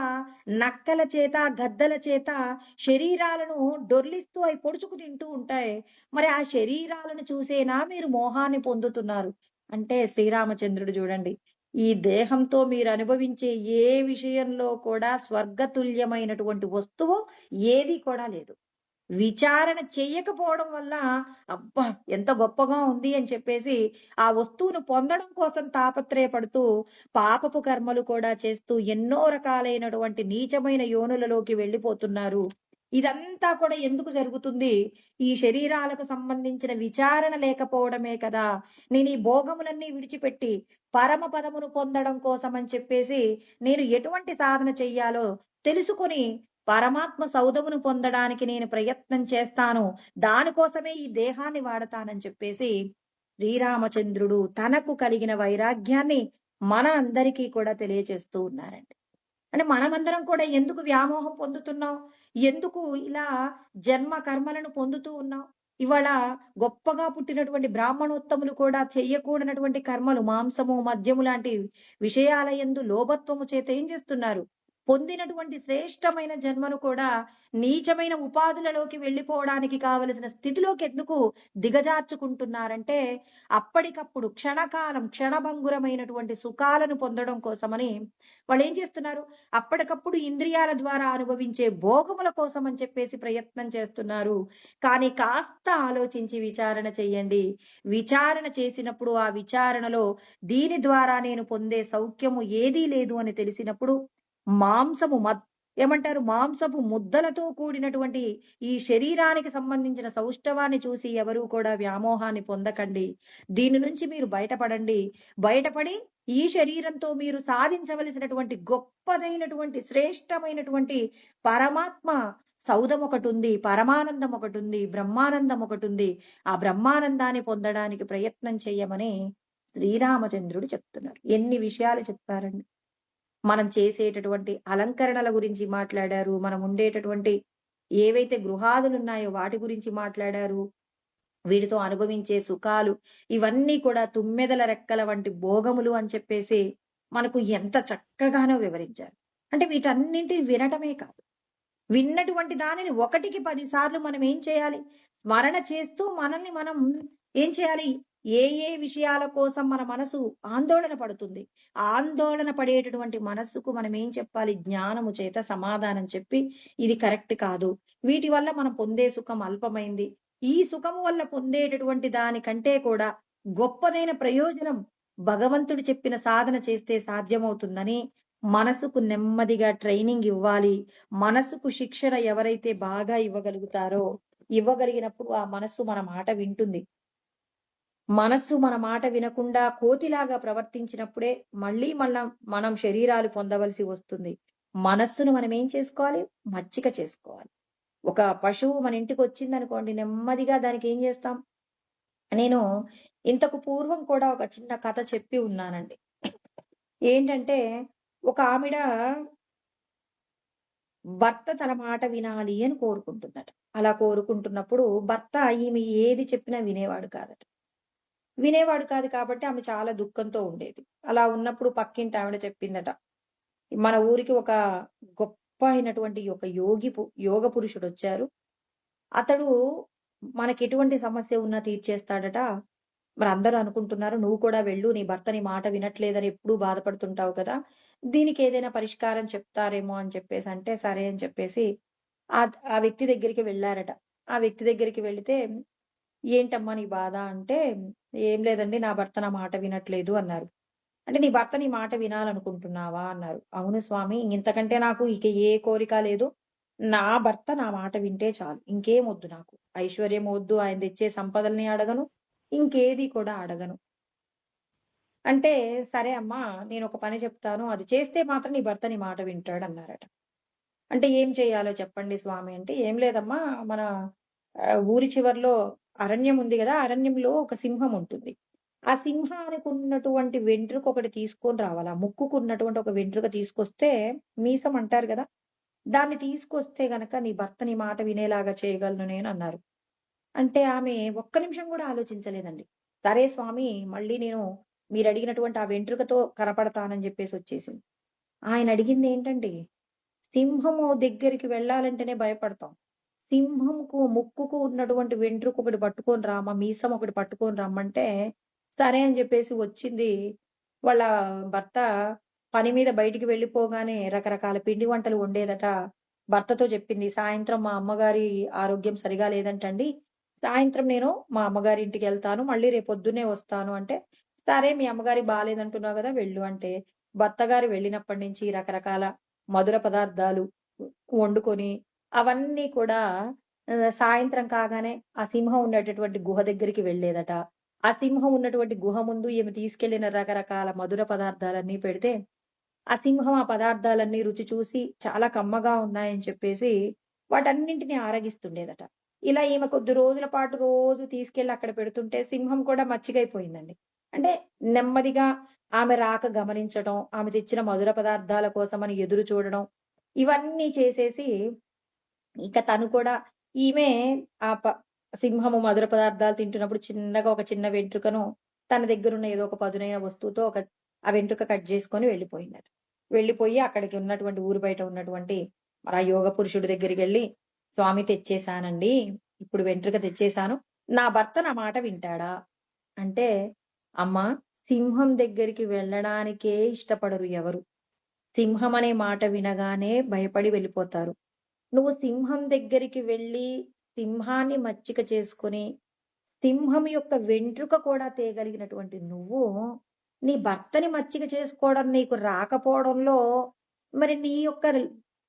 నక్కల చేత, గద్దల చేత శరీరాలను డొర్లిస్తూ అయి పొడుచుకు తింటూ ఉంటాయి. మరి ఆ శరీరాలను చూసేనా మీరు మోహాన్ని పొందుతున్నారు? అంటే శ్రీరామచంద్రుడు చూడండి. ఈ దేహంతో మీరు అనుభవించే ఏ విషయంలో కూడా స్వర్గతుల్యమైనటువంటి వస్తువు ఏది కూడా లేదు. విచారణ చెయ్యకపోవడం వల్ల అబ్బా! ఎంత గొప్పగా ఉంది అని చెప్పేసి ఆ వస్తువును పొందడం కోసం తాపత్రయపడుతూ పాపపు కర్మలు కూడా చేస్తూ ఎన్నో రకాలైనటువంటి నీచమైన యోనులలోకి వెళ్ళిపోతున్నారు. ఇదంతా కూడా ఎందుకు జరుగుతుంది? ఈ శరీరాలకు సంబంధించిన విచారణ లేకపోవడమే కదా! నేను ఈ భోగములన్నీ విడిచిపెట్టి పరమ పదమును పొందడం కోసం అని చెప్పేసి నేను ఎటువంటి సాధన చెయ్యాలో తెలుసుకొని పరమాత్మ సౌధమును పొందడానికి నేను ప్రయత్నం చేస్తాను. దానికోసమే ఈ దేహాన్ని వాడతానని చెప్పేసి శ్రీరామచంద్రుడు తనకు కలిగిన వైరాగ్యాన్ని మన అందరికీ కూడా తెలియచేస్తూ ఉన్నారండి. అంటే మనమందరం కూడా ఎందుకు వ్యామోహం పొందుతున్నాం? ఎందుకు ఇలా జన్మ కర్మలను పొందుతూ ఉన్నాం? ఇవాళ గొప్పగా పుట్టినటువంటి బ్రాహ్మణోత్తములు కూడా చెయ్యకూడనటువంటి కర్మలు మాంసము, మద్యము లాంటి విషయాల యందు లోభత్వము చేత ఏం చేస్తున్నారు? పొందినటువంటి శ్రేష్టమైన జన్మను కూడా నీచమైన ఉపాధులలోకి వెళ్ళిపోవడానికి కావలసిన స్థితిలోకి ఎందుకు దిగజార్చుకుంటున్నారంటే, అప్పటికప్పుడు క్షణకాలం, క్షణభంగురమైనటువంటి సుఖాలను పొందడం కోసమని వాళ్ళేం చేస్తున్నారు? అప్పటికప్పుడు ఇంద్రియాల ద్వారా అనుభవించే భోగముల కోసం అని చెప్పేసి ప్రయత్నం చేస్తున్నారు. కానీ కాస్త ఆలోచించి విచారణ చెయ్యండి. విచారణ చేసినప్పుడు ఆ విచారణలో దీని ద్వారా నేను పొందే సౌఖ్యము ఏదీ లేదు అని తెలిసినప్పుడు మాంసము ఏమంటారు? మాంసపు ముద్దలతో కూడినటువంటి ఈ శరీరానికి సంబంధించిన సౌష్ఠవాన్ని చూసి ఎవరు కూడా వ్యామోహాన్ని పొందకండి. దీని నుంచి మీరు బయటపడండి. బయటపడి ఈ శరీరంతో మీరు సాధించవలసినటువంటి గొప్పదైనటువంటి శ్రేష్టమైనటువంటి పరమాత్మ సౌధం ఒకటుంది, పరమానందం ఒకటుంది, బ్రహ్మానందం ఒకటుంది. ఆ బ్రహ్మానందాన్ని పొందడానికి ప్రయత్నం చెయ్యమని శ్రీరామచంద్రుడు చెప్తున్నారు. ఎన్ని విషయాలు చెప్పారండి. మనం చేసేటటువంటి అలంకరణల గురించి మాట్లాడారు. మనం ఉండేటటువంటి ఏవైతే గృహాదులున్నాయో వాటి గురించి మాట్లాడారు. వీటితో అనుభవించే సుఖాలు ఇవన్నీ కూడా తుమ్మెదల రెక్కల వంటి భోగములు అని చెప్పేసి మనకు ఎంత చక్కగానో వివరించారు. అంటే వీటన్నింటిని వినటమే కాదు. విన్నటువంటి దానిని 1కి 10 సార్లు మనం ఏం చేయాలి? స్మరణ చేస్తూ మనల్ని మనం ఏం చేయాలి? ఏ విషయాల కోసం మన మనసు ఆందోళన పడుతుంది. ఆందోళన పడేటటువంటి మనస్సుకు మనం ఏం చెప్పాలి? జ్ఞానము చేత సమాధానం చెప్పి ఇది కరెక్ట్ కాదు. వీటి వల్ల మనం పొందే సుఖం అల్పమైంది. ఈ సుఖము వల్ల పొందేటటువంటి దానికంటే కూడా గొప్పదైన ప్రయోజనం భగవంతుడు చెప్పిన సాధన చేస్తే సాధ్యమవుతుందని మనసుకు నెమ్మదిగా ట్రైనింగ్ ఇవ్వాలి. మనసుకు శిక్షణ ఎవరైతే బాగా ఇవ్వగలిగినప్పుడు ఆ మనస్సు మన మాట వింటుంది. మనస్సు మన మాట వినకుండా కోతిలాగా ప్రవర్తించినప్పుడే మళ్ళా మనం శరీరాలు పొందవలసి వస్తుంది. మనస్సును మనం ఏం చేసుకోవాలి? మచ్చిక చేసుకోవాలి. ఒక పశువు మన ఇంటికి వచ్చిందనుకోండి, నెమ్మదిగా దానికి ఏం చేస్తాం? నేను ఇంతకు పూర్వం కూడా ఒక చిన్న కథ చెప్పి ఉన్నానండి. ఏంటంటే ఒక ఆవిడ భర్త తన మాట వినాలి అని కోరుకుంటుందట. అలా కోరుకుంటున్నప్పుడు భర్త ఈమె ఏది చెప్పినా వినేవాడు కాదట. వినేవాడు కాదు కాబట్టి ఆమె చాలా దుఃఖంతో ఉండేది. అలా ఉన్నప్పుడు పక్కింటి ఆవిడ చెప్పిందట, మన ఊరికి ఒక గొప్ప అయినటువంటి ఒక యోగ పురుషుడొచ్చారు. అతడు మనకెటువంటి సమస్య ఉన్నా తీర్చేస్తాడట. మరందరూ అనుకుంటున్నారు నువ్వు కూడా వెళ్ళు. నీ భర్త నీ మాట వినట్లేదని ఎప్పుడూ బాధపడుతుంటావు కదా! దీనికేదైనా పరిష్కారం చెప్తారేమో అని చెప్పేసంటే, సరే అని చెప్పేసి ఆ వ్యక్తి దగ్గరికి వెళ్లారట. ఆ వ్యక్తి దగ్గరికి వెళితే, "ఏంటమ్మా నీ బాధ?" అంటే, "ఏం లేదండి నా భర్త నా మాట వినట్లేదు" అన్నారు. అంటే, "నీ భర్త నీ మాట వినాలనుకుంటున్నావా?" అన్నారు. "అవును స్వామి. ఇంతకంటే నాకు ఇక ఏ కోరిక లేదు. నా భర్త నా మాట వింటే చాలు. ఇంకేమొద్దు నాకు. ఐశ్వర్యం వద్దు, ఆయన తెచ్చే సంపదల్ని అడగను. ఇంకేది కూడా అడగను." అంటే, "సరే అమ్మా నేనొక పని చెప్తాను. అది చేస్తే మాత్రం నీ భర్త నీ మాట వింటాడన్నారట." అంటే, "ఏం చేయాలో చెప్పండి స్వామి" అంటే, "ఏం లేదమ్మా మన ఊరి చివర్లో అరణ్యం ఉంది గదా! అరణ్యంలో ఒక సింహం ఉంటుంది. ఆ సింహానికున్నటువంటి వెంట్రుకొకటి తీసుకొని రావాలి. ఆ ముక్కుకున్నటువంటి ఒక వెంట్రుక తీసుకొస్తే మీసం అంటారు గదా! దాన్ని తీసుకొస్తే గనక నీ భర్త నీ మాట వినేలాగా చేయగలను నేను" అన్నారు. అంటే ఆమె ఒక్క నిమిషం గూడా ఆలోచించలేదండి. సరే స్వామి మళ్ళీ నేను మీరడిగినటువంటి ఆ వెంట్రుకతో కనపడతానని జెప్పేసొచ్చేసింది. ఆయనడిగిందేంటండి, సింహము దగ్గరికి వెళ్ళాలంటేనే భయపడతాం. సింహంకు ముక్కుకు ఉన్నటువంటి వెంట్రుకొకటి పట్టుకొని రామా, మీసం ఒకటి పట్టుకొని రమ్మంటే, సరే అని జెప్పేసి వచ్చింది. వాళ్ళ భర్త పని మీద బయటికి వెళ్ళిపోగానే రకరకాల పిండి వంటలు వండేదట. భర్తతో చెప్పింది, "సాయంత్రం మా అమ్మగారి ఆరోగ్యం సరిగా లేదంటండి. సాయంత్రం నేను మా అమ్మగారింటికెళ్తాను. మళ్ళీ రేపొద్దున్నే వస్తాను" అంటే, "సరే మీ అమ్మగారికి బాలేదంటున్నావు గదా! వెళ్ళు" అంటే, భర్త గారు వెళ్ళినప్పటి నుంచి రకరకాల మధుర పదార్థాలు వండుకొని, అవన్నీ కూడా సాయంత్రం కాగానే ఆ సింహం ఉండేటటువంటి గుహ దగ్గరికి వెళ్ళేదట. ఆ సింహం ఉన్నటువంటి గుహ ముందు ఈమె తీసుకెళ్ళిన రకరకాల మధుర పదార్థాలన్నీ పెడితే, ఆ సింహం ఆ పదార్థాలన్నీ రుచి చూసి చాలా కమ్మగా ఉన్నాయని చెప్పేసి వాటన్నింటిని ఆరగిస్తుండేదట. ఇలా ఈమె కొద్ది రోజుల పాటు రోజు తీసుకెళ్ళి అక్కడ పెడుతుంటే సింహం కూడా మచ్చికైపోయిందండి. అంటే నెమ్మదిగా ఆమె రాక గమనించడం, ఆమె తెచ్చిన మధుర పదార్థాల కోసమని ఎదురు చూడడం, ఇవన్నీ చేసేసి ఇక తను కూడా ఈమె ఆ సింహము మధుర పదార్థాలు తింటున్నప్పుడు చిన్నగా ఒక చిన్న వెంట్రుకను తన దగ్గరున్న ఏదో ఒక పదునైన వస్తువుతో ఆ వెంట్రుక కట్ చేసుకొని వెళ్ళిపోయిందట. వెళ్ళిపోయి అక్కడికి ఉన్నటువంటి ఊరు బయట ఉన్నటువంటి మరి ఆ యోగ పురుషుడి దగ్గరికెళ్ళి, "స్వామి తెచ్చేసానండి. ఇప్పుడు వెంట్రుక తెచ్చేసాను. నా భర్త నా మాట వింటాడా?" అంటే, "అమ్మా సింహం దగ్గరికి వెళ్ళడానికే ఇష్టపడరు ఎవరు. సింహం అనే మాట వినగానే భయపడి వెళ్ళిపోతారు. నువ్వు సింహం దగ్గరికి వెళ్ళి, సింహాన్ని మచ్చిక చేసుకొని, సింహం యొక్క వెంట్రుక కూడా తేగలిగినటువంటి నువ్వు, నీ భర్తని మచ్చిక చేసుకోవడం నీకు రాకపోవడంలో, మరి నీ యొక్క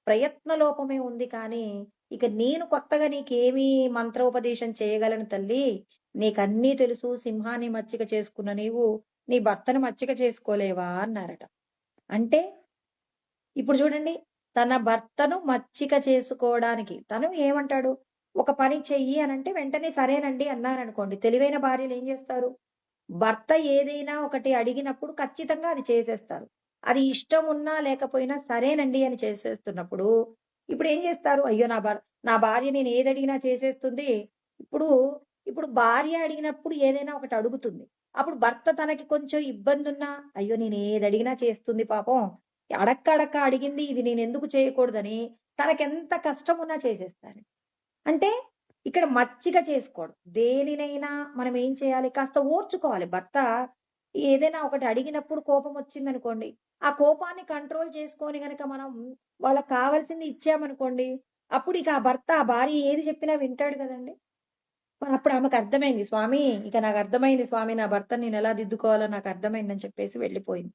ప్రయత్న లోపమే ఉంది కానీ, ఇక నేను కొత్తగా నీకేమీ మంత్రోపదేశం చేయగలను తల్లీ. నీకన్నీ తెలుసు. సింహాన్ని మచ్చిక చేసుకున్న నీవు, నీ భర్తని మచ్చిక చేసుకోలేవా అన్నారట. అంటే ఇప్పుడు చూడండి. తన భర్తను మచ్చిక చేసుకోవడానికి తను ఏమంటాడు? ఒక పని చెయ్యి అనంటే వెంటనే సరేనండి అన్నారనుకోండి. తెలివైన భార్యలు ఏం చేస్తారు? భర్త ఏదైనా ఒకటి అడిగినప్పుడు ఖచ్చితంగా అది చేసేస్తారు. అది ఇష్టం ఉన్నా లేకపోయినా సరేనండి అని చేసేస్తున్నప్పుడు, ఇప్పుడేం జేస్తారు? అయ్యో! నా భార్య నేను ఏదడిగినా చేసేస్తుంది. ఇప్పుడు, ఇప్పుడు భార్య అడిగినప్పుడు ఏదైనా ఒకటి అడుగుతుంది. అప్పుడు భర్త తనకి కొంచెం ఇబ్బందున్నా, అయ్యో! నేను ఏదడిగినా చేస్తుంది పాపం. అడక్క అడక్క అడిగింది ఇది నేనెందుకు చేయకూడదని తనకెంత కష్టమున్నా చేసేస్తారు. అంటే ఇక్కడ మచ్చిక చేసుకోవడం. దేనినైనా మనం ఏం చేయాలి? కాస్త ఓర్చుకోవాలి. భర్త ఏదైనా ఒకటి అడిగినప్పుడు కోపమొచ్చిందనుకోండి, ఆ కోపాన్ని కంట్రోల్ చేసుకొని గనక మనం వాళ్ళకి కావాల్సింది ఇచ్చామనుకోండి, అప్పుడు ఇక ఆ భర్త, ఆ భార్య ఏది చెప్పినా వింటాడు గదండీ! మరప్పుడు ఆమెకర్థమైంది. స్వామి ఇక నాకర్థమైంది స్వామి నా భర్తని నేనెలా దిద్దుకోవాలో నాకర్థమైందని చెప్పేసి వెళ్ళిపోయింది.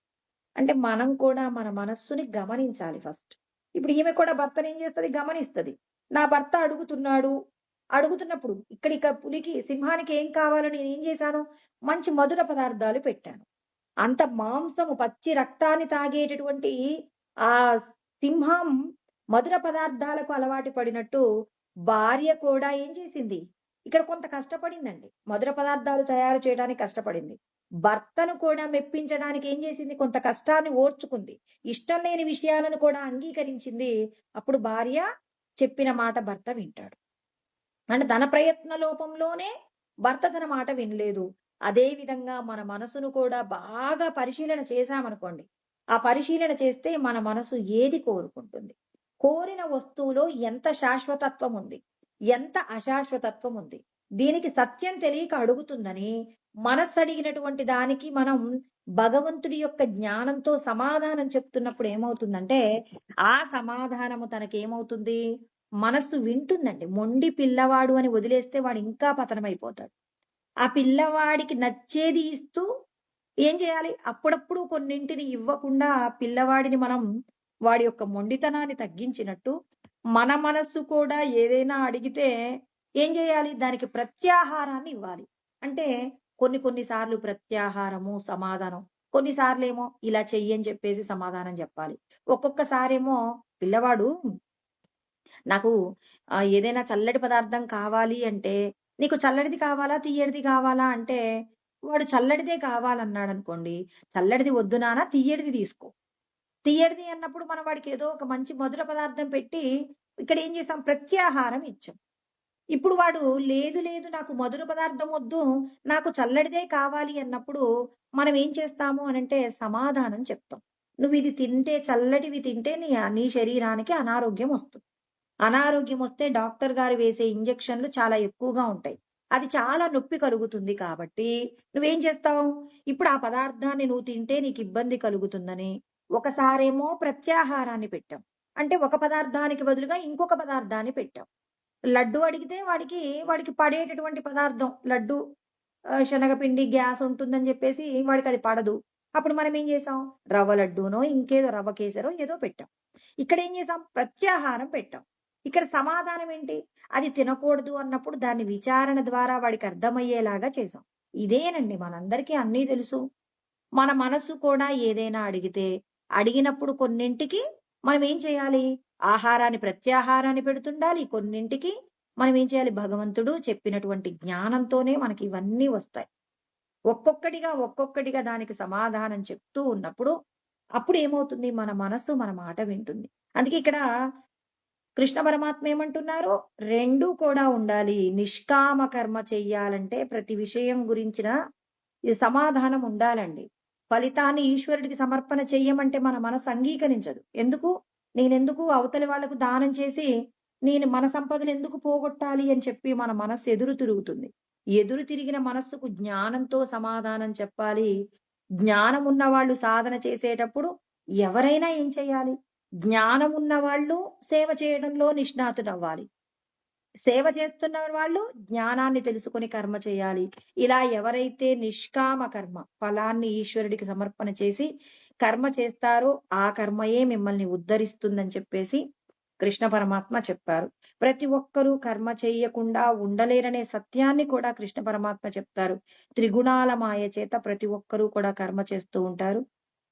అంటే మనం కూడా మన మనస్సుని గమనించాలి ఫస్ట్. ఇప్పుడు ఈమె కూడా భర్తనేం చేస్తది? గమనిస్తది. నా భర్త అడుగుతున్నాడు. అడుగుతున్నప్పుడు ఇక పులికి, సింహానికి ఏం కావాలో నేనేం చేశాను? మంచి మధుర పదార్థాలు పెట్టాను. అంత మాంసము, పచ్చి రక్తాన్ని తాగేటటువంటి ఆ సింహం మధుర పదార్థాలకు అలవాటు పడినట్టు భార్య కూడా ఏం చేసింది? ఇక్కడ కొంత కష్టపడిందండి. మధుర పదార్థాలు తయారు చేయడానికి కష్టపడింది. భర్తను కూడా మెప్పించడానికి ఏం చేసింది? కొంత కష్టాన్ని ఓర్చుకుంది. ఇష్టం లేని విషయాలను కూడా అంగీకరించింది. అప్పుడు భార్య చెప్పిన మాట భర్త వింటాడు. అంటే తన ప్రయత్న లోపంలోనే భర్త తన మాట వినలేదు. అదే విధంగా మన మనసును కూడా బాగా పరిశీలన చేశామనుకోండి. ఆ పరిశీలన చేస్తే మన మనసు ఏది కోరుకుంటుంది? కోరిన వస్తువులో ఎంత శాశ్వతత్వం ఉంది? ఎంత అశాశ్వతత్వం ఉంది? దీనికి సత్యం తెలియక అడుగుతుందని మనస్సు అడిగినటువంటి దానికి మనం భగవంతుడి యొక్క జ్ఞానంతో సమాధానం చెప్తున్నప్పుడు ఏమవుతుందంటే, ఆ సమాధానము తనకేమవుతుంది? మనస్సు వింటుందండి. మొండి పిల్లవాడు అని వదిలేస్తే వాడు ఇంకా పతనమైపోతాడు. ఆ పిల్లవాడికి నచ్చేది ఇస్తూ ఏం చేయాలి? అప్పుడప్పుడు కొన్నింటిని ఇవ్వకుండా ఆ పిల్లవాడిని మనం వాడి యొక్క మొండితనాన్ని తగ్గించినట్టు, మన మనస్సు కూడా ఏదైనా అడిగితే ఏం చేయాలి? దానికి ప్రత్యాహారాన్ని ఇవ్వాలి. అంటే కొన్ని సార్లు ప్రత్యాహారము, సమాధానం. కొన్నిసార్లేమో ఇలా చెయ్యి అని చెప్పేసి సమాధానం చెప్పాలి. ఒక్కొక్కసారేమో పిల్లవాడు నాకు ఏదైనా చల్లటి పదార్థం కావాలి అంటే, "నీకు చల్లటిది కావాలా? తియ్యటిది కావాలా?" అంటే, వాడు చల్లటిదే కావాలన్నాడనుకోండి, "చల్లటిది వద్దు నాన్న తియ్యటిది తీసుకో." తియ్యటిది అన్నప్పుడు మనం వాడికి ఏదో ఒక మంచి మధుర పదార్థం పెట్టి, ఇక్కడ ఏం చేసాం? ప్రత్యాహారం ఇచ్చాం. ఇప్పుడు వాడు లేదు లేదు నాకు మధుర పదార్థం వద్దు, నాకు చల్లటిదే కావాలి అన్నప్పుడు మనం ఏం చేస్తాము అనంటే సమాధానం చెప్తాం. "నువ్విది తింటే చల్లటివి తింటే నీ శరీరానికి అనారోగ్యం వస్తుంది." అనారోగ్యం వస్తే డాక్టర్ గారు వేసే ఇంజెక్షన్లు చాలా ఎక్కువగా ఉంటాయి. అది చాలా నొప్పి కలుగుతుంది కాబట్టి నువ్వేం చేస్తావు? ఇప్పుడు ఆ పదార్థాన్ని నువ్వు తింటే నీకు ఇబ్బంది కలుగుతుందని ఒకసారేమో ప్రత్యాహారాన్ని పెట్టాం. అంటే ఒక పదార్థానికి బదులుగా ఇంకొక పదార్థాన్ని పెట్టాం. లడ్డు అడిగితే వాడికి పడేటటువంటి పదార్థం లడ్డు శనగపిండి గ్యాస్ ఉంటుందని చెప్పేసి వాడికది పడదు. అప్పుడు మనం ఏం చేసాం? రవ్వ లడ్డూనో, ఇంకేదో రవ్వ కేసరో ఏదో పెట్టాం. ఇక్కడేం చేసాం? ప్రత్యాహారం పెట్టాం. ఇక్కడ సమాధానం ఏంటి? అది తినకూడదు అన్నప్పుడు దాన్ని విచారణ ద్వారా వాడికి అర్థమయ్యేలాగా చేసాం. ఇదేనండి మనందరికీ అన్నీ తెలుసు. మన మనస్సు కూడా ఏదైనా అడిగితే, అడిగినప్పుడు కొన్నింటికి మనం ఏం చేయాలి? ఆహారాన్ని ప్రత్యాహారాన్ని పెడుతుండాలి. కొన్నింటికి మనం ఏం చేయాలి? భగవంతుడు చెప్పినటువంటి జ్ఞానంతోనే మనకి ఇవన్నీ వస్తాయి. ఒక్కొక్కటిగా దానికి సమాధానం చెప్తూ ఉన్నప్పుడు, అప్పుడు ఏమవుతుంది? మన మనస్సు మన మాట వింటుంది. అందుకే ఇక్కడ కృష్ణ పరమాత్మ ఏమంటున్నారు? 2 కూడా ఉండాలి. నిష్కామ కర్మ చెయ్యాలంటే ప్రతి విషయం గురించిన ఈ సమాధానం ఉండాలండి. ఫలితాన్ని ఈశ్వరుడికి సమర్పణ చెయ్యమంటే మన మనసు అంగీకరించదు. ఎందుకు? నేనెందుకు అవతలి వాళ్ళకు దానం చేసి, నేను మన సంపదను ఎందుకు పోగొట్టాలి అని చెప్పి మన మనస్సు ఎదురు తిరుగుతుంది. ఎదురు తిరిగిన మనస్సుకు జ్ఞానంతో సమాధానం చెప్పాలి. జ్ఞానం ఉన్న వాళ్ళు సాధన చేసేటప్పుడు ఎవరైనా ఏం చేయాలి? జ్ఞానం ఉన్న వాళ్ళు సేవ చేయడంలో నిష్ణాతులవ్వాలి. సేవ చేస్తున్న వాళ్ళు జ్ఞానాన్ని తెలుసుకొని కర్మ చేయాలి. ఇలా ఎవరైతే నిష్కామ కర్మ ఫలాన్ని ఈశ్వరుడికి సమర్పణ చేసి కర్మ చేస్తారో ఆ కర్మయే మిమ్మల్ని ఉద్ధరిస్తుందని చెప్పేసి కృష్ణ పరమాత్మ చెప్పారు. ప్రతి ఒక్కరూ కర్మ చేయకుండా ఉండలేరనే సత్యాన్ని కూడా కృష్ణ పరమాత్మ చెప్తారు. త్రిగుణాల మాయ చేత ప్రతి ఒక్కరూ కూడా కర్మ చేస్తూ ఉంటారు.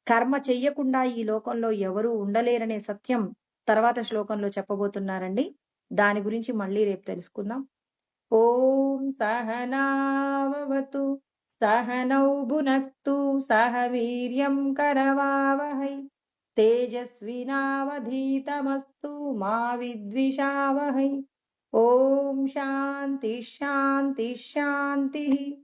కర్మ చెయ్యకుండా ఈ లోకంలో ఎవరూ ఉండలేరనే సత్యం తర్వాత శ్లోకంలో చెప్పబోతున్నారండి. దాని గురించి మళ్ళీ రేపు తెలుసుకుందాం. ఓం సహనావవతు సహనౌ భునక్తు సహ వీర్యం కరవావహై తేజస్వినావధీతమస్తు మా విద్విషావహై. ఓం శాంతి శాంతి శాంతి.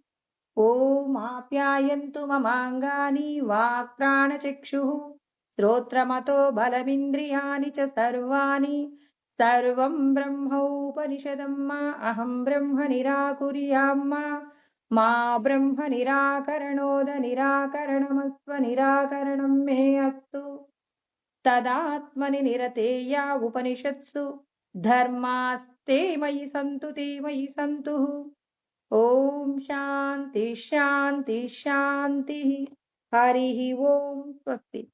ఓం ఆప్యాయంతు మమాంగాని వాక్ ప్రాణచక్షుః శ్రోత్రమతో బలమింద్రియాణి చ సర్వాణి సర్వం బ్రహ్మోపనిషదం మా అహం బ్రహ్మ నిరాకుర్యాం మా బ్రహ్మ నిరాకరణోద నిరాకరణమస్వ నిరాకరణం మే అస్తు. తదాత్మని నిరతేయా ఉపనిషత్సు ధర్మాస్తే మయి సంతు తే మయి సంతు. ఓం శాంతి శాంతి శాంతి. హరి ఓం. స్వస్తి.